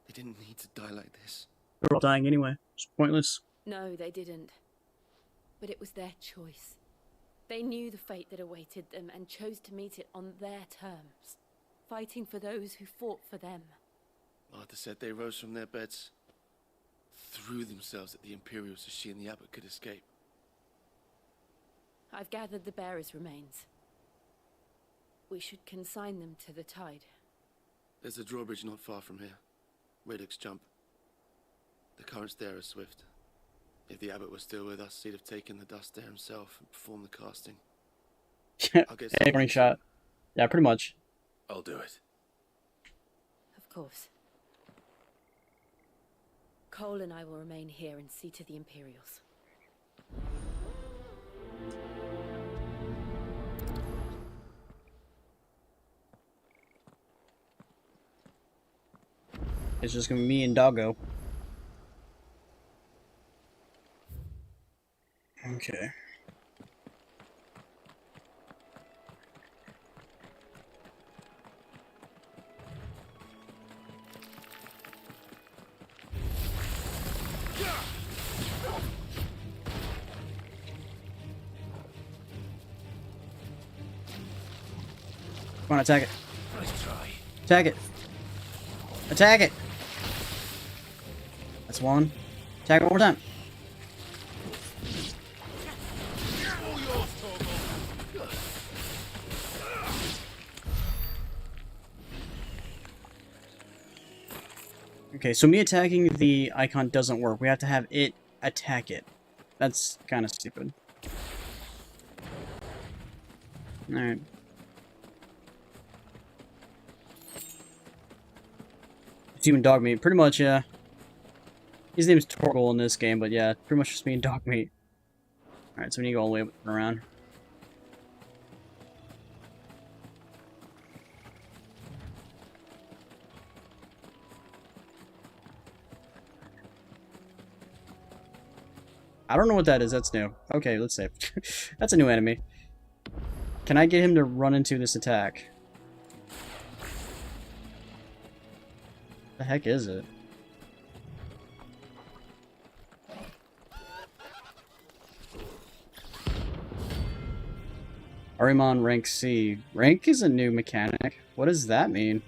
they didn't need to die like this. They're all dying anyway. It's pointless. No, they didn't. But it was their choice. They knew the fate that awaited them and chose to meet it on their terms, fighting for those who fought for them. Martha said they rose from their beds, threw themselves at the Imperials so she and the abbot could escape. I've gathered the bearers' remains. We should consign them to the tide. There's a drawbridge not far from here. Radix Jump. The currents there are swift. If the abbot was still with us, he'd have taken the dust there himself and performed the casting. I'll get Hey, warning shot. Yeah, pretty much. I'll do it. Of course. Cole and I will remain here and see to the Imperials. It's just gonna be me and Doggo. Okay. Come on, attack it. Nice try. Attack it. Attack it. That's one. Attack it one more time. Okay, so me attacking the icon doesn't work. We have to have it attack it. That's kind of stupid. Alright. It's even dog meat. Pretty much, yeah. His name's Torgal in this game, but yeah, pretty much just me and dog meat. Alright, so we need to go all the way up and around. I don't know what that is. That's new. Okay, let's save. That's a new enemy. Can I get him to run into this attack? The heck is it? Arimon rank C. Rank is a new mechanic. What does that mean?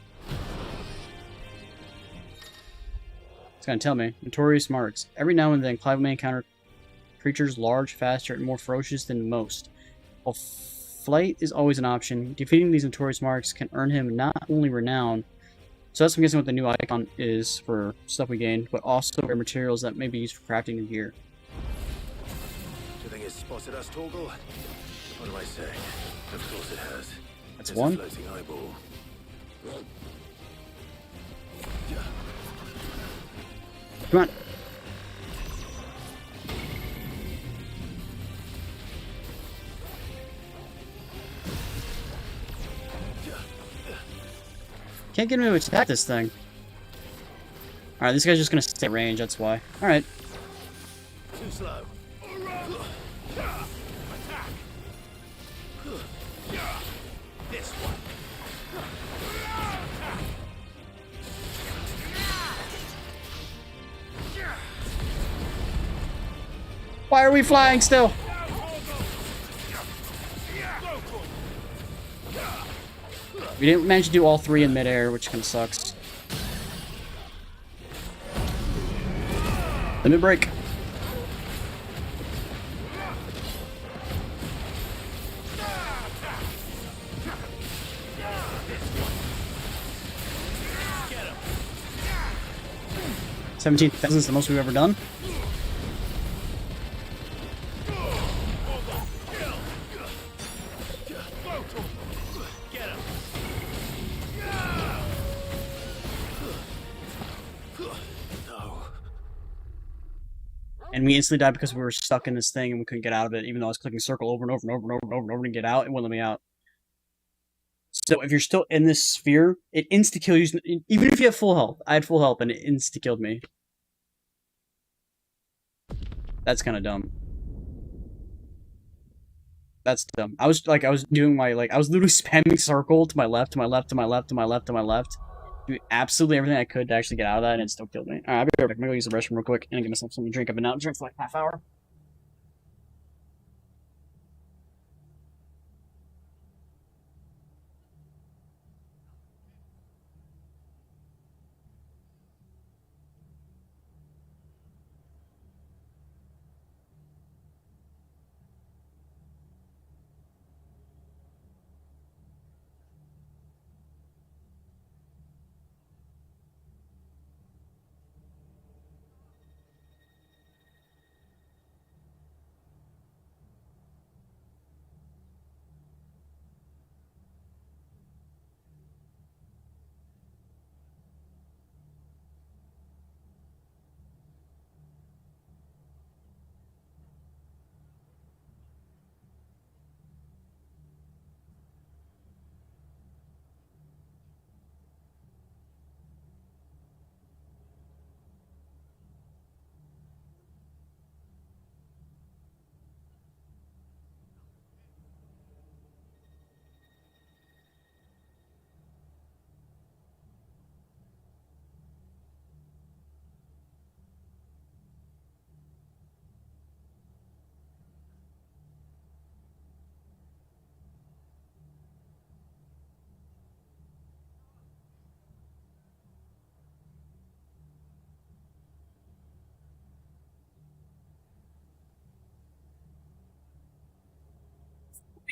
It's gonna tell me. Notorious marks. Every now and then, Clive may encounter creatures large, faster, and more ferocious than most. While flight is always an option, defeating these notorious marks can earn him not only renown, so that's I'm guessing what the new icon is for stuff we gained, but also rare materials that may be used for crafting new gear. Do you think it's spotted us, Torgal? What do I say? Of course it has. That's There's one. a floating eyeball. Come on. Can't get him to attack this thing. Alright, this guy's just gonna stay at range, that's why. Alright. Too slow. Attack. This one. Why are we flying still? We didn't manage to do all three in midair, which kind of sucks. Limit break. $17,000 is the most we've ever done. And we instantly died because we were stuck in this thing and we couldn't get out of it, even though I was clicking circle over and over and over and over and over and over to get out, it wouldn't let me out. So if you're still in this sphere, it insta-kills you, even if you have full health. I had full health and it insta-killed me. That's kind of dumb. That's dumb. I was doing my, I was literally spamming circle to my left, to my left, to my left, to my left, to my left. Do absolutely everything I could to actually get out of that, and it still killed me. Alright, I'll be right back. I'm gonna go use the restroom real quick and get myself something to drink. I've been out and drink for like half hour.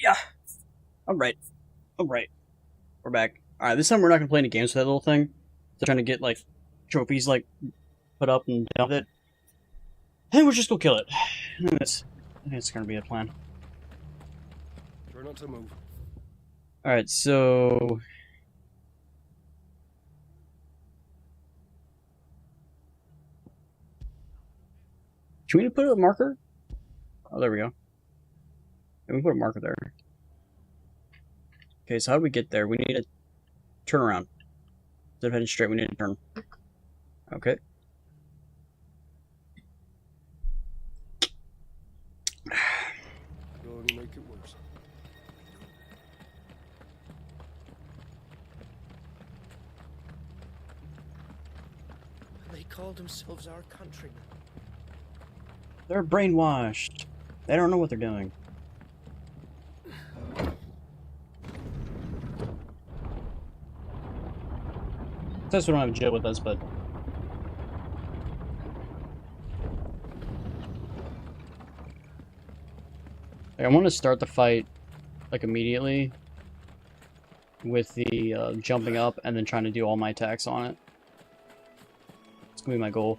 Yeah. Alright. Alright. We're back. Alright, this time we're not gonna play any games with that little thing. They're trying to get, trophies, put up and down with it. I think we'll just go kill it. I think it's gonna be a plan. Try not to move. Alright, so... Should we put a marker? Oh, there we go. Yeah, we put a marker there. Okay, so how do we get there? We need a turn around. Instead of heading straight, we need to turn. Okay. You'll only make it worse. They called themselves our countrymen. They're brainwashed. They don't know what they're doing. Since we don't have Joe with us, but I want to start the fight like immediately with the jumping up and then trying to do all my attacks on it. It's gonna be my goal.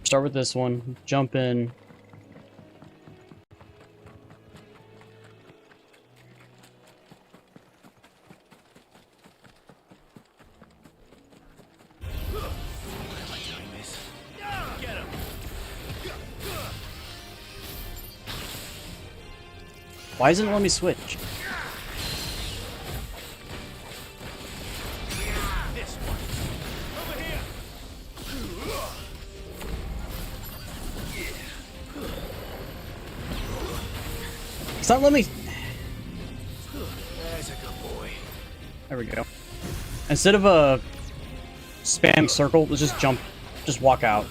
Start with this one, jump in. Why isn't it letting me switch? It's not letting me. There's a good boy. There we go. Instead of spamming circle, let's just jump, just walk out.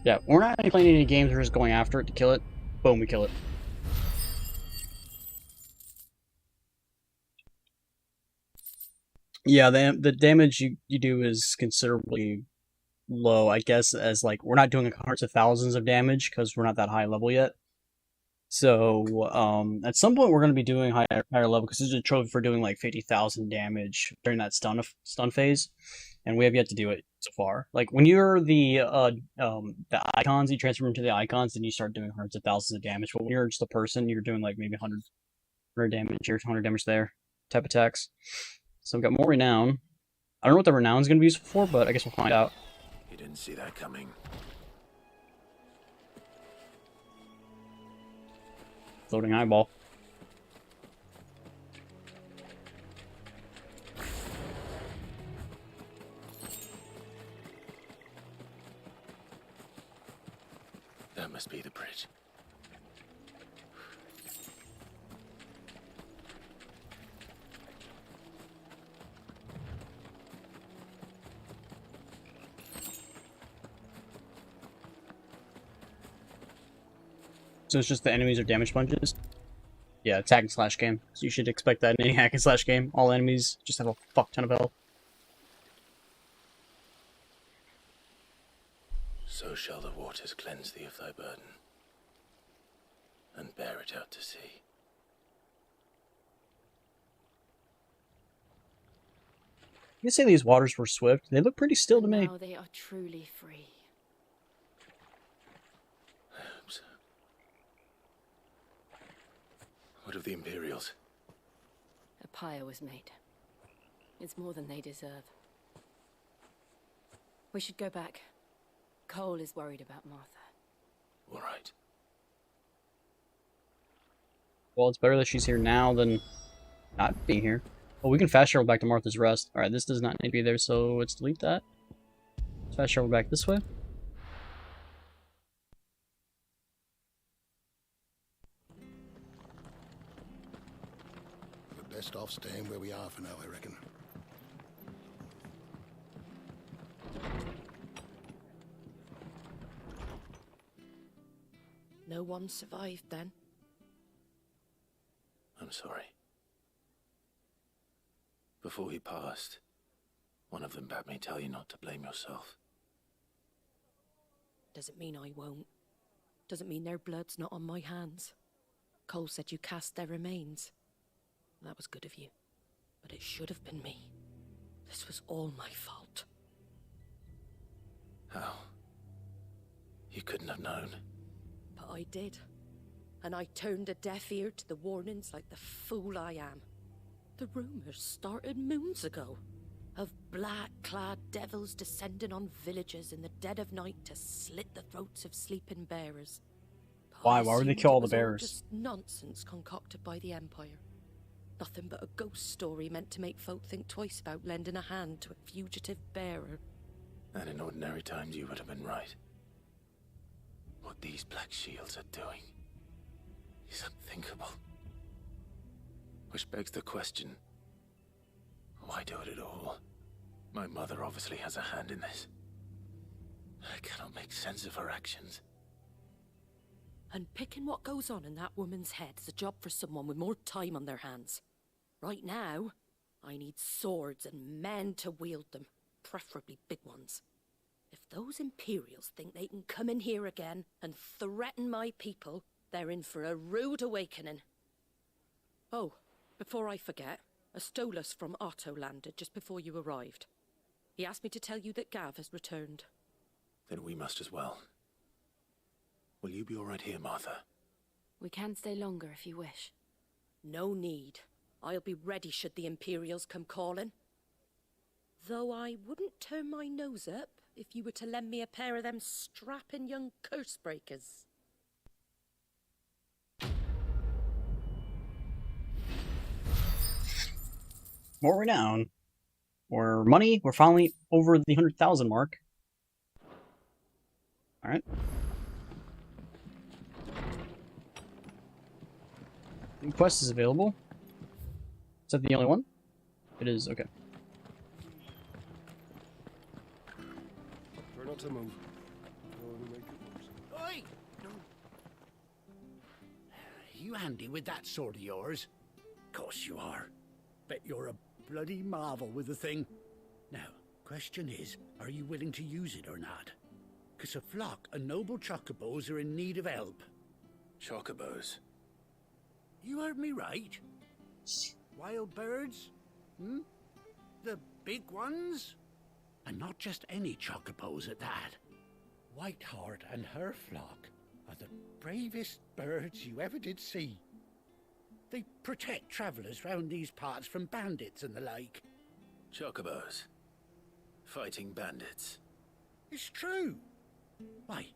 Yeah, we're not playing any games, we're just going after it to kill it. Boom, we kill it. Yeah, the damage you do is considerably low, I guess, as like, we're not doing hundreds of thousands of damage, because we're not that high level yet. So, at some point we're going to be doing higher level, because there's a trophy for doing like 50,000 damage during that stun phase, and we have yet to do it so far. Like, when you're the icons, you transfer into the icons, and you start doing hundreds of thousands of damage, but when you're just a person, you're doing like maybe 100 damage here, 100 damage there, type attacks. So we've got more renown. I don't know what the renown is going to be useful for, but I guess we'll find out. You didn't see that coming. Floating eyeball. That must be the bridge. So it's just the enemies are damage sponges? Yeah, it's hack and slash game. So you should expect that in any hack and slash game. All enemies just have a fuck ton of health. So shall the waters cleanse thee of thy burden, and bear it out to sea. You could say these waters were swift. They look pretty still to me. Now they are truly free. What of the Imperials? A pyre was made. It's more than they deserve. We should go back. Cole is worried about Martha. All right. Well, it's better that she's here now than not being here. Well, we can fast travel back to Martha's Rest. Alright, this does not need to be there, so let's delete that. Let's fast travel back this way. We're best off staying where we are for now, I reckon. No one survived then? I'm sorry. Before he passed, one of them bade me tell you not to blame yourself. Doesn't mean I won't. Doesn't mean their blood's not on my hands. Cole said you cast their remains. That was good of you. But it should have been me. This was all my fault. How? You couldn't have known. But I did. And I turned a deaf ear to the warnings like the fool I am. The rumors started moons ago. Of black-clad devils descending on villages in the dead of night to slit the throats of sleeping bearers. Why? Why would they kill all the bearers? Just nonsense concocted by the Empire. Nothing but a ghost story meant to make folk think twice about lending a hand to a fugitive bearer. And in ordinary times you would have been right. What these Black Shields are doing is unthinkable. Which begs the question, why do it at all? My mother obviously has a hand in this. I cannot make sense of her actions. And picking what goes on in that woman's head is a job for someone with more time on their hands. Right now, I need swords and men to wield them, preferably big ones. If those Imperials think they can come in here again and threaten my people, they're in for a rude awakening. Oh, before I forget, a Stolas from Otto landed just before you arrived. He asked me to tell you that Gav has returned. Then we must as well. Will you be all right here, Martha? We can stay longer if you wish. No need. I'll be ready should the Imperials come calling. Though I wouldn't turn my nose up if you were to lend me a pair of them strapping young curse breakers. More renown. More money. We're finally over the 100,000 mark. Alright. New quest is available. Is that the only one? It is, okay. Try not to move. Oi! You handy with that sword of yours? Course you are. Bet you're a bloody marvel with the thing. Now, question is, are you willing to use it or not? 'Cause a flock of noble chocobos are in need of help. Chocobos? You heard me right. Wild birds? Hmm? The big ones? And not just any chocobos at that. Whiteheart and her flock are the bravest birds you ever did see. They protect travellers round these parts from bandits and the like. Chocobos. Fighting bandits. It's true. Why,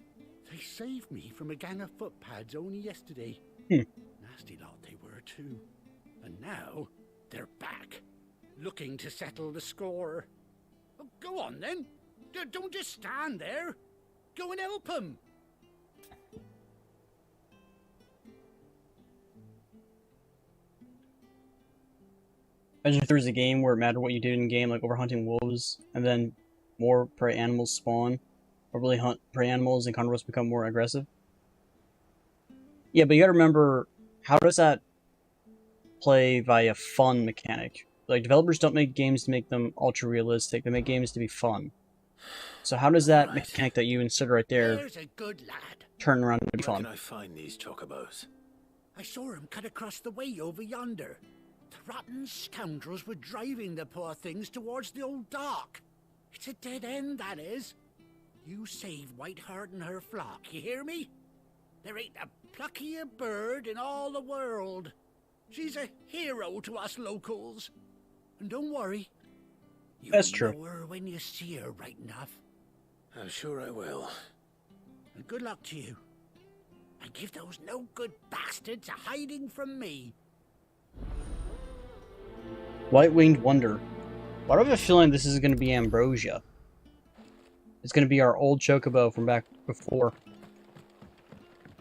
they saved me from a gang of footpads only yesterday. Nasty lot they were too. And now, they're back, looking to settle the score. Oh, go on then. Don't just stand there. Go and help them. Imagine if there was a game where it mattered what you did in game, like overhunting wolves, and then more prey animals spawn, or really hunt prey animals and carnivores become more aggressive. Yeah, but you gotta remember, how does that play via fun mechanic? Like, developers don't make games to make them ultra realistic, they make games to be fun. So how does that mechanic that you inserted right there There's a good lad. turn around to be Where fun? can I find these chocobos? I saw him cut across the way over yonder. The rotten scoundrels were driving the poor things towards the old dock. It's a dead end, that is. You save Whiteheart and her flock, you hear me? There ain't a pluckier bird in all the world. She's a hero to us locals. And don't worry. That's You'll true. know her when you see her right enough. I'm sure I will. And good luck to you. And give those no-good bastards a hiding from me. White-winged wonder. Why do I have a feeling this is going to be Ambrosia? It's going to be our old chocobo from back before.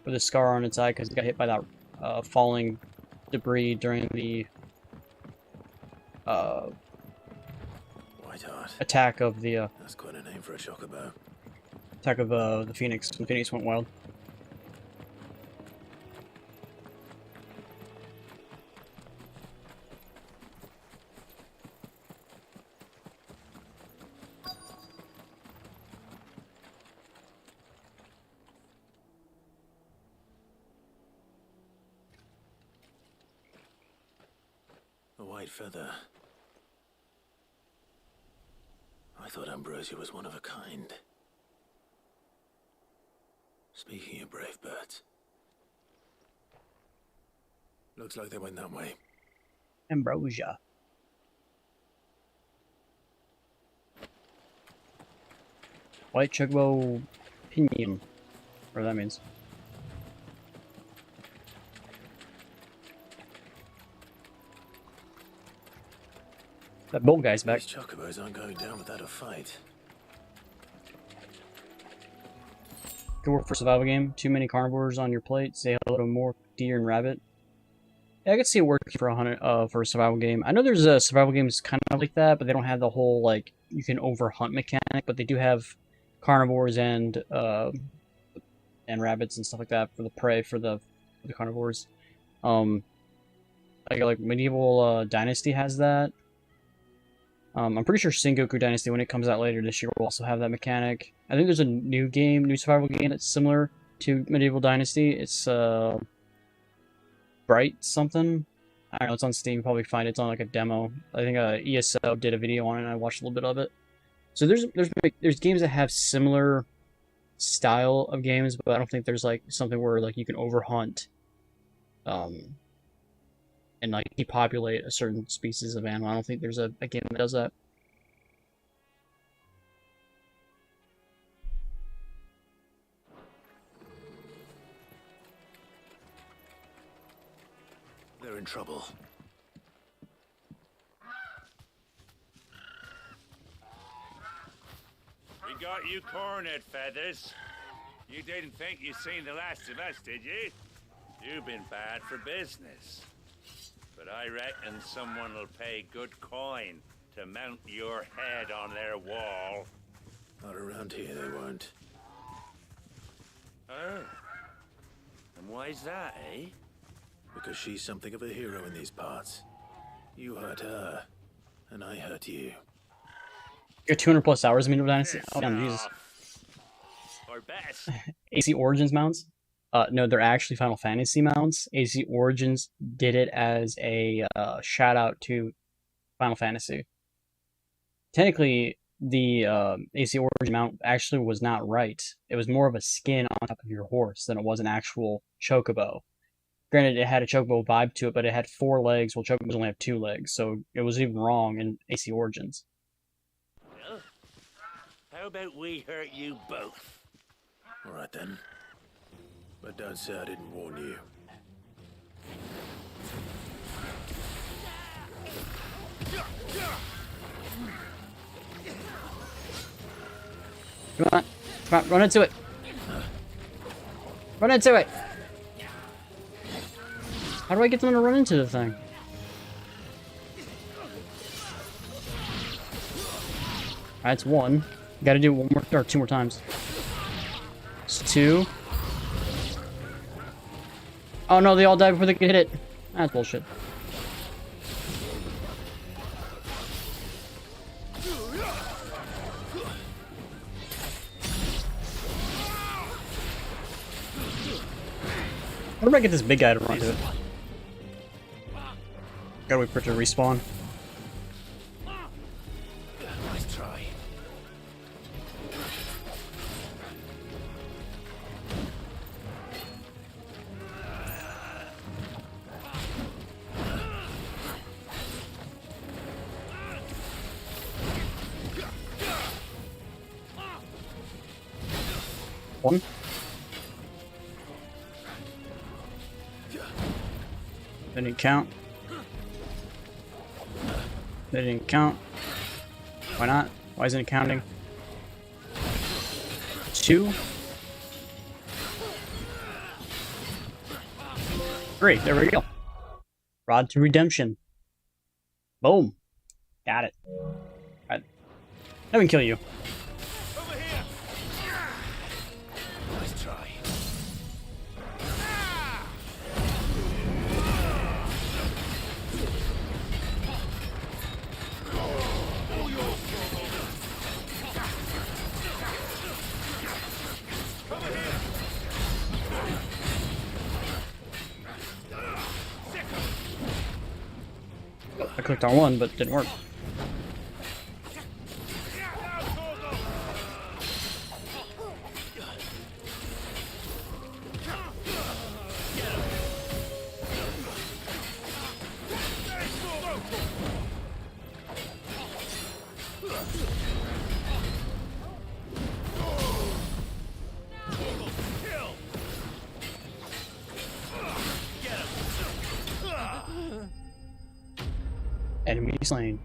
With a scar on its eye because it got hit by that falling debris during the Whiteheart. attack of the That's quite a name for a chocobo. attack of the Phoenix when Phoenix went wild. white feather. I thought Ambrosia was one of a kind. Speaking of brave birds, looks like they went that way. Ambrosia. White chocobo pinion. Whatever that means. That bolt guy's back. These chocobos aren't going down without a fight. Good work for a survival game. Too many carnivores on your plate. Say hello to more deer and rabbit. Yeah, I could see it working for a survival game. I know there's survival games kind of like that, but they don't have the whole like you can overhunt mechanic. But they do have carnivores and rabbits and stuff like that for the prey for the carnivores. Like Medieval Dynasty has that. I'm pretty sure Sengoku Dynasty, when it comes out later this year, will also have that mechanic. I think there's a new survival game that's similar to Medieval Dynasty. It's Bright something. I don't know, it's on Steam, you probably find it. It's on like a demo. I think ESO did a video on it and I watched a little bit of it. So there's games that have similar style of games, but I don't think there's like something where like you can overhunt and like depopulate a certain species of animal. I don't think there's a game that does that. They're in trouble. We got you cornered, Feathers. You didn't think you'd seen the last of us, did you? You've been bad for business. But I reckon someone will pay good coin to mount your head on their wall. Not around here, they won't. Oh. And why's that, eh? Because she's something of a hero in these parts. You hurt her, and I hurt you. You're 200 plus hours in Medieval Dynasty? Oh, damn, Jesus. Or best. AC Origins mounts? No, they're actually Final Fantasy mounts. AC Origins did it as a shout out to Final Fantasy. Technically, the AC Origin mount actually was not right. It was more of a skin on top of your horse than it was an actual chocobo. Granted, it had a chocobo vibe to it, but it had 4 legs, while chocobos only have 2 legs, so it was even wrong in AC Origins. Well, how about we hurt you both? Alright then. But don't say I didn't warn you. Come on, run into it. Run into it. How do I get them to run into the thing? That's 1. Gotta do it 1 more, or 2 more times. It's 2. Oh no, they all died before they could hit it. That's bullshit. How do I get this big guy to run to it? Gotta wait for it to respawn. Nice try. One. That didn't count. That didn't count. Why not? Why isn't it counting? 2. 3. There we go. Rod to redemption. Boom. Got it. Alright. Let me kill you. Nice try. I clicked on one, but it didn't work. Enemy slain.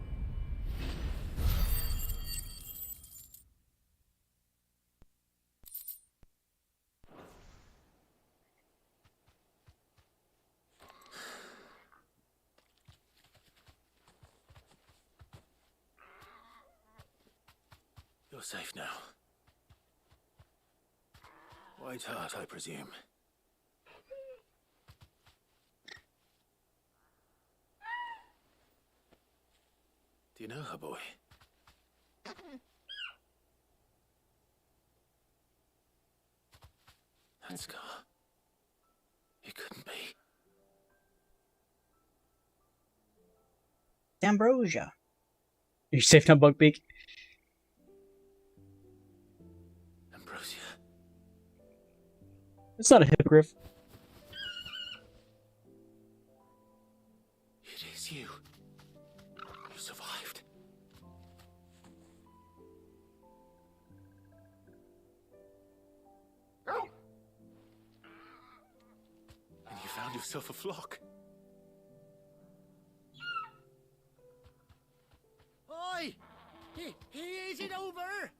You're safe now. White Hart, I presume. Do you know her, boy? That scar. It couldn't be. Ambrosia. You safe now, Buckbeak? Ambrosia. It's not a hippogriff. It is you. You survived. And you found yourself a flock. Oi! Is it over?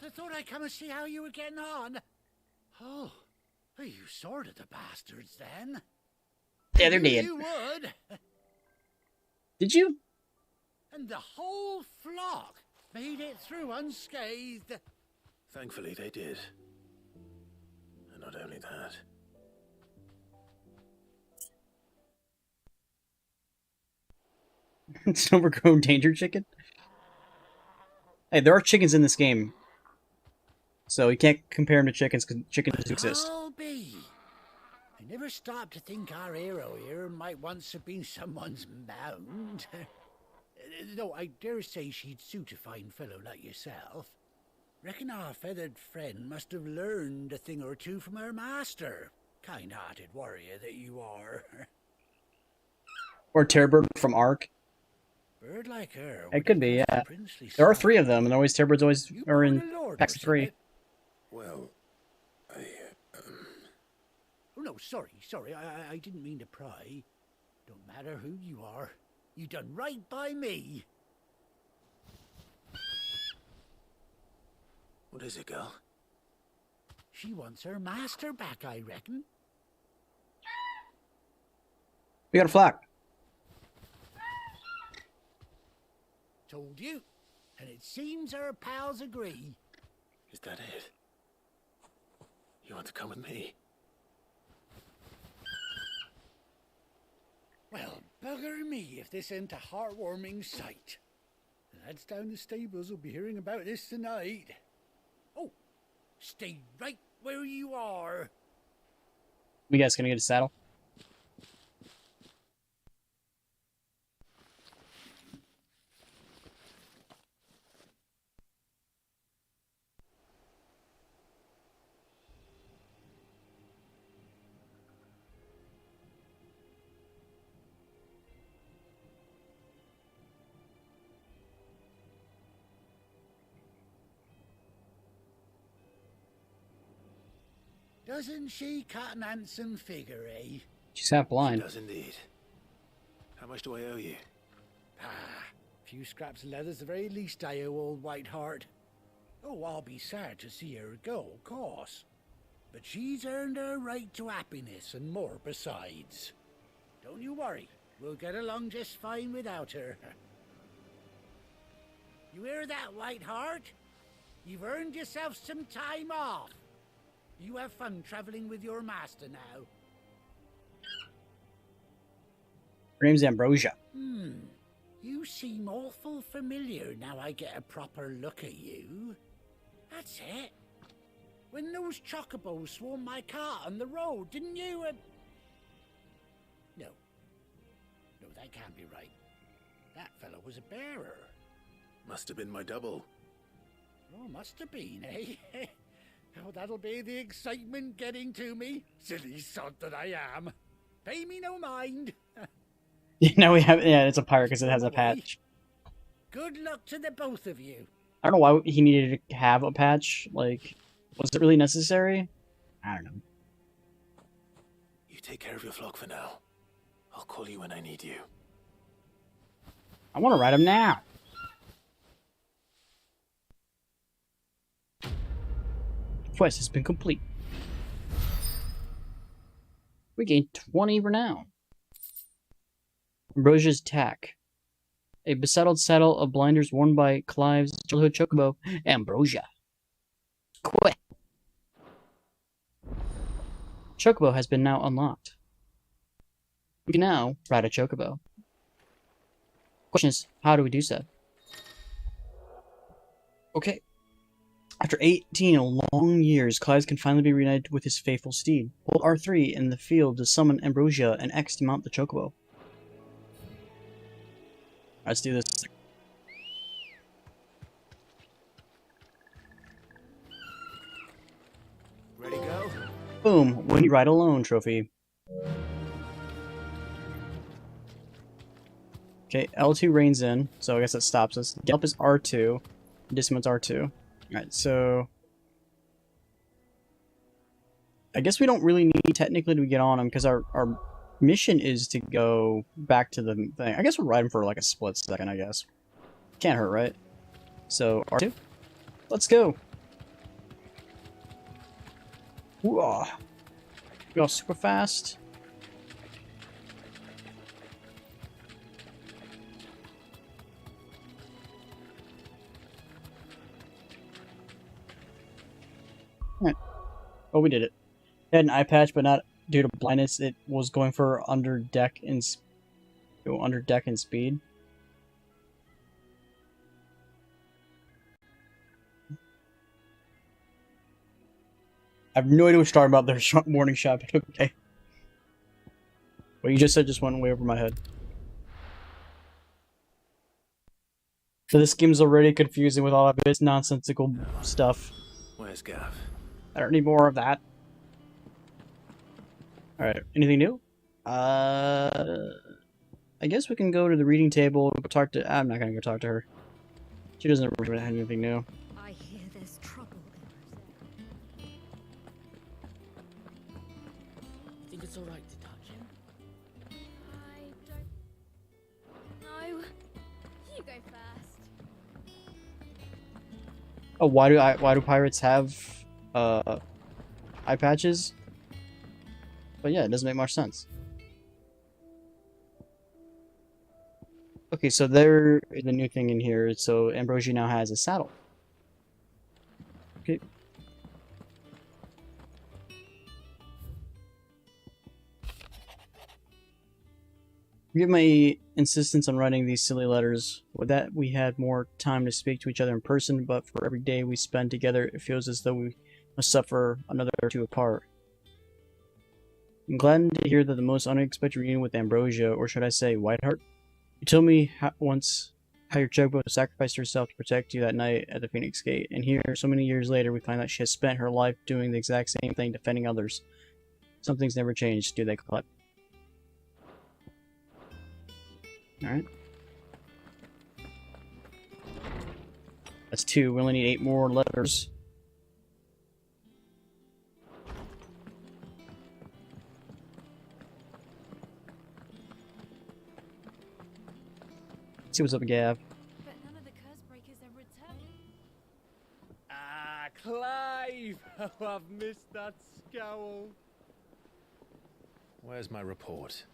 I thought I'd come and see how you were getting on. Oh, you sorted the bastards then. Yeah, they're dead. You would. Did you? And the whole flock made it through unscathed. Thankfully, they did. And not only that. It's an overgrown danger chicken? Hey, there are chickens in this game. So you can't compare them to chickens because chickens do exist. I'll be. I never stopped to think our hero here might once have been someone's mount. Though I dare say she'd suit a fine fellow like yourself. Reckon our feathered friend must have learned a thing or two from her master. Kind-hearted warrior that you are. Or Terrorbird from Ark. Bird like her. It could be, yeah. There are 3 of them, and always Terrorbirds always are in packs of 3. Well, Oh, no, sorry. I didn't mean to pry. Don't matter who you are. You done right by me. what is it, girl? She wants her master back, I reckon. We got a flock. Told you. And it seems her pals agree. Is that it? You want to come with me? Well, bugger me if this ain't a heartwarming sight. The lads down the stables will be hearing about this tonight. Oh, stay right where you are. You guys gonna get a saddle? Doesn't she cut an handsome figure, eh? She's half blind. She does indeed. How much do I owe you? A few scraps of leather's the very least I owe old White Hart. Oh, I'll be sad to see her go, of course. But she's earned her right to happiness and more besides. Don't you worry. We'll get along just fine without her. You hear that, White Hart? You've earned yourself some time off. You have fun traveling with your master now. Her name's Ambrosia. You seem awful familiar now I get a proper look at you. That's it. When those chocobos swarmed my cart on the road, didn't you? No. That can't be right. That fellow was a bearer. Must have been my double. Oh, must have been, eh? Oh, that'll be the excitement getting to me. Silly sod that I am. Pay me no mind. Now we have, yeah, it's a pirate because it has a patch. Good luck to the both of you. I don't know why he needed to have a patch. Like, was it really necessary? I don't know. You take care of your flock for now. I'll call you when I need you. I want to ride him now. Quest has been complete. We gained 20 renown. Ambrosia's Tack. A besaddled saddle of blinders worn by Clive's childhood chocobo, Ambrosia. Quit. Chocobo has been now unlocked. We can now ride a chocobo. Question is, how do we do so? Okay. After 18 long years, Clive can finally be reunited with his faithful steed. Hold R3 in the field to summon Ambrosia and X to mount the chocobo. Let's do this. Ready, go? Boom! When you ride alone trophy. Okay, L2 reins in, so I guess that stops us. Gallop is R2. Dismounts R2. Alright, so... I guess we don't really need technically to get on him, because our mission is to go back to the thing. I guess we'll ride him for like a split second, I guess. Can't hurt, right? So, R2? Let's go! Ooh, go super fast. Alright. Oh, we did it. It had an eye patch, but not due to blindness. It was going for under deck and speed. I have no idea what you're talking about there, morning shop. Okay. What you just said just went way over my head. So this game's already confusing with all of its nonsensical stuff. Where's Gav? I don't need more of that. Alright, anything new? I guess we can go to the reading table and go talk to... I'm not gonna go talk to her. She doesn't really have anything new. I hear there's trouble. I think it's alright to touch him. I don't know. You go first. Oh, why do pirates have eye patches? But yeah, it doesn't make much sense. Okay, so there is the new thing in here. So Ambrosia now has a saddle. Okay. Forgive my insistence on writing these silly letters. With that, we had more time to speak to each other in person, but for every day we spend together, it feels as though we must suffer another two apart. I'm glad to hear that the most unexpected reunion with Ambrosia, or should I say Whiteheart. You told me once how your chocobo sacrificed herself to protect you that night at the Phoenix Gate, and here, so many years later, we find that she has spent her life doing the exact same thing, defending others. Some things never change, do they, Clive? Alright. That's 2. We only need 8 more letters. Let's see what's up with Gav. But none of the curse breakers ever returned. Ah, Clive! Oh, I've missed that scowl. Where's my report?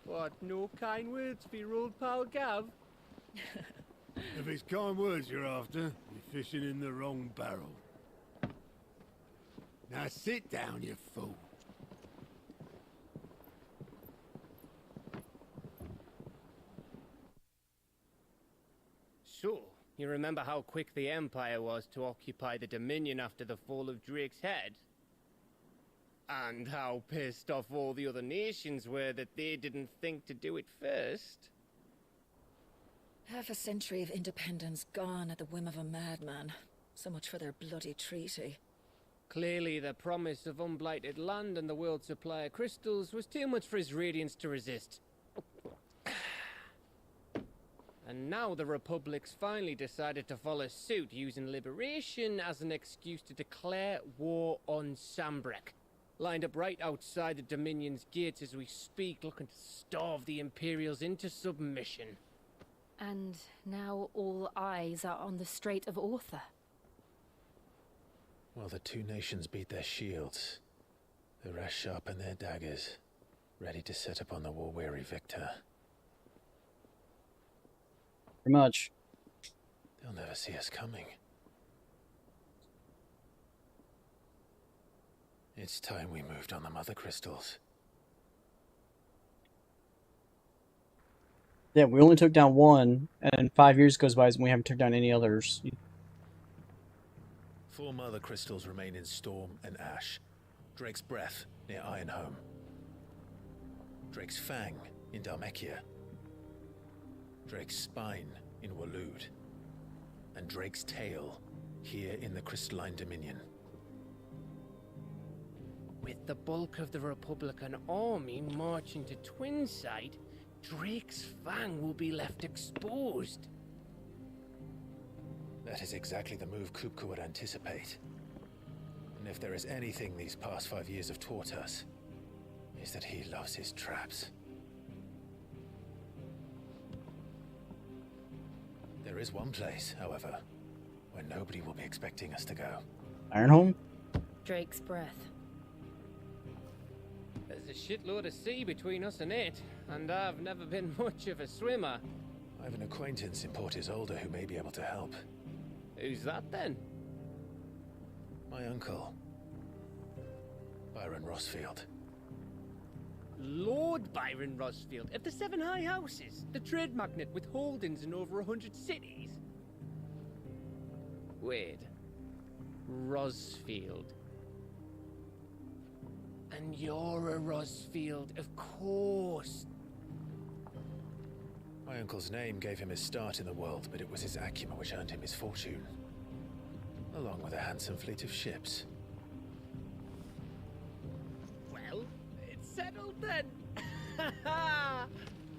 What, no kind words for your old pal Gav? If it's kind words you're after, you're fishing in the wrong barrel. Now sit down, you fool. So, you remember how quick the Empire was to occupy the Dominion after the fall of Drake's Head? And how pissed off all the other nations were that they didn't think to do it first. Half a century of independence gone at the whim of a madman. So much for their bloody treaty. Clearly, the promise of unblighted land and the world's supply of crystals was too much for his radiance to resist. And now the Republic's finally decided to follow suit, using liberation as an excuse to declare war on Sambrek. Lined up right outside the Dominion's gates as we speak, looking to starve the Imperials into submission. And now all eyes are on the Strait of Author. While the two nations beat their shields, the rest sharpen their daggers, ready to set upon the war-weary victor. Pretty much. They'll never see us coming. It's time we moved on the Mother Crystals. Yeah, we only took down one, and 5 years goes by and we haven't took down any others. 4 Mother Crystals remain in Storm and Ash. Drake's Breath near Ironhome. Drake's Fang in Dhalmekia. Drake's Spine in Waloed. And Drake's Tail here in the Crystalline Dominion. With the bulk of the Republican army marching to Twinside, Drake's Fang will be left exposed. That is exactly the move Kupka would anticipate. And if there is anything these past 5 years have taught us, is that he loves his traps. There is one place, however, where nobody will be expecting us to go. Ironhome? Drake's Breath. There's a shitload of sea between us and it, and I've never been much of a swimmer. I have an acquaintance in Port Isolde who may be able to help. Who's that then? My uncle, Byron Rosfield. Lord Byron Rosfield of the Seven High Houses, the trade magnate with holdings in over 100 cities. Wait, Rosfield. And you're a Rosfield, of course. My uncle's name gave him his start in the world, but it was his acumen which earned him his fortune, along with a handsome fleet of ships. Well, it's settled then.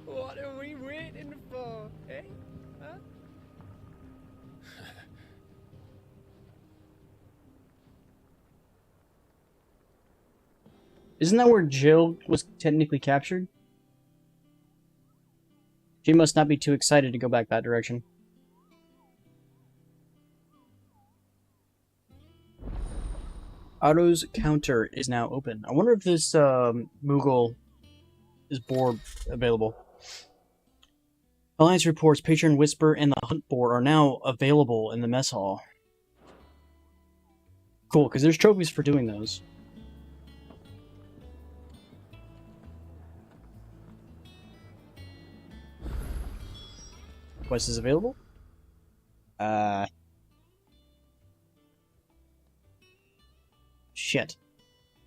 What are we waiting for, eh? Huh? Isn't that where Jill was technically captured? She must not be too excited to go back that direction. Otto's counter is now open. I wonder if this Moogle is board available. Alliance reports Patron Whisper and the Hunt board are now available in the mess hall. Cool, because there's trophies for doing those. Quest is available? Shit.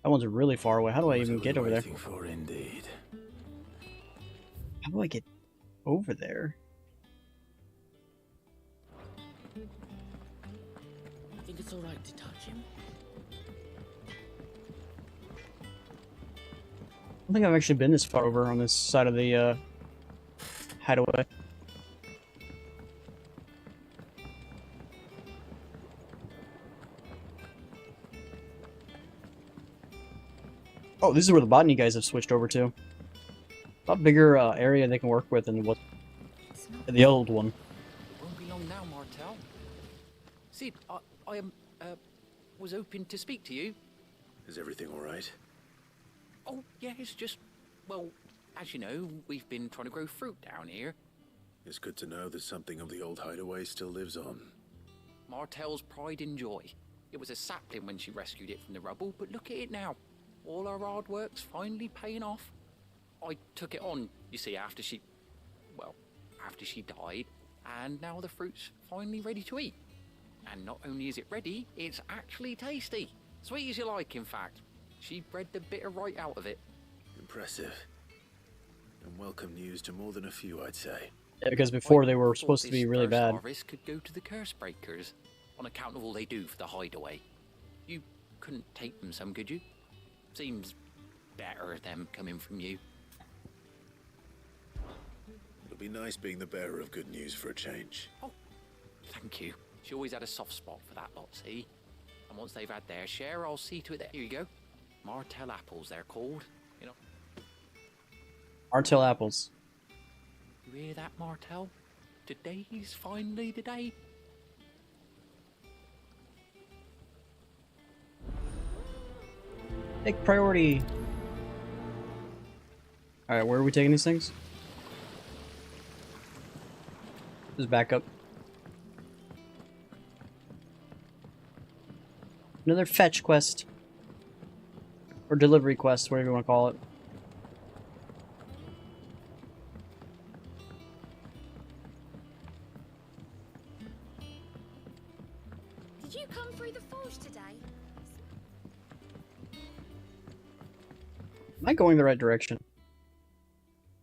That one's really far away. How do I even get over there? For indeed. How do I get over there? I think it's alright to touch him. I don't think I've actually been this far over on this side of the hideaway. Oh, this is where the botany guys have switched over to. A lot bigger area they can work with than what the old one. It won't be long now, Martel. Sid, I was hoping to speak to you. Is everything all right? Oh, yeah, it's just, well, as you know, we've been trying to grow fruit down here. It's good to know that something of the old hideaway still lives on. Martel's pride and joy. It was a sapling when she rescued it from the rubble, but look at it now. All our hard work's finally paying off. I took it on, you see, after she died, and now the fruit's finally ready to eat. And not only is it ready, it's actually tasty. Sweet as you like, in fact. She bred the bitter right out of it. Impressive. And welcome news to more than a few, I'd say. Yeah, because before they were thought supposed to be this really first bad. harvest could go to the curse breakers on account of all they do for the hideaway. You couldn't take them some, could you? Seems better them coming from you. It'll be nice being the bearer of good news for a change. Oh, thank you. She always had a soft spot for that lot, see? And once they've had their share, I'll see to it that... Here you go. Martell apples, they're called. You know. Martell apples. You hear that, Martell? Today's finally the day. Take priority. Alright, where are we taking these things? Just back up. Another fetch quest. Or delivery quest, whatever you want to call it. Did you come through the forge today? Am I going the right direction?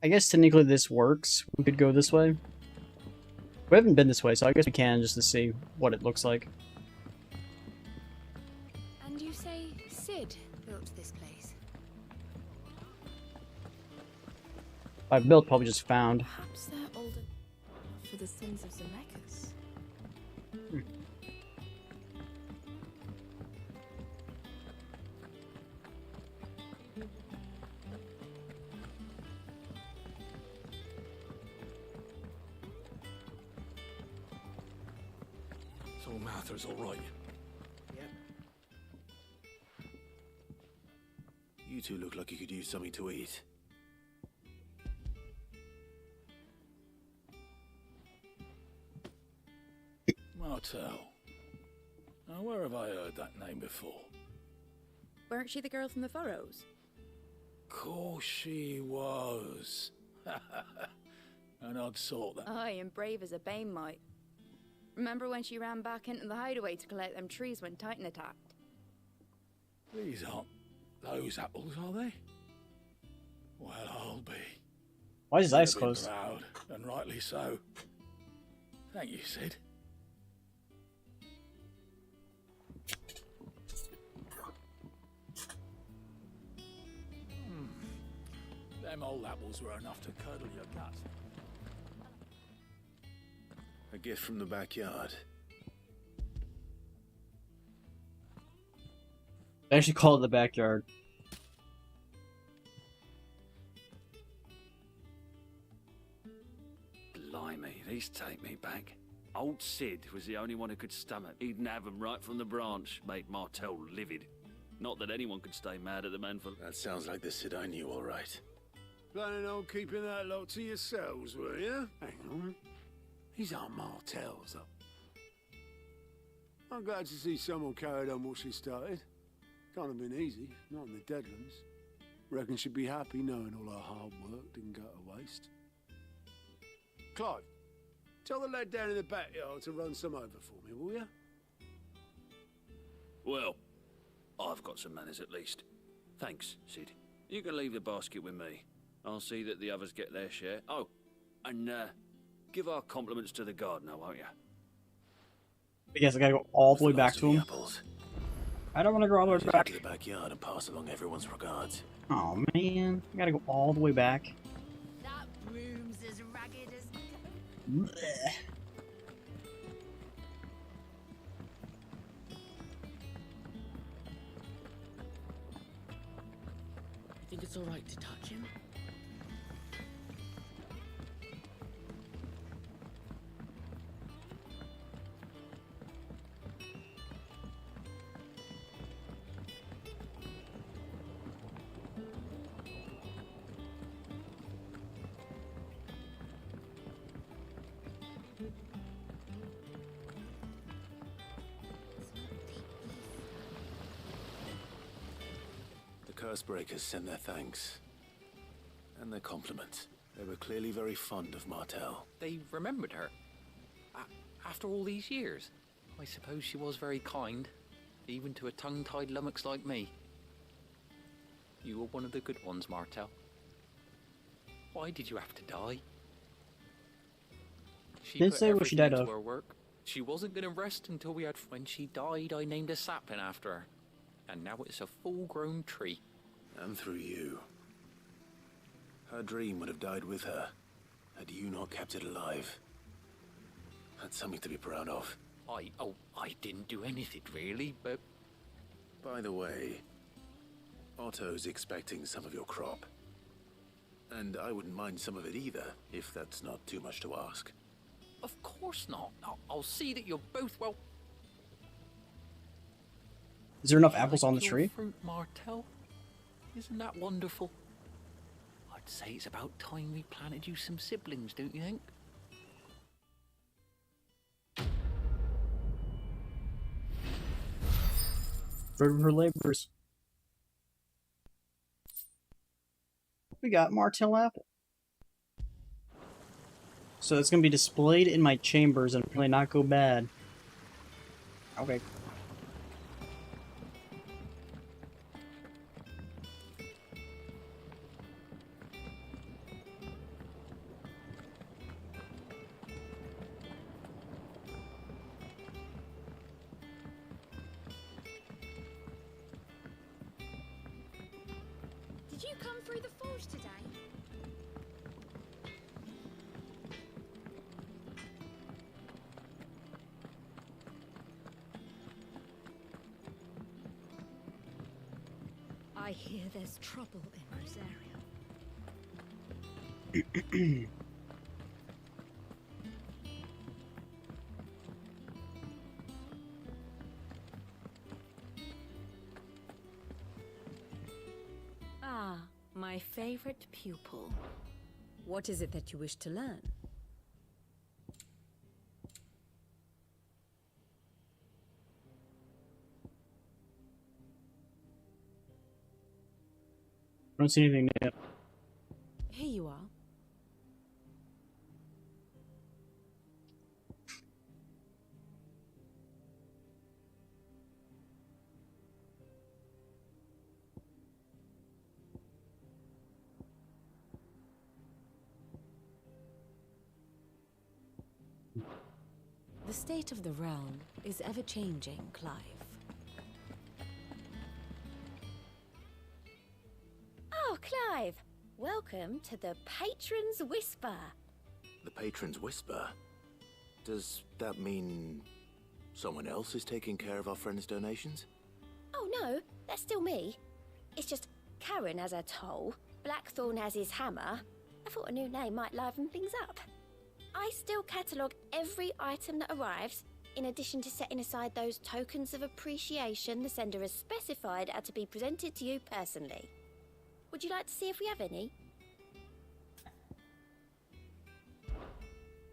I guess technically this works. We could go this way. We haven't been this way, so I guess we can just to see what it looks like. And you say Sid built this place? By built, probably just found. Perhaps they're old enough for the sins of Zemeckis. So Martha's all right. You two look like you could use something to eat. Martell. Now, where have I heard that name before? Weren't she the girl from the Furrows? Course she was. An odd sort, that. Aye, and brave as a bane might. Remember when she ran back into the hideaway to collect them trees when Titan attacked? These aren't those apples, are they? Well, I'll be. Why is his eyes You'd have been closed? proud, and rightly so. Thank you, Sid. Them old apples were enough to curdle your gut. A gift from the backyard. They actually call it the backyard. Blimey, these take me back. Old Sid was the only one who could stomach. He'd nab 'em right from the branch, make Martell livid. Not that anyone could stay mad at the man for... That sounds like the Sid I knew, all right. Planning on keeping that lot to yourselves, were you? Hang on. These aren't Martells, though. I'm glad to see someone carried on what she started. Can't have been easy, not in the Deadlands. Reckon she'd be happy knowing all her hard work didn't go to waste. Clive, tell the lad down in the backyard to run some over for me, will you? Well, I've got some manners at least. Thanks, Sid. You can leave the basket with me. I'll see that the others get their share. Oh, and give our compliments to the gardener, won't you? I guess I gotta go all the way back to him. Apples. I don't want to go all the way Take back. to the backyard and pass along everyone's regards. Oh man, I gotta go all the way back. That room's as ragged as... Blech. You think it's alright to touch him? The Cursebreakers sent their thanks. And their compliments. They were clearly very fond of Martell. They remembered her. After all these years. I suppose she was very kind, even to a tongue-tied lummox like me. You were one of the good ones, Martel. Why did you have to die? She Didn't put say what she died everything of. into her work. She wasn't going to rest until we had... When she died, I named a sapling after her. And now it's a full-grown tree. And through you. Her dream would have died with her, had you not kept it alive. That's something to be proud of. I didn't do anything, really, but... By the way, Otto's expecting some of your crop. And I wouldn't mind some of it either, if that's not too much to ask. Of course not. I'll see that you're both well... Is there enough apples on the Your tree? fruit, Martel? Isn't that wonderful? I'd say it's about time we planted you some siblings, don't you think? Fruit of her labors. We got Martell apple. So it's gonna be displayed in my chambers and probably not go bad. Okay. Did you come through the forge today? I hear there's trouble in Rosaria. Ah, my favorite pupil. What is it that you wish to learn? I don't see anything new. Here you are. The state of the realm is ever-changing, Clive. Oh, Clive! Welcome to the Patron's Whisper. The Patron's Whisper? Does that mean someone else is taking care of our friend's donations? Oh no, that's still me. It's just Karen has her toll, Blackthorn has his hammer. I thought a new name might liven things up. I still catalogue every item that arrives, in addition to setting aside those tokens of appreciation the sender has specified are to be presented to you personally. Would you like to see if we have any?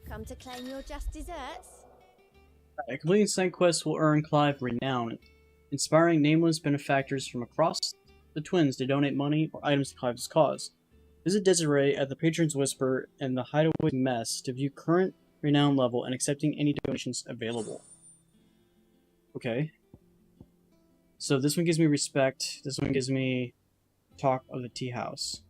Come to claim your just desserts? Completing side quests will earn Clive renown, inspiring nameless benefactors from across the Twins to donate money or items to Clive's cause. Visit Desiree at the Patron's Whisper and the Hideaway Mess to view current renown level and accepting any donations available. Okay. So this one gives me respect. This one gives me talk of the tea house.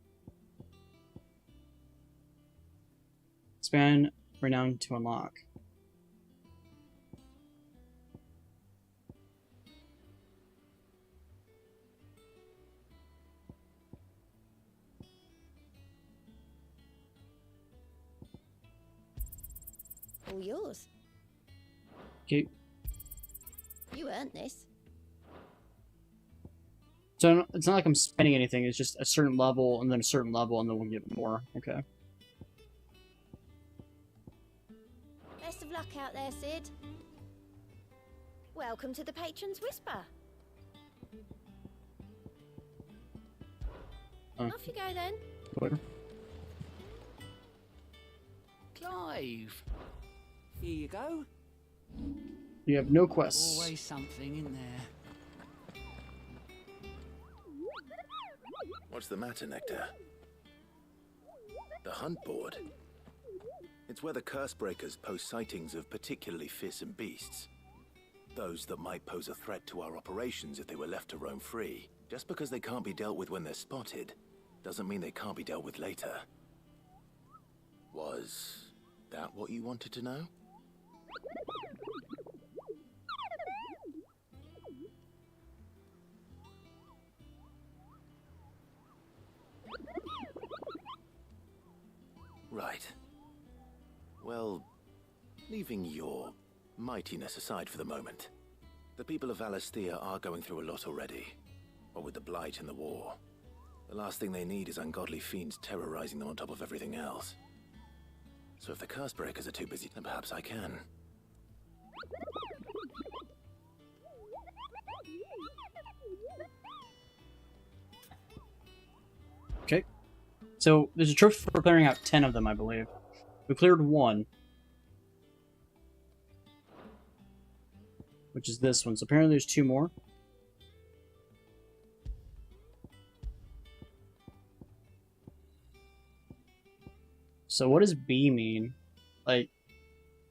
Expand renown to unlock. All yours. Okay. You earned this. So it's not like I'm spending anything, it's just a certain level and then a certain level and then we'll get more. Okay. Best of luck out there, Sid. Welcome to the Patron's Whisper. Off you go then. Whatever. Clive! Here you go. You have no quests. Always something in there. What's the matter, Nectar? The hunt board? It's where the Cursebreakers post sightings of particularly fearsome beasts. Those that might pose a threat to our operations if they were left to roam free. Just because they can't be dealt with when they're spotted, doesn't mean they can't be dealt with later. Was that what you wanted to know? Right. Well, leaving your mightiness aside for the moment, the people of Valisthea are going through a lot already. What with the Blight and the war. The last thing they need is ungodly fiends terrorizing them on top of everything else. So if the Cursebreakers are too busy, then perhaps I can. Okay. So, there's a trophy for clearing out 10 of them, I believe. We cleared 1. Which is this one. So apparently there's 2 more. So what does B mean? Like,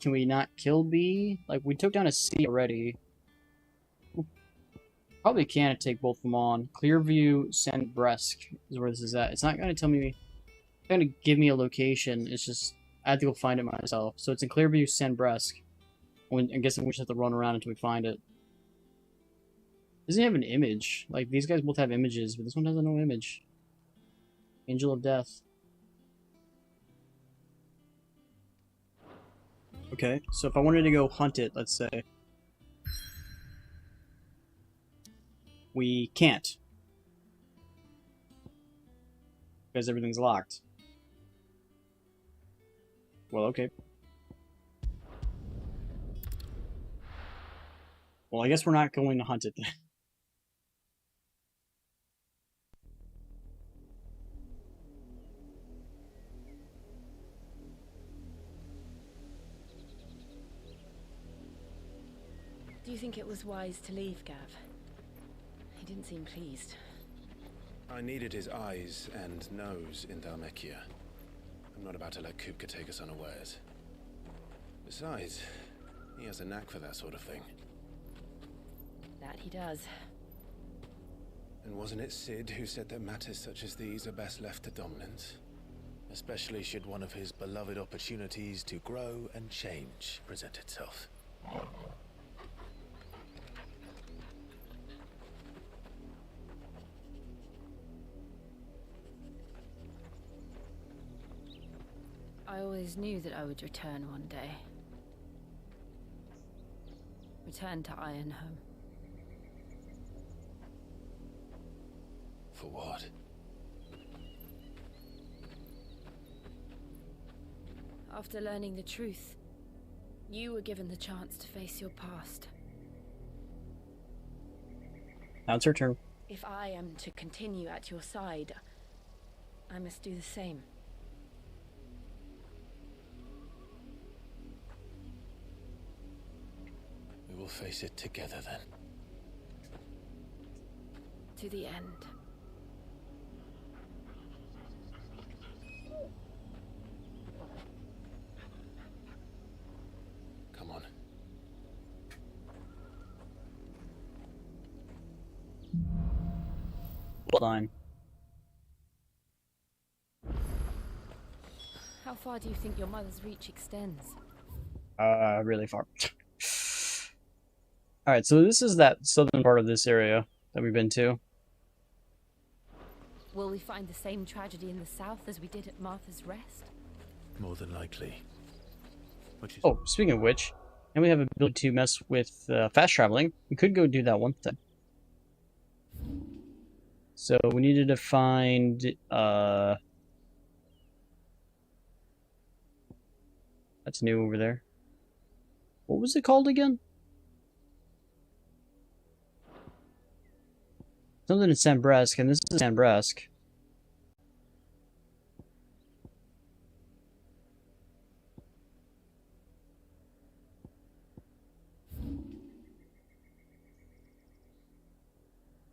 can we not kill B? Like, we took down a C already. Probably can't take both of them on. Clearview, Sandbresk is where this is at. It's not going to tell me... It's not going to give me a location. It's just... I have to go find it myself. So it's in Clearview, Sandbresk. I guess we just have to run around until we find it. Doesn't have an image. Like, these guys both have images, but this one has no image. Angel of Death. Okay, so if I wanted to go hunt it, let's say. We can't. Because everything's locked. Well, okay. Well, I guess we're not going to hunt it then. Do you think it was wise to leave, Gav? He didn't seem pleased. I needed his eyes and nose in Dhalmekia. I'm not about to let Kupka take us unawares. Besides, he has a knack for that sort of thing. That he does. And wasn't it Cid who said that matters such as these are best left to dominance? Especially should one of his beloved opportunities to grow and change present itself. I always knew that I would return one day. Return to Ironhome. For what? After learning the truth, you were given the chance to face your past. Now it's her turn. If I am to continue at your side, I must do the same. We will face it together then. To the end. Come on. Line. How far do you think your mother's reach extends? Really far. Alright, so this is that southern part of this area that we've been to. Will we find the same tragedy in the south as we did at Martha's Rest? More than likely. Oh, speaking of which, and we have a ability to mess with fast traveling. We could go do that one thing. So we needed to find that's new over there. What was it called again? Something in Sandbresk, and this is Sandbresk.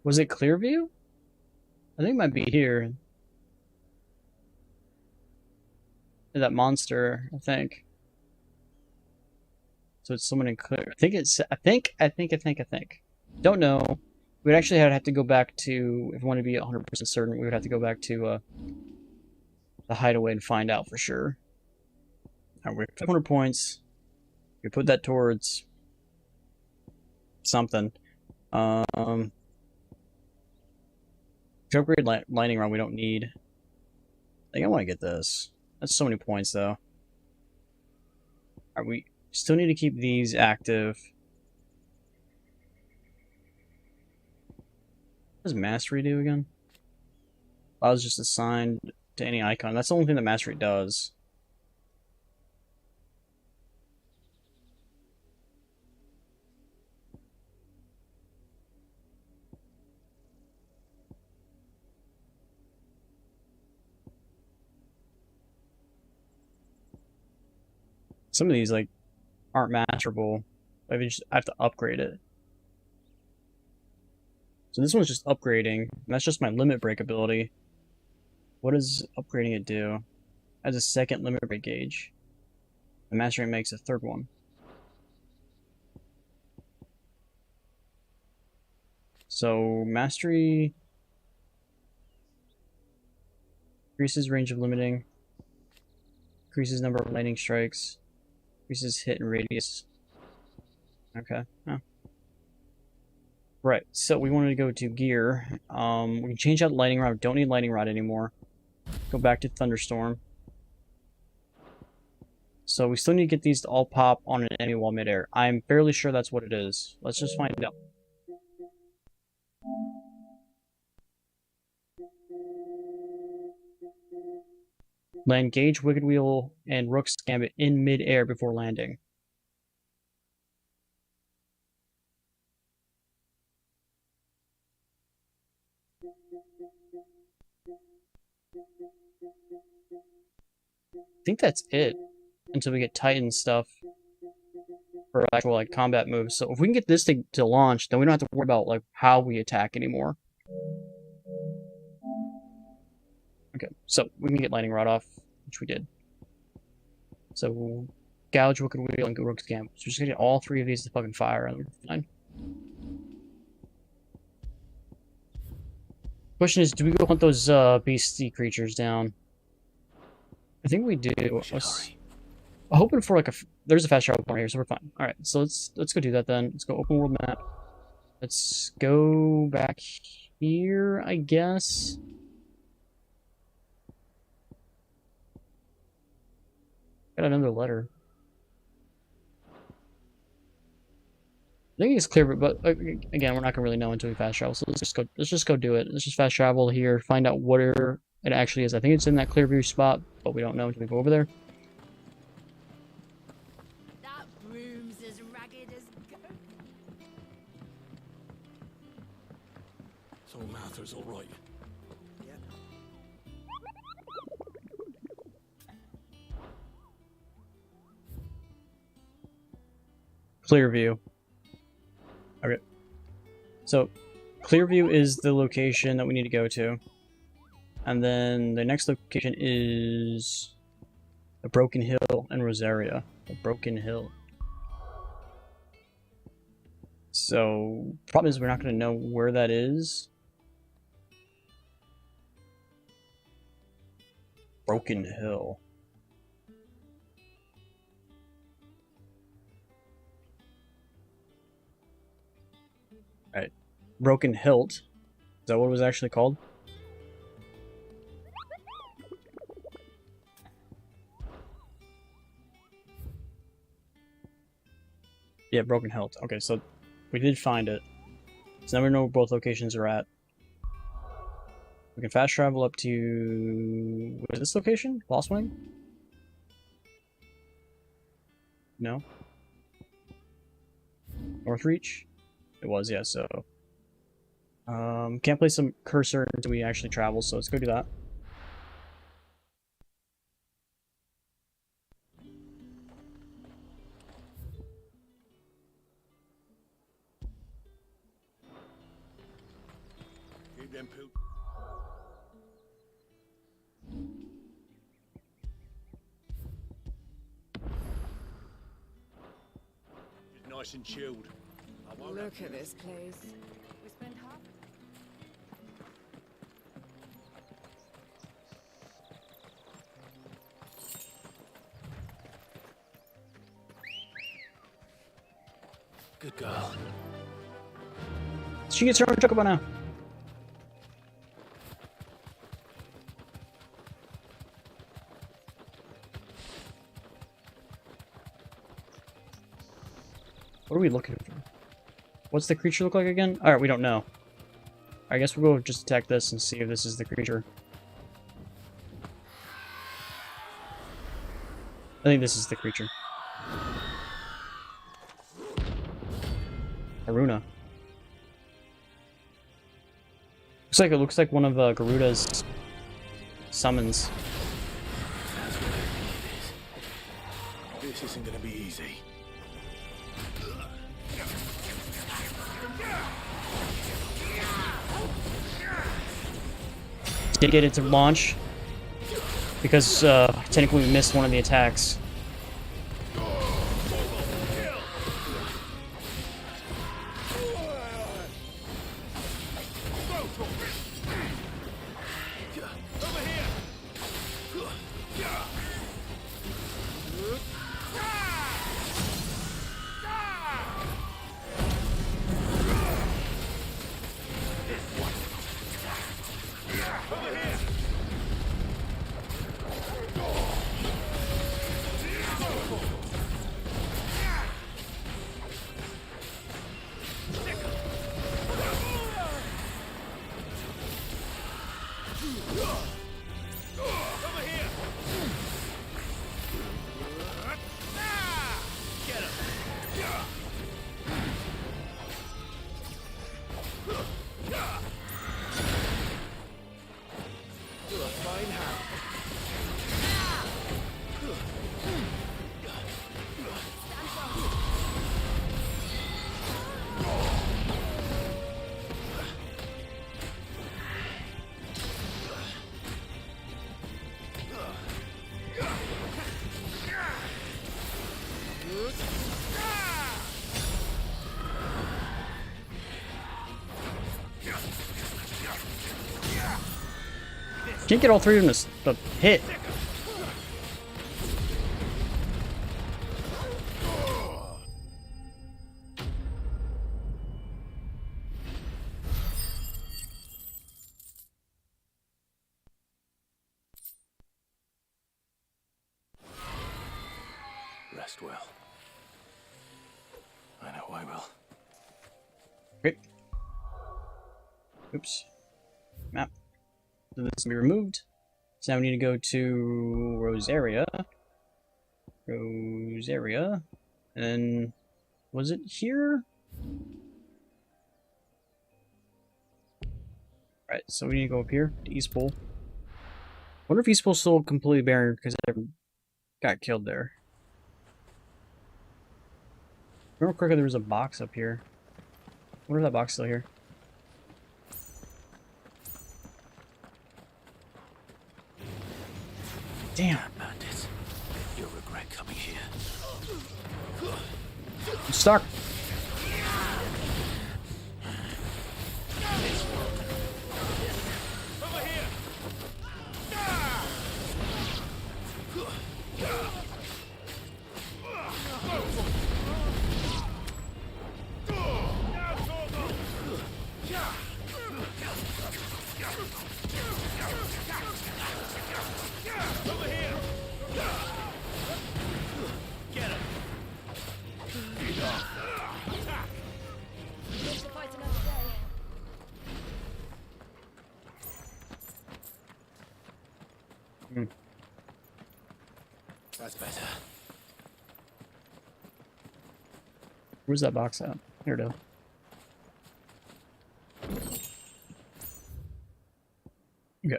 Was it Clearview? I think it might be here. That monster, I think. So it's someone in clear. I think it's. I think. Don't know. We'd actually have to go back to, if we want to be 100% certain, we would have to go back to the hideaway and find out for sure. Alright, we're 500 points. We put that towards something. To upgrade lightning rod we don't need. I think I want to get this. That's so many points though. Alright, we still need to keep these active. What does mastery do again? I was just assigned to any icon. That's the only thing that mastery does. Some of these like aren't masterable. I have to upgrade it. So this one's just upgrading, and that's just my limit break ability. What does upgrading it do? It has a second limit break gauge. The mastering makes a third one. So mastery increases range of limiting, increases number of lightning strikes, increases hit and radius. Okay. Oh. Right, so we wanted to go to gear. We can change out lightning rod. Don't need lightning rod anymore. Go back to thunderstorm. So we still need to get these to all pop on an enemy while midair. I'm fairly sure that's what it is. Let's just find out. Land Gauge, Wicked Wheel, and Rook's Gambit in midair before landing. I think that's it until we get Titan stuff for actual like combat moves. So if we can get this thing to launch, then we don't have to worry about like how we attack anymore. Okay, so we can get Lightning Rod off, which we did. So Gouge, Wicked Wheel, and Rook's Gambit. So we're just gonna get all three of these to fucking fire, and we're fine. Question is, do we go hunt those beastie creatures down? I think we do. I'm hoping for like there's a fast travel point here, so we're fine. All right, so let's go do that then. Let's go open world map. Let's go back here, I guess. Got another letter. I think it's clear, but again, we're not gonna really know until we fast travel. So let's just go do it. Let's just fast travel here, find out where it actually is. I think it's in that Clearview spot, but we don't know until we go over there. That room's as ragged as goat. So Martha's all right. Clearview. Okay. So Clearview is the location that we need to go to. And then the next location is the Broken Hill and Rosaria. The Broken Hill. So, problem is we're not going to know where that is. Broken Hill. Alright. Broken Hilt. Is that what it was actually called? Yeah, Broken Hilt. Okay, so we did find it. So now we know where both locations are at. We can fast travel up to... what is this location? Lost Wing? No? Northreach? It was, yeah, so... can't place some cursor until we actually travel, so let's go do that. nice and chilled. I won't Look at this place. We spent half. Good girl. She gets her own chocobo now. What are we looking for? What's the creature look like again? Alright, we don't know. I guess we'll go just attack this and see if this is the creature. I think this is the creature. Haruna. It looks like one of Garuda's summons. That's what I think it is. This isn't gonna be easy. Did get it to launch because technically we missed one of the attacks. Can't get all three of them to hit. Rest well. I know I will. Okay. Oops. Map. So this can be removed. So now we need to go to Rosaria. Rosaria. And then, was it here? Alright, so we need to go up here to Eastpool. Wonder if Eastpool's still completely barren because I got killed there. Remember quickly there was a box up here. Wonder if that box is still here. Damn. Bandits. You'll regret coming here. I'm stuck. That's better. Where's that box at? Here it is. Okay.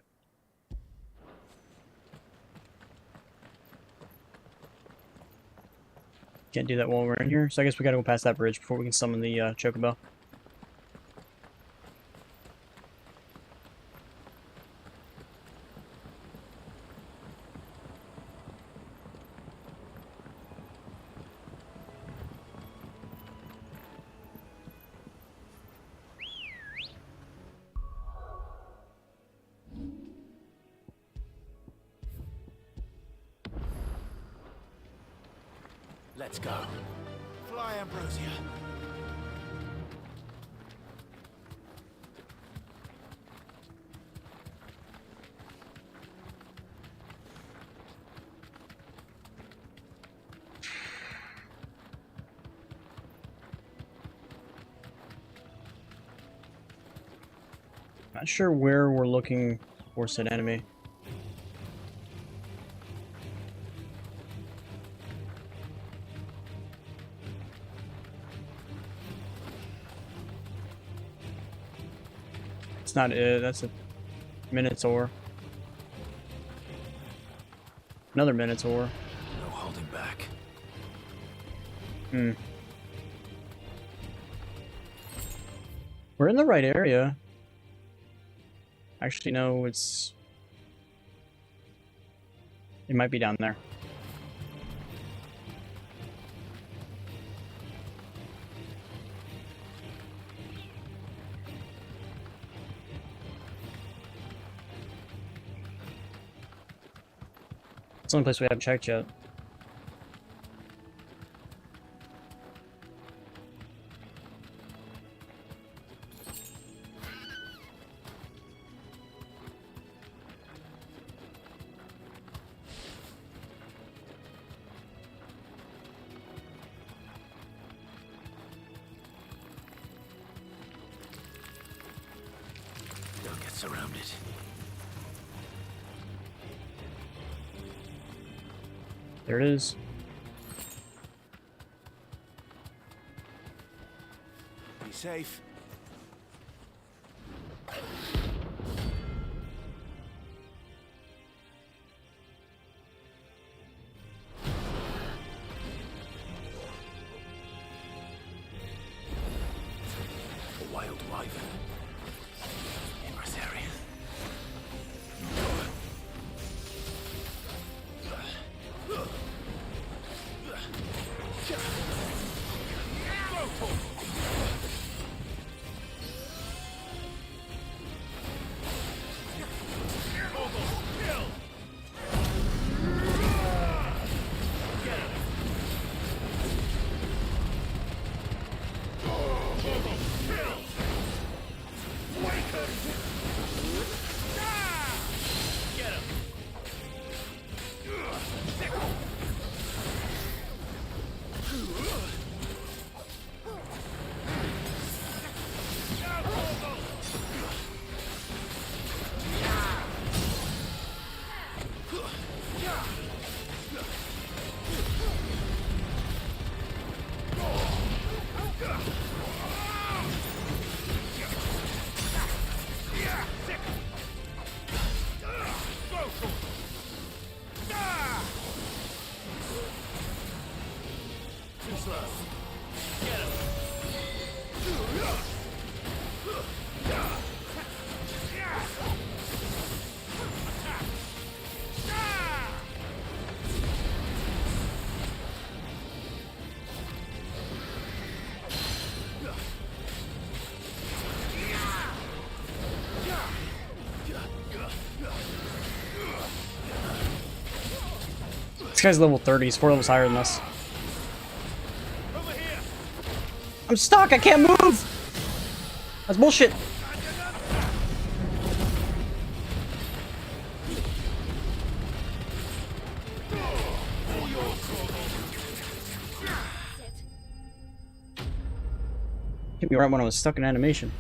Can't do that while we're in here, so I guess we gotta go past that bridge before we can summon the Chocobo. Let's go. Fly, Ambrosia. Not sure where we're looking for said enemy. It's not it, that's a Minotaur. Another Minotaur. No holding back. We're in the right area. Actually, no, it might be down there. It's the only place we haven't checked yet. Don't get surrounded. There it is. Be safe. A wild wyvern. In this area. This guy's level 30, he's 4 levels higher than us. I'm stuck, I can't move! That's bullshit! Hit me right when I was stuck in animation.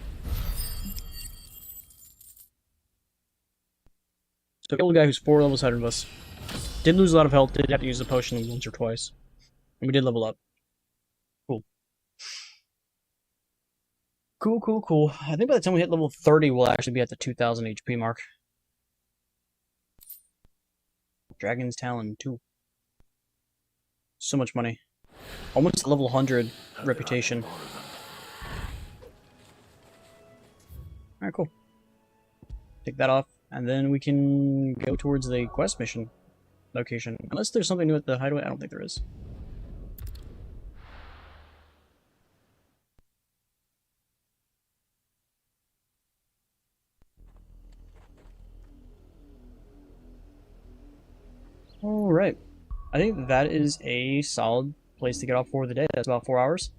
So killed a guy who's 4 levels ahead of us. Did lose a lot of health, did have to use the potion once or twice. And we did level up. Cool. Cool. I think by the time we hit level 30, we'll actually be at the 2000 HP mark. Dragon's Talon, too. So much money. Almost level 100 reputation. Alright, cool. Take that off, and then we can go towards the quest mission location. Unless there's something new at the hideaway, I don't think there is. Alright. I think that is a solid place to get off for the day. That's about 4 hours.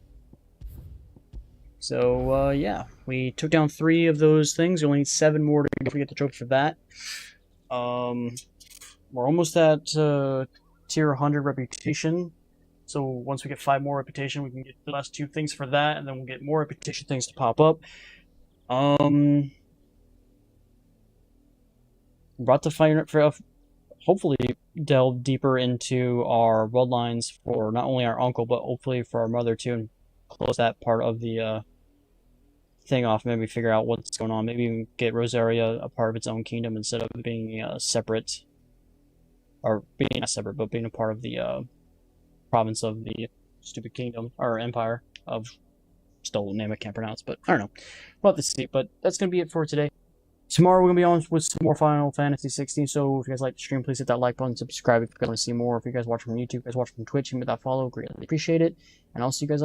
So, yeah, we took down 3 of those things. We only need 7 more to get the trophy for that. We're almost at tier 100 reputation. So once we get 5 more reputation, we can get the last 2 things for that, and then we'll get more reputation things to pop up. We're about to find for hopefully delve deeper into our bloodlines for not only our uncle, but hopefully for our mother too, and close that part of the thing off. Maybe figure out what's going on. Maybe even get Rosaria a part of its own kingdom instead of being separate, or being not separate, but being a part of the province of the stupid kingdom or empire of still a name I can't pronounce. But I don't know. We'll have to see. But that's gonna be it for today. Tomorrow we're gonna be on with some more Final Fantasy 16. So if you guys like the stream, please hit that like button, subscribe if you guys want to see more. If you guys watch from YouTube, guys watch from Twitch, and with that follow, greatly appreciate it. And I'll see you guys.